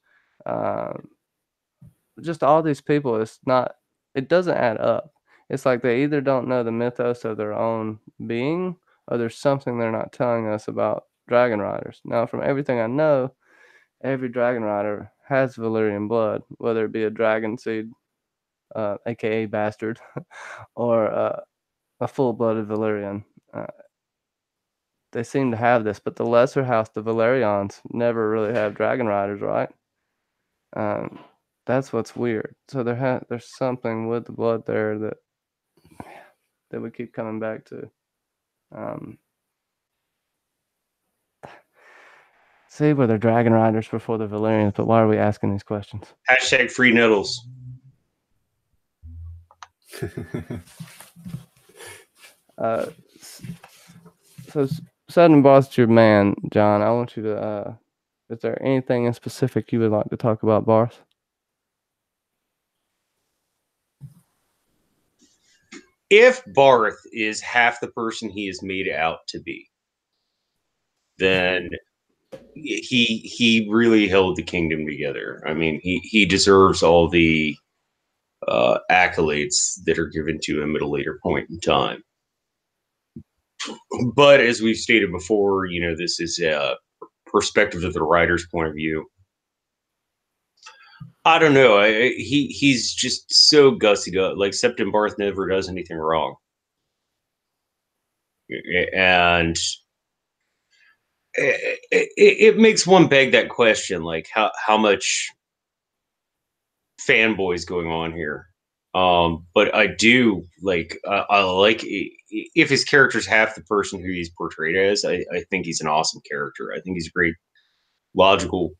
just all these people. It doesn't add up. It's like they either don't know the mythos of their own being, or there's something they're not telling us about dragon riders. Now, from everything I know, every dragon rider has Valyrian blood, whether it be a dragon seed, aka bastard, or a full-blooded Valyrian. They seem to have this, but the lesser house, the Valerians, never really have dragon riders, right? That's what's weird. So there's something with the blood there that we keep coming back to. See, were there dragon riders before the Valyrians? But why are we asking these questions? Hashtag free noodles. So sudden boss to your man, John. I want you to. Is there anything in specific you would like to talk about, Barth? If Barth is half the person he is made out to be, then he really held the kingdom together. I mean, he deserves all the accolades that are given to him at a later point in time. But as we've stated before, this is a perspective of the writer's point of view. I don't know. He's just so gussy. Like Septon Barth never does anything wrong, and it makes one beg that question: like how much fanboys going on here? But I do like I like if his character's half the person who he's portrayed as. I think he's an awesome character. I think he's a great, logical,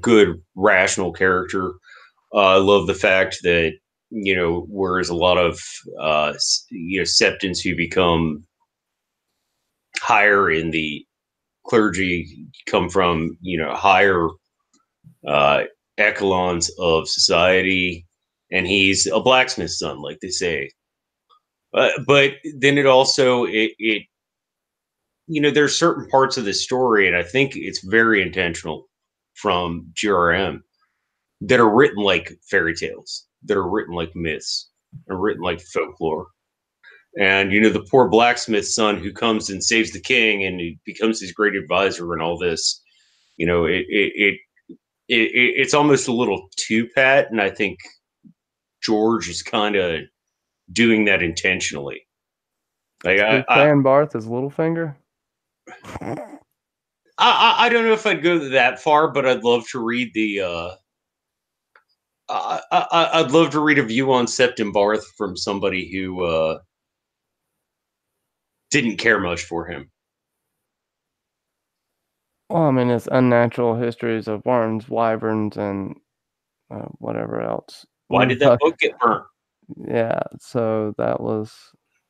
good, rational character. I love the fact that whereas a lot of septons who become higher in the clergy come from higher echelons of society, and he's a blacksmith's son, like they say. But then it also there's certain parts of the story, and I think it's very intentional from GRM, that are written like fairy tales, that are written like myths, are written like folklore. And the poor blacksmith's son who comes and saves the king, and he becomes his great advisor and all this. It's almost a little too pat, and I think George is kind of doing that intentionally. Like Fan Barth is Littlefinger. I don't know if I'd go that far, but I'd love to read the. I'd love to read a view on Septon Barth from somebody who didn't care much for him. Well, I mean, it's unnatural histories of wyrms, wyverns, and whatever else. Why did that book get burnt? Yeah, so that was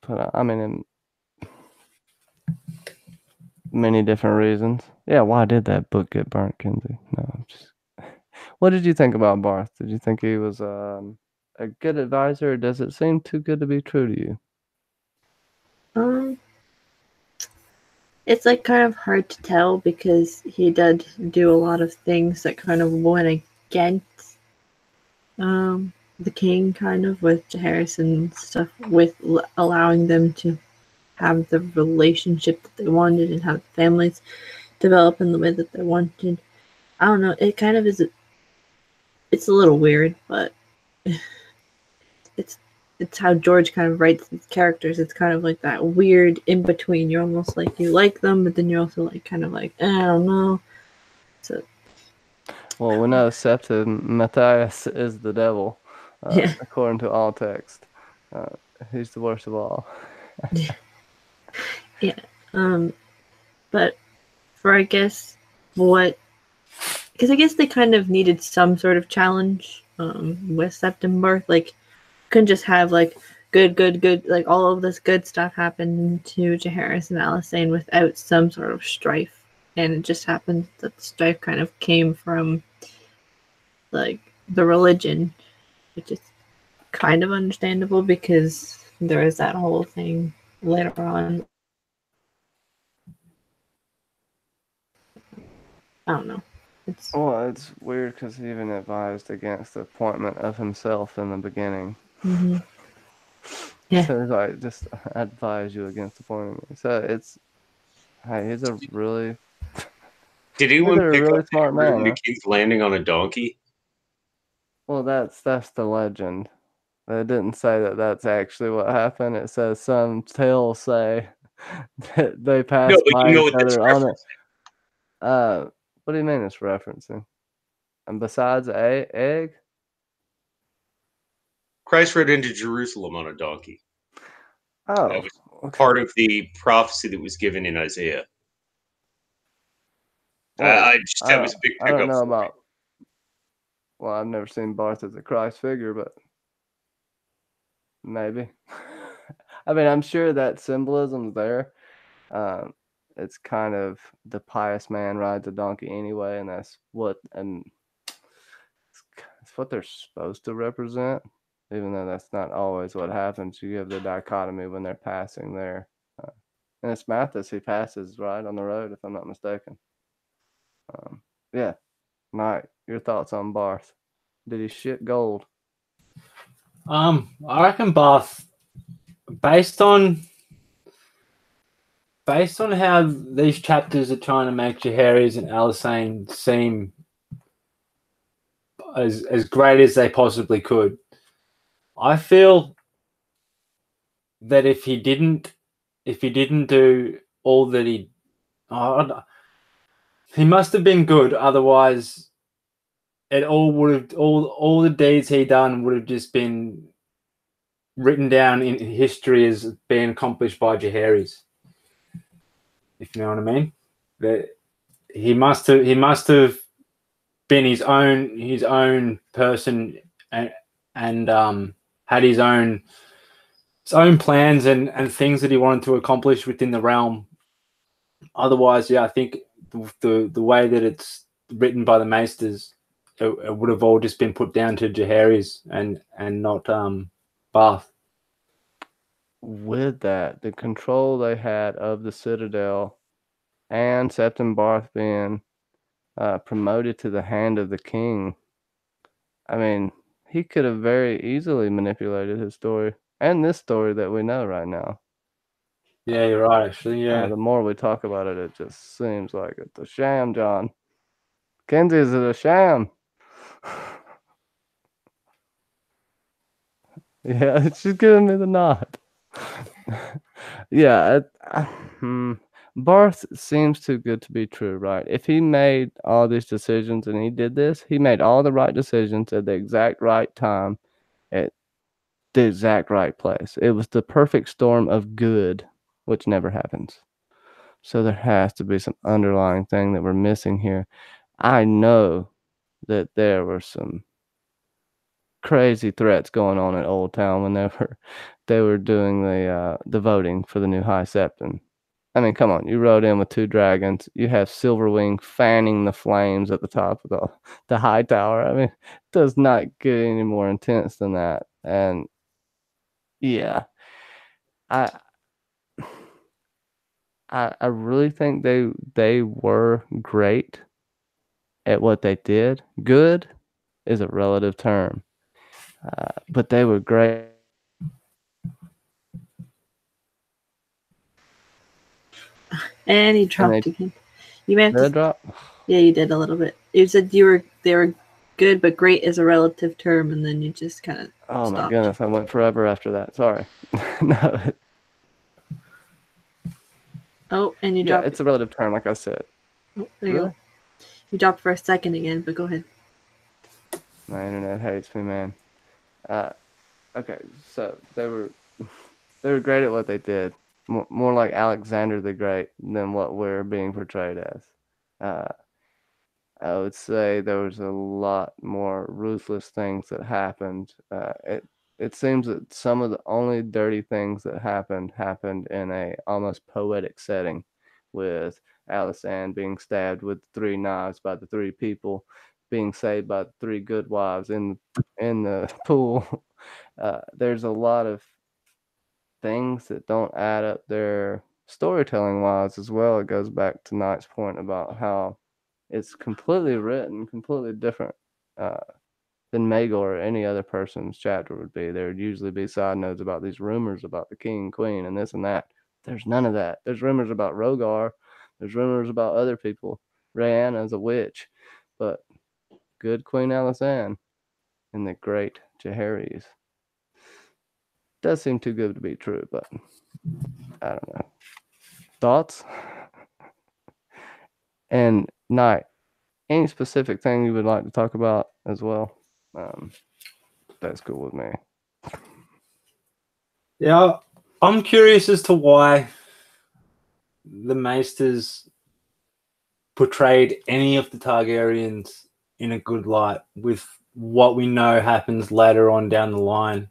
put out, I mean, in many different reasons. Yeah, why did that book get burnt, Kinsey? No, just. What did you think about Barth? Did you think he was a good advisor, or does it seem too good to be true to you? It's like kind of hard to tell because he did do a lot of things that kind of went against the king, kind of, with Jaehaerys and stuff, with allowing them to have the relationship that they wanted and have families develop in the way that they wanted. I don't know. It kind of is. It's a little weird, but it's how George kind of writes these characters. It's kind of like that weird in between. You're almost like you like them, but then you're also like kind of like, I don't know. So. Well, we know Septon Matthias is the devil, according to all text. He's the worst of all. Yeah. But for, I guess, what... Because I guess they kind of needed some sort of challenge with September. Like, couldn't just have, like, good, like, all of this good stuff happen to Jaehaerys and Alysanne without some sort of strife. And it just happened that the strife kind of came from, like, the religion, which is kind of understandable because there is that whole thing later on. I don't know. Well, it's weird because he even advised against the appointment of himself in the beginning. Mm-hmm. Yeah. So it's like, just advise you against appointing me. So it's, hey, he's a really... Did anyone a pick really up smart man, the huh? king's landing on a donkey? Well, that's the legend. They didn't say that that's actually what happened. It says some tales say that they No, passed but by you know each what that's other on it. referencing. What do you mean it's referencing? And besides egg? Christ rode into Jerusalem on a donkey. Oh, That was okay. part of the prophecy that was given in Isaiah. Well, That was a big I don't pickup know for me. about... Well, I've never seen Barth as a Christ figure, but maybe. I mean, I'm sure that symbolism's there. It's kind of the pious man rides a donkey anyway, and that's what it's what they're supposed to represent, even though that's not always what happens. You have the dichotomy when they're passing there. And it's Mathis who passes right on the road, if I'm not mistaken. Yeah. Mike, your thoughts on Barth? Did he shit gold? I reckon Bath, based on how these chapters are trying to make Jaehaerys and Alysanne seem as great as they possibly could, I feel that if he didn't do all that he must have been good. Otherwise, it all would have all the deeds he done would have just been written down in history as being accomplished by Jaehaerys. If you know what I mean. That he must have been his own person and had his own plans and things that he wanted to accomplish within the realm. Otherwise, yeah, I think the way that it's written by the Maesters, it would have all just been put down to Jaehaerys and not Bath. With that, the control they had of the Citadel and Septon Barth being promoted to the hand of the king, I mean, he could have very easily manipulated his story and this story that we know right now. Yeah, you're right, actually. Yeah. The more we talk about it, it just seems like it's a sham, John. Kenzie, is it a sham? Yeah, she's giving me the nod. Yeah, Barth seems too good to be true, right? If he made all these decisions and he did this, he made all the right decisions at the exact right time at the exact right place. It was the perfect storm of good, which never happens. So there has to be some underlying thing that we're missing here. I know that there were some crazy threats going on in Old Town when they were doing the voting for the new High Septon. I mean, come on, you rode in with 2 dragons. You have Silverwing fanning the flames at the top of the high tower. I mean, it does not get any more intense than that. And yeah, I really think they were great at what they did. Good is a relative term, but they were great. And he dropped again. You may have Did I to drop? Yeah, you did a little bit. You said they were good, but great is a relative term, and then you just kind of Oh stopped. my goodness, I went forever after that. Sorry. No. Oh, and you Yeah, dropped. it's a relative term, like I said. Oh, there you go. You dropped for a second again, but go ahead. My internet hates me, man. Okay, so they were great at what they did. more like Alexander the Great than what we're being portrayed as. I would say there was a lot more ruthless things that happened. It seems that some of the only dirty things that happened in a almost poetic setting, with Alysanne being stabbed with 3 knives by the 3 people, being saved by the 3 good wives in the pool. There's a lot of things that don't add up there storytelling wise as well. It goes back to Knight's point about how it's completely written, completely different than Maegor or any other person's chapter would be. There would usually be side notes about these rumors about the king, queen, and this and that. There's none of that. There's rumors about Rogar. There's rumors about other people. Rhaena's a witch. But good Queen Alysanne and the great Jaehaerys. Does seem too good to be true, but I don't know. Thoughts? And Knight, any specific thing you would like to talk about as well? That's cool with me. Yeah, I'm curious as to why the Maesters portrayed any of the Targaryens in a good light with what we know happens later on down the line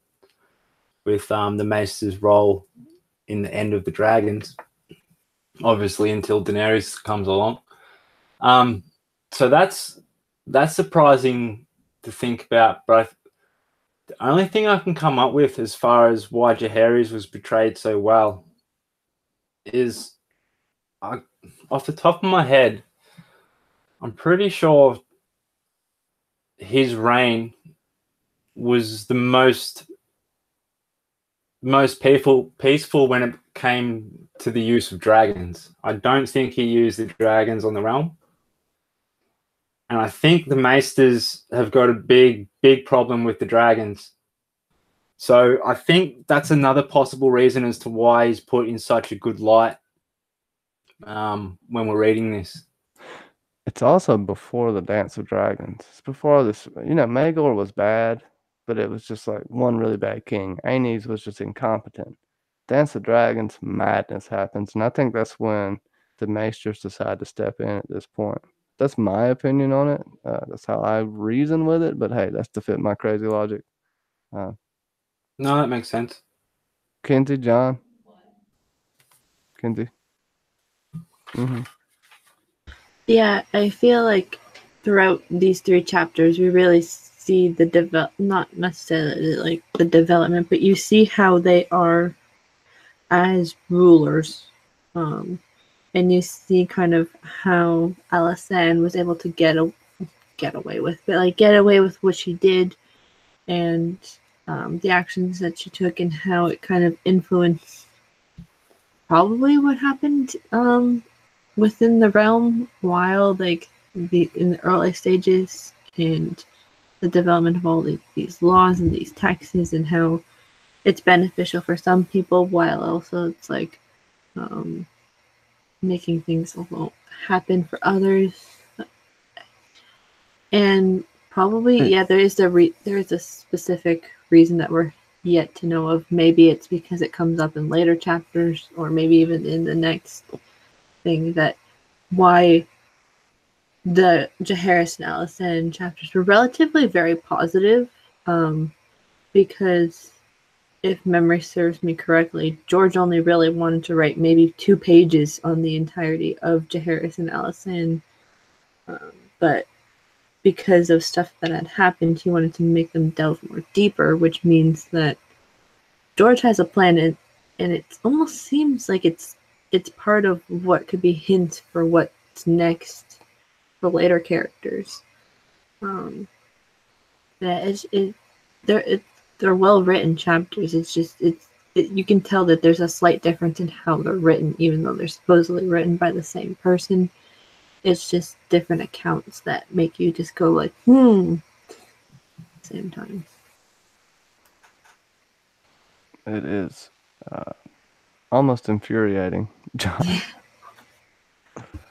with the Maesters' role in the end of the Dragons, obviously until Daenerys comes along. So that's surprising to think about, but the only thing I can come up with as far as why Jaehaerys was portrayed so well is, off the top of my head, I'm pretty sure his reign was the most peaceful when it came to the use of dragons. I don't think he used the dragons on the realm. And I think the Maesters have got a big problem with the dragons. So I think that's another possible reason as to why he's put in such a good light when we're reading this. It's also before the Dance of Dragons. It's before this. Maegor was bad, but it was just like one really bad king. Aenys was just incompetent. Dance of Dragons, madness happens, and I think that's when the Maesters decide to step in at this point. That's my opinion on it. That's how I reason with it, but hey, that's to fit my crazy logic. No, that makes sense. Kinsey, John? Kinsey? Mm-hmm. Yeah, I feel like throughout these 3 chapters, we really see the not necessarily like the development, but you see how they are as rulers. And you see kind of how Alysanne was able to get away with what she did, and the actions that she took, and how it kind of influenced probably what happened within the realm while in the early stages, and the development of all these laws and these taxes, and how it's beneficial for some people while also it's like making things won't happen for others. And probably there is a specific reason that we're yet to know of. Maybe it's because it comes up in later chapters, or maybe even in the next thing, that why the Jaehaerys and Alysanne chapters were relatively very positive, because if memory serves me correctly, George only really wanted to write maybe 2 pages on the entirety of Jaehaerys and Alysanne, but because of stuff that had happened, he wanted to make them delve more deeper, which means that George has a plan, and it almost seems like it's part of what could be hints for what's next for later characters. They're well written chapters. It's just you can tell that there's a slight difference in how they're written, even though they're supposedly written by the same person. It's just different accounts that make you just go like, at the same time. It is almost infuriating, John.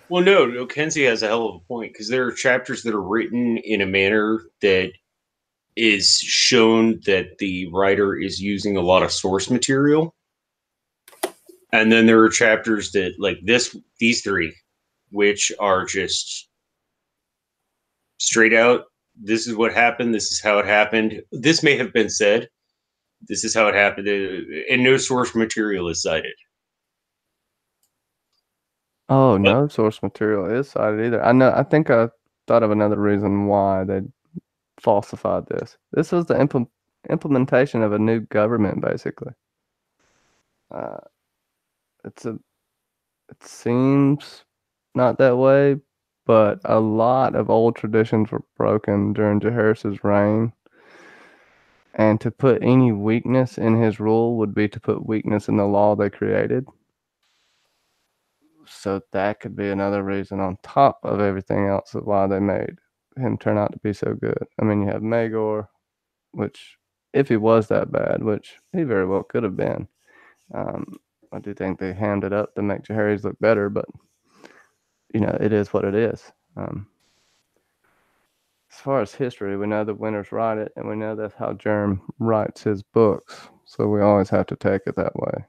Well, no, Kenzie has a hell of a point, because there are chapters that are written in a manner that is shown that the writer is using a lot of source material. And then there are chapters that like these three, which are just straight out. This is what happened. This is how it happened. This may have been said. This is how it happened, and no source material is cited. Oh, no source material is cited either. I think I thought of another reason why they falsified this. This was the implementation of a new government, basically. It seems not that way, but a lot of old traditions were broken during Jaehaerys' reign. And to put any weakness in his rule would be to put weakness in the law they created. So that could be another reason on top of everything else of why they made him turn out to be so good. I mean, you have Maegor, which, if he was that bad, which he very well could have been, I do think they hammed it up to make Jaehaerys look better, but, it is what it is. As far as history, we know the winners write it, and we know that's how Germ writes his books, so we always have to take it that way.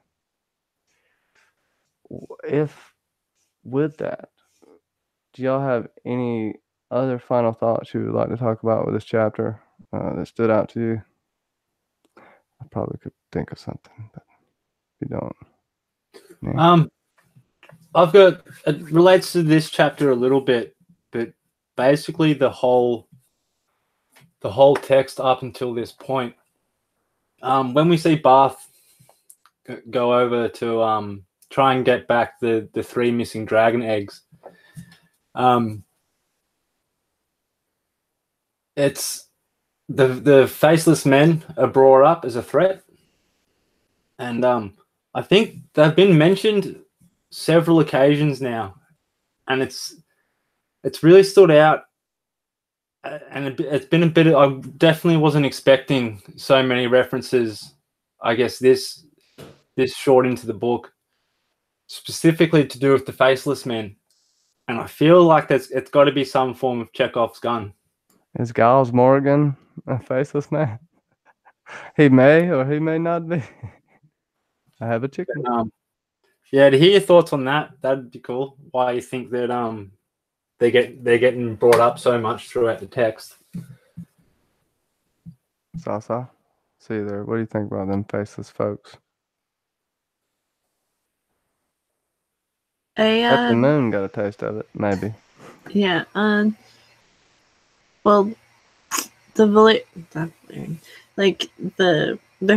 With that, do y'all have any other final thoughts you would like to talk about with this chapter that stood out to you? I probably could think of something, but if you don't. Yeah. It relates to this chapter a little bit, but basically the whole text up until this point. When we see Bath go over to try and get back the 3 missing dragon eggs, it's the faceless men are brought up as a threat, and I think they've been mentioned several occasions now, and it's really stood out, and it's been a bit. I definitely wasn't expecting so many references. I guess this short into the book, specifically to do with the faceless men, and I feel like it's got to be some form of Chekhov's gun. Is Giles Morgan a faceless man? He may or he may not be. I have a chicken. Yeah, to hear your thoughts on that, that'd be cool. Why you think that they're getting brought up so much throughout the text. Sasa, see you there. What do you think about them faceless folks? Captain Moon got a taste of it, maybe. Yeah. Well, there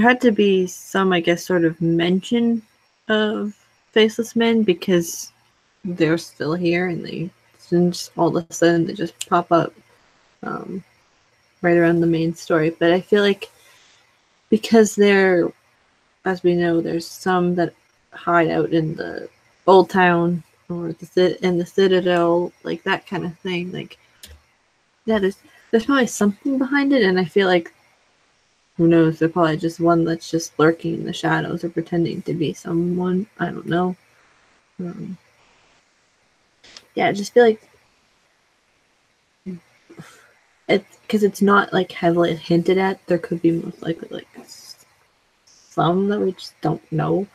had to be some, I guess, sort of mention of faceless men because they're still here and they just all of a sudden they just pop up right around the main story. But I feel like because they're, as we know, there's some that hide out in the old town or in the citadel, like that kind of thing. Like, yeah, there's probably something behind it, and I feel like, who knows, they're probably just one that's just lurking in the shadows or pretending to be someone. I don't know. Yeah, I just feel like because it's not like heavily hinted at. There could be most likely like some that we just don't know.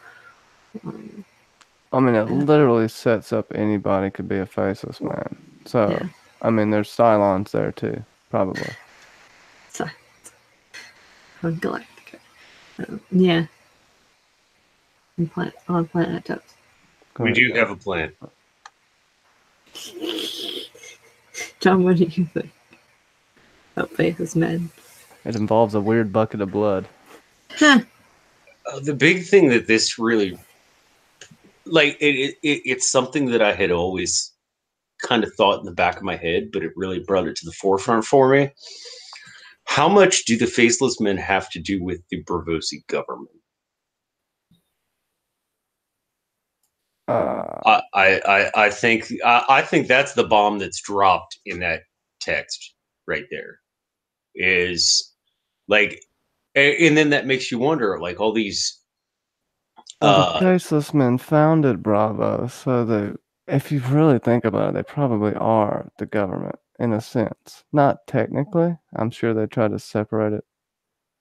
I mean, it literally sets up anybody could be a faceless man. So, yeah. I mean, there's Cylons there too, probably. So, on Galactica. Yeah. On Planet Toast. We do have a plan. John, what do you think about faceless men? It involves a weird bucket of blood. The big thing that this really, like, it's something that I had always kind of thought in the back of my head, but it really brought it to the forefront for me. How much do the faceless men have to do with the Braavosi government? I think that's the bomb that's dropped in that text right there. Is like, and then that makes you wonder, like all these. The faceless men founded Bravo, so if you really think about it, they probably are the government in a sense. Not technically. I'm sure they try to separate it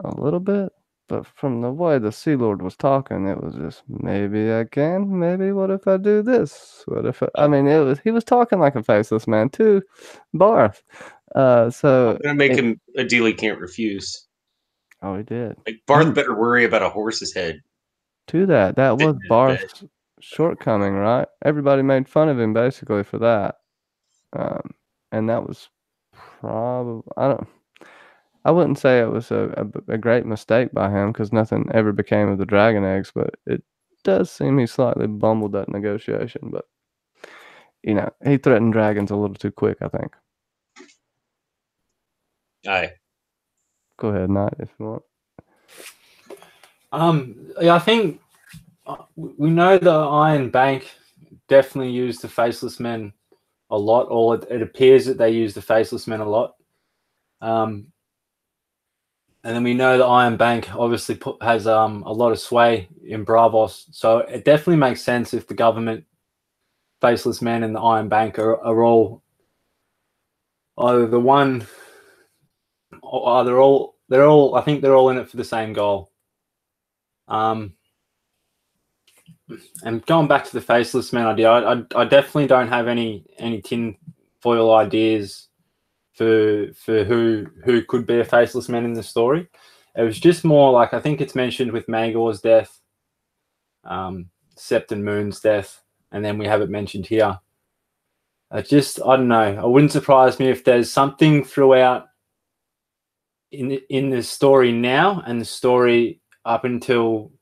a little bit, But from the way the Sea Lord was talking, it was just, maybe I can, maybe what if I do this? What if I mean, he was talking like a faceless man too, Barth. So I'm gonna make him a deal he can't refuse. oh, he did. Like Barth better worry about a horse's head. To that was Fitting in Barth's shortcoming, right? Everybody made fun of him basically for that, and that was probably I wouldn't say it was a great mistake by him because nothing ever became of the dragon eggs, but it does seem he slightly bumbled that negotiation. But he threatened dragons a little too quick, I think. Aye. Go ahead, Knight, if you want. Yeah, I think we know the Iron Bank definitely used the faceless men a lot, or it appears that they use the faceless men a lot. And then we know the Iron Bank obviously has a lot of sway in Bravos, so it definitely makes sense if the government, faceless men, and the Iron Bank are all either the one, or they're all. I think they're all in it for the same goal. And going back to the faceless man idea, I definitely don't have any tin foil ideas for who could be a faceless man in the story. It was just more like, I think it's mentioned with Maegor's death, Sept and Moon's death, and then we have it mentioned here. I don't know. It wouldn't surprise me if there's something throughout in the story now and the story up until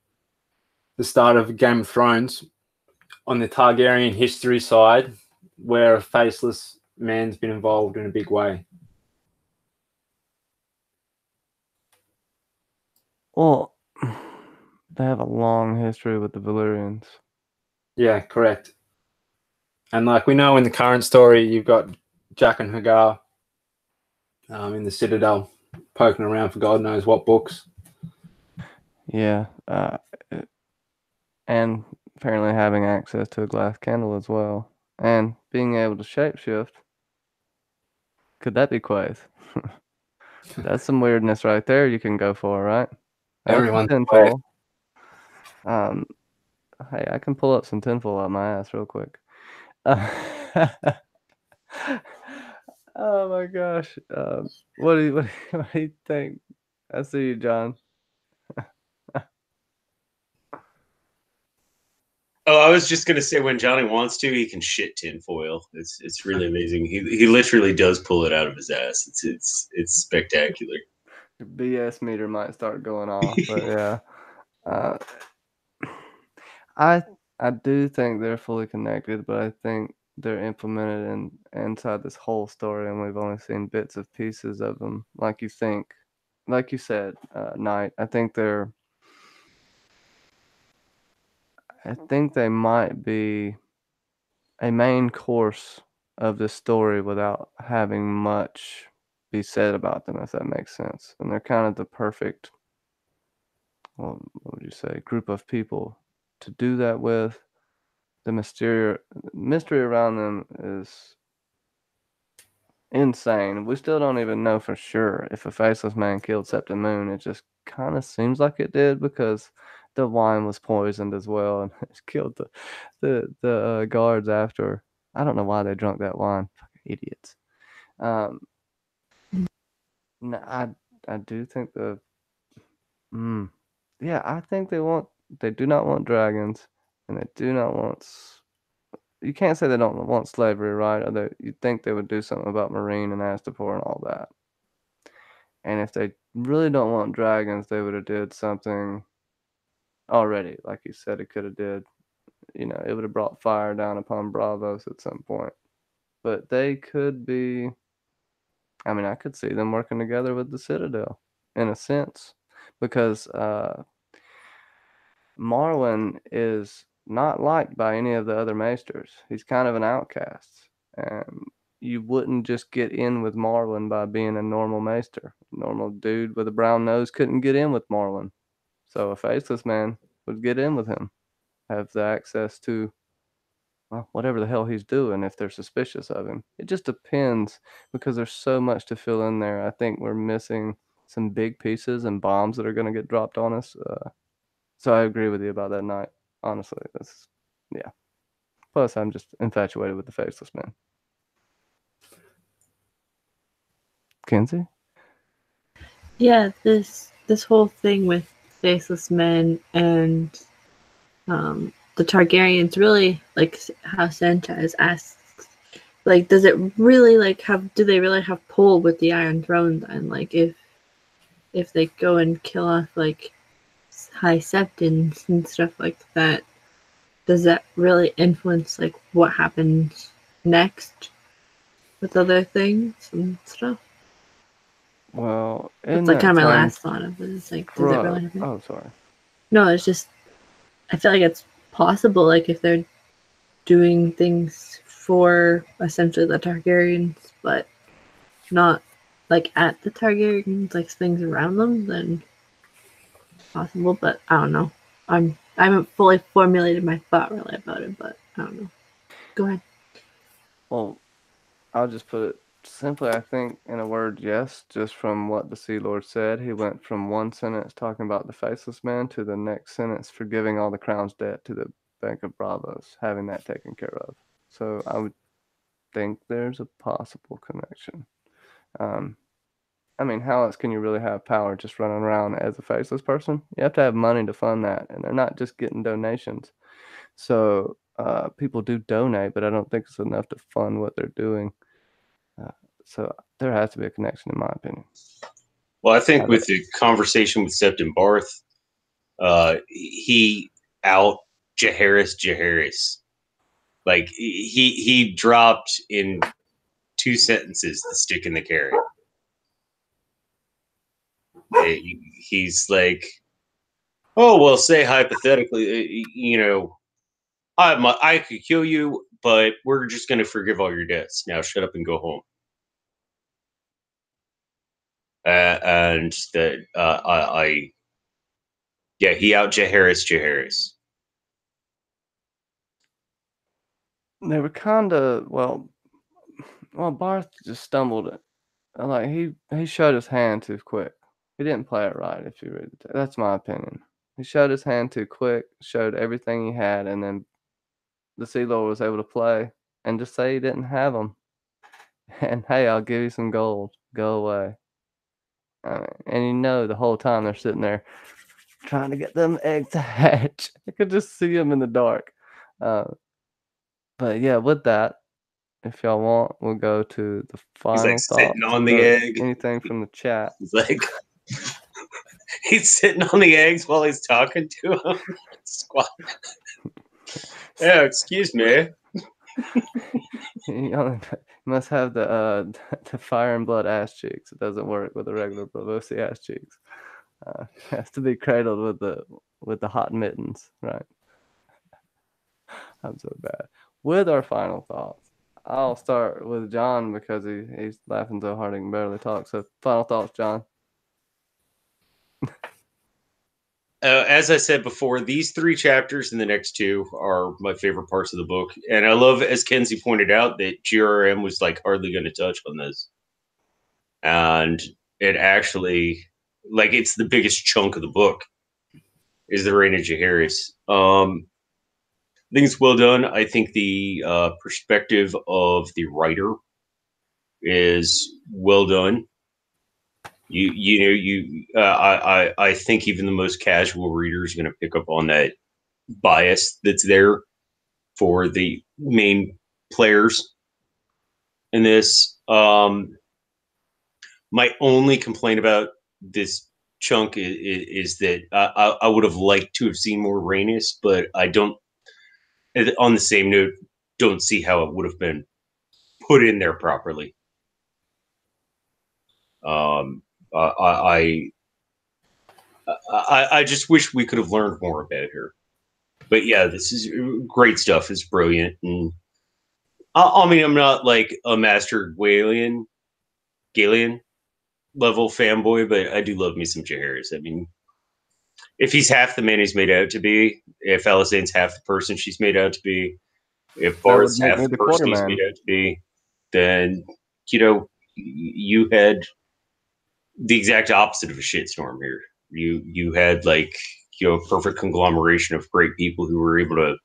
the start of Game of Thrones on the Targaryen history side where a faceless man's been involved in a big way. Well, they have a long history with the Valyrians. Yeah, correct. And like we know in the current story, you've got Jack and Hagar in the Citadel poking around for God knows what books. Yeah, and apparently having access to a glass candle as well, and being able to shapeshift. Could that be Quaith? That's some weirdness right there. You can go for, right? Everyone's tinfoil. Hey, I can pull up some tinfoil out my ass real quick. Oh my gosh. What do you think? I see you, John. Oh, I was just gonna say, when Johnny wants to, he can shit tinfoil. It's really amazing. He literally does pull it out of his ass. It's spectacular. Your BS meter might start going off, but yeah. I do think they're fully connected, but I think they're implemented inside this whole story, and we've only seen bits of pieces of them. Like you said, Knight. I think they might be a main course of this story without having much be said about them, if that makes sense. And they're kind of the perfect, well, what would you say, group of people to do that with. The mystery around them is insane. We still don't even know for sure if a faceless man killed Septim Moon. It just kind of seems like it did because the wine was poisoned as well, and it killed the guards after. I don't know why they drunk that wine. Fucking idiots. No, I do think yeah, I think they do not want dragons, and they do not want. You can't say they don't want slavery, right? Or you'd think they would do something about Marine and Astapor and all that. And if they really don't want dragons, they would have did something already. Like you said, it could have did. It would have brought fire down upon Bravos at some point. But they could be. I mean, I could see them working together with the Citadel, in a sense, because Marwyn is not liked by any of the other maesters. He's kind of an outcast. And you wouldn't just get in with Marwyn by being a normal maester. A normal dude with a brown nose couldn't get in with Marwyn. So a faceless man would get in with him, have the access to, well, whatever the hell he's doing if they're suspicious of him. It just depends because there's so much to fill in there. I think we're missing some big pieces and bombs that are going to get dropped on us. So I agree with you about that night. Honestly, yeah. Plus, I'm just infatuated with the faceless men. Kenzie? Yeah, this whole thing with faceless men and the Targaryens, really, like how Sanchez asks, like, does it really do they really have pull with the Iron Throne? And like, if they go and kill off like High Septons and stuff like that, does that really influence like what happens next with other things and stuff? Well, That's like kind of my last thought of it. It's like, does it really happen? Oh, sorry. No, it's just, I feel like it's possible, like if they're doing things for essentially the Targaryens, but not like at the Targaryens, like things around them, then possible. But I don't know. I haven't fully formulated my thought really about it, but I don't know. Go ahead. Well, I'll just put it simply, I think, in a word, yes, just from what the Sea Lord said. He went from one sentence talking about the faceless man to the next sentence forgiving all the crown's debt to the Bank of Bravos, having that taken care of. So I would think there's a possible connection. I mean, how else can you really have power just running around as a faceless person? You have to have money to fund that, and they're not just getting donations. So people do donate, but I don't think it's enough to fund what they're doing. So there has to be a connection, in my opinion. Well, I think with the conversation with Septon Barth, he out Jaehaerys. Like he dropped in 2 sentences the stick in the carrot. He's like, oh well, say hypothetically, I could kill you, but we're just going to forgive all your debts. Now shut up and go home. And that he out Jaehaerys. They were kind of well, Barth just stumbled. Like he showed his hand too quick. He didn't play it right. If you read it, that's my opinion. He showed his hand too quick. Showed everything he had, and then the Sea Lord was able to play and just say he didn't have them. And hey, I'll give you some gold. Go away. And the whole time they're sitting there trying to get them eggs to hatch. I could just see them in the dark. But yeah, with that, if y'all want, we'll go to the final He's like sitting on the egg. Anything from the chat. He's like, he's sitting on the eggs while he's talking to him. Squat. Yeah, excuse me. You must have the fire and blood ass cheeks. It doesn't work with the regular Blavosi ass cheeks. It has to be cradled with the hot mittens, right? I'm so bad. With our final thoughts, I'll start with John because he's laughing so hard he can barely talk. So, final thoughts, John. As I said before, these 3 chapters and the next 2 are my favorite parts of the book. And I love, as Kenzie pointed out, that GRM was like hardly going to touch on this. And it actually, like, it's the biggest chunk of the book is the reign of Jaehaerys. I think it's well done. I think the perspective of the writer is well done. I think even the most casual reader is going to pick up on that bias that's there for the main players in this. My only complaint about this chunk is that I would have liked to have seen more Rhaenys, but I don't. On the same note, don't see how it would have been put in there properly. I just wish we could have learned more about her. But yeah, this is great stuff. It's brilliant, and I mean, I'm not like a master Galen level fanboy, but I do love me some Jaehaerys. I mean, if he's half the man he's made out to be, if Alysanne's half the person she's made out to be, if Barth's half the person he's made out to be, then you had the exact opposite of a shitstorm here. You had like, you know, a perfect conglomeration of great people who were able to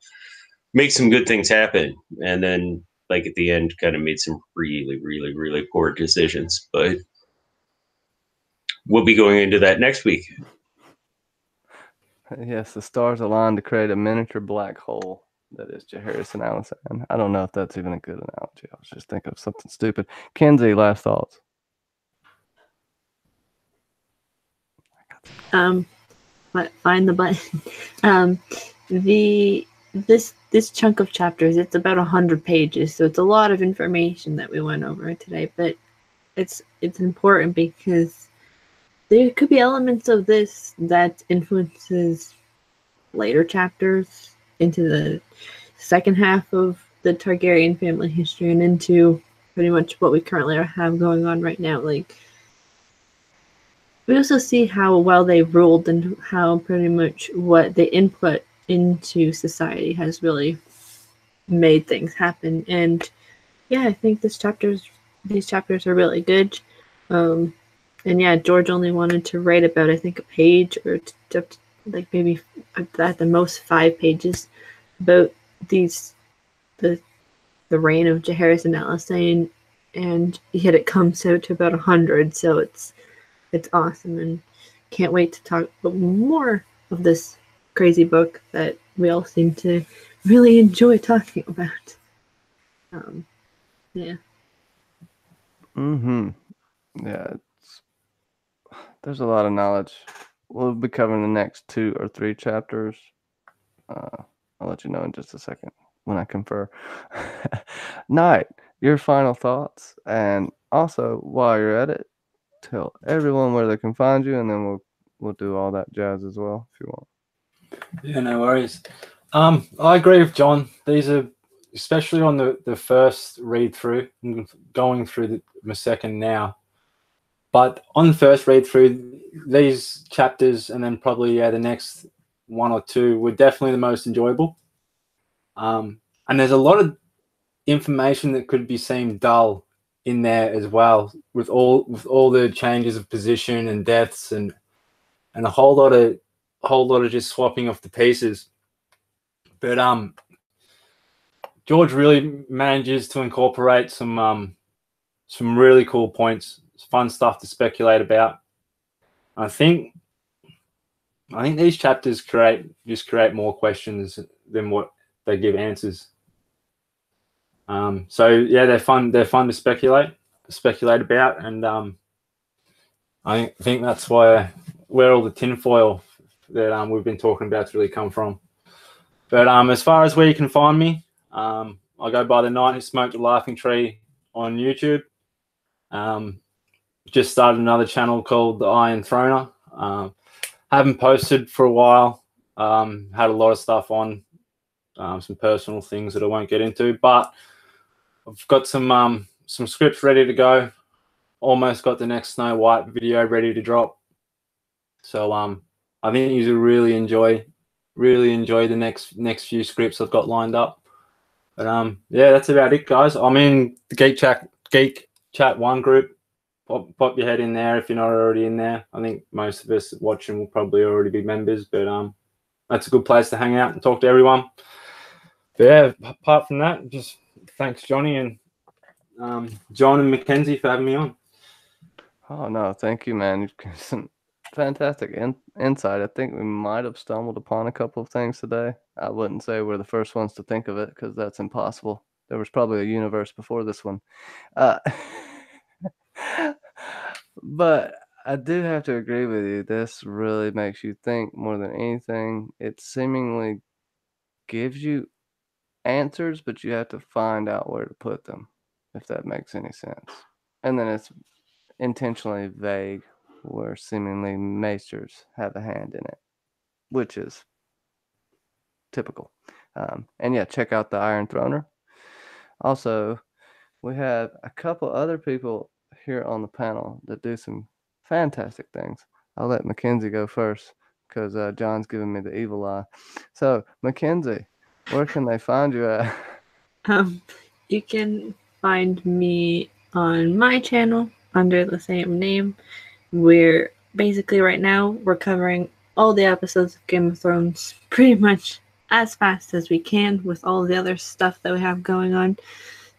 make some good things happen, and then like at the end kind of made some really, really, really poor decisions. But we'll be going into that next week. Yes, the stars aligned to create a miniature black hole that is Jaehaerys and Alysanne. I don't know if that's even a good analogy. I was just thinking of something stupid. Kenzie, last thoughts? Find the button. This chunk of chapters, it's about 100 pages, so it's a lot of information that we went over today, but it's important because there could be elements of this that influences later chapters into the second half of the Targaryen family history and into pretty much what we currently have going on right now. Like, we also see how well they ruled and how pretty much what they input into society has really made things happen. And yeah, I think these chapters are really good. And yeah, George only wanted to write about, I think, a page or like maybe at the most 5 pages about the reign of Jaehaerys and Alysanne, and yet it comes out to about 100. So it's awesome, and can't wait to talk about more of this crazy book that we all seem to really enjoy talking about. Yeah. Yeah, there's a lot of knowledge. We'll be covering the next 2 or 3 chapters. I'll let you know in just a second when I confer. Knight, your final thoughts, and also while you're at it, tell everyone where they can find you, and then we'll do all that jazz as well if you want. Yeah, no worries. I agree with John. These are, especially on the first read through. I'm going through my second now, but on the first read through, these chapters and then probably the next 1 or 2 were definitely the most enjoyable. And there's a lot of information that could be seemed dull in there as well, with all the changes of position and deaths and a whole lot of just swapping off the pieces. But George really manages to incorporate some really cool points, fun stuff to speculate about. I think these chapters create more questions than what they give answers. So yeah, they're fun to speculate about, and I think that's where all the tinfoil that we've been talking about really come from. But as far as where you can find me, I go by the Knight Who Smoked a Laughing Tree on YouTube. Just started another channel called the Iron Throner. Haven't posted for a while. Had a lot of stuff on, some personal things that I won't get into, but I've got some scripts ready to go. Almost got the next Snow White video ready to drop. So I think you will really enjoy the next few scripts I've got lined up. But yeah, that's about it, guys. I'm in the Geek Chat 1 group. Pop your head in there if you're not already in there. I think most of us watching will probably already be members, but that's a good place to hang out and talk to everyone. But yeah, apart from that, just thanks Johnny and John and Mackenzie for having me on. Oh no, thank you, man. You've got some fantastic insight. I think we might have stumbled upon a couple of things today. I wouldn't say we're the first ones to think of it, because that's impossible. There was probably a universe before this one. But I do have to agree with you. This really makes you think more than anything. It seemingly gives you answers, but you have to find out where to put them, if that makes any sense. And then it's intentionally vague, where seemingly maesters have a hand in it, which is typical. And yeah, check out the Iron Throner. Also, we have a couple other people here on the panel that do some fantastic things. I'll let Mackenzie go first, because John's giving me the evil eye. So, Mackenzie, where can they find you at? You can find me on my channel under the same name. we're basically right now we're covering all the episodes of Game of Thrones pretty much as fast as we can with all the other stuff that we have going on.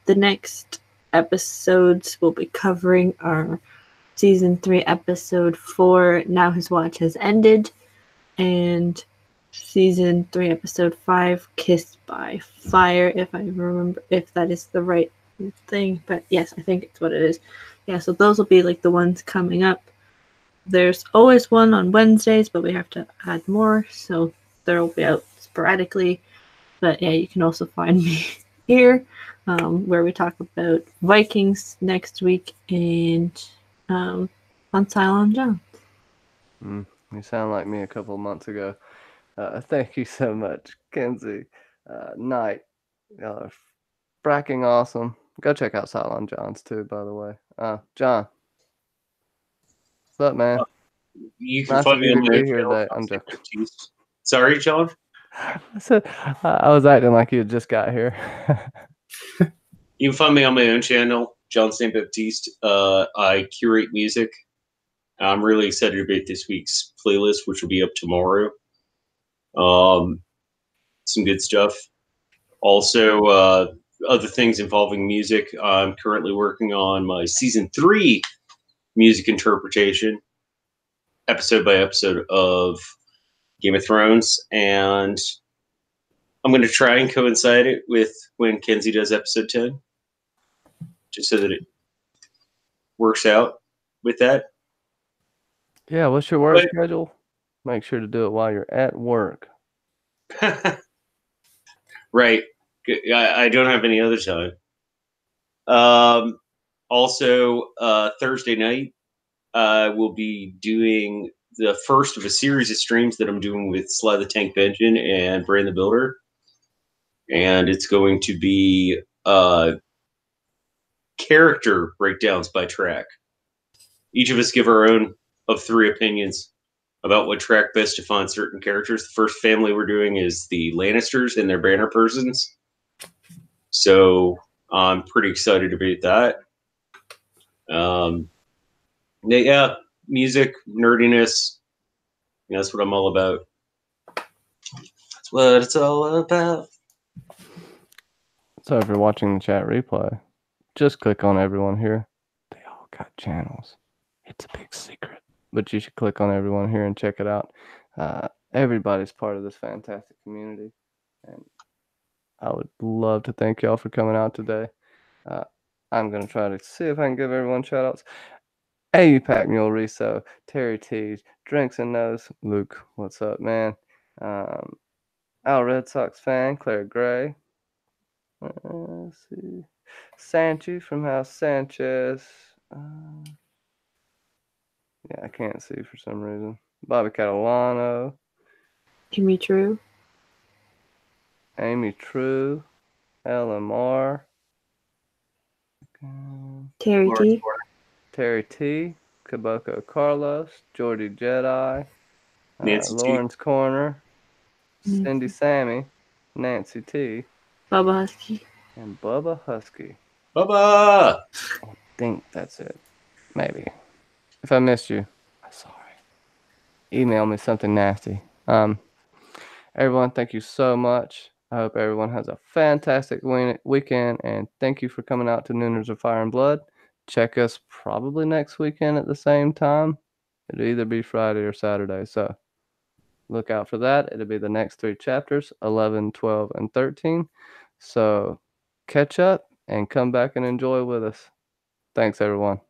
The next episodes we'll be covering are Season 3, Episode 4, Now His Watch Has Ended, and Season 3, Episode 5, Kissed by Fire, if I remember, if that is the right thing. But yes, I think it's what it is. Yeah, so those will be like the ones coming up. There's always one on Wednesdays, but we have to add more, so they'll be out sporadically. But yeah, you can also find me here, where we talk about Vikings next week and Untitled Chapter. You sound like me a couple of months ago. Thank you so much, Kenzie. Knight, y'all are fracking awesome. Go check out Cylon Johns too, by the way. John, what's up, man? You can Nice find of me you on to my be here channel. today. I'm joking. Sorry, John. I said I was acting like you had just got here. You can find me on my own channel, John St. Baptiste. I curate music. I'm really excited about this week's playlist, which will be up tomorrow. Some good stuff. Also, other things involving music. I'm currently working on my season 3 music interpretation, episode by episode of Game of Thrones, and I'm going to try and coincide it with when Kenzie does episode 10, just so that it works out with that. Yeah, what's your work schedule? Make sure to do it while you're at work. Right. I don't have any other time. Also, Thursday night, I will be doing the first of a series of streams that I'm doing with Sly the Tank Benjamin and Bran the Builder. And it's going to be character breakdowns by track. Each of us give our own of 3 opinions about what track best defines certain characters. The first family we're doing is the Lannisters and their banner persons. So I'm pretty excited about that. Yeah, music, nerdiness. That's what I'm all about. That's what it's all about. So if you're watching the chat replay, just click on everyone here. They all got channels. It's a big secret. But you should click on everyone here and check it out. Everybody's part of this fantastic community. And I would love to thank y'all for coming out today. I'm going to try to see if I can give everyone shout outs. AUPAC Mule Riso, Terry T, Drinks and Nose, Luke, what's up, man? Al Red Sox fan, Claire Gray. Let's see. Sanchi from House Sanchez. Yeah, I can't see for some reason. Bobby Catalano. Amy True. Amy True. LMR. Terry T. Terry T. Kaboko Carlos. Jordy Jedi. Nancy Lauren's T. Corner. Cindy Sammy. Nancy T. Bubba Husky. And Bubba Husky. Bubba! I think that's it. Maybe. If I missed you, I'm sorry. Email me something nasty. Everyone, thank you so much. I hope everyone has a fantastic weekend, and thank you for coming out to Nooners of Fire and Blood. Check us probably next weekend at the same time. It'll either be Friday or Saturday, so look out for that. It'll be the next 3 chapters, 11, 12, and 13. So catch up and come back and enjoy with us. Thanks, everyone.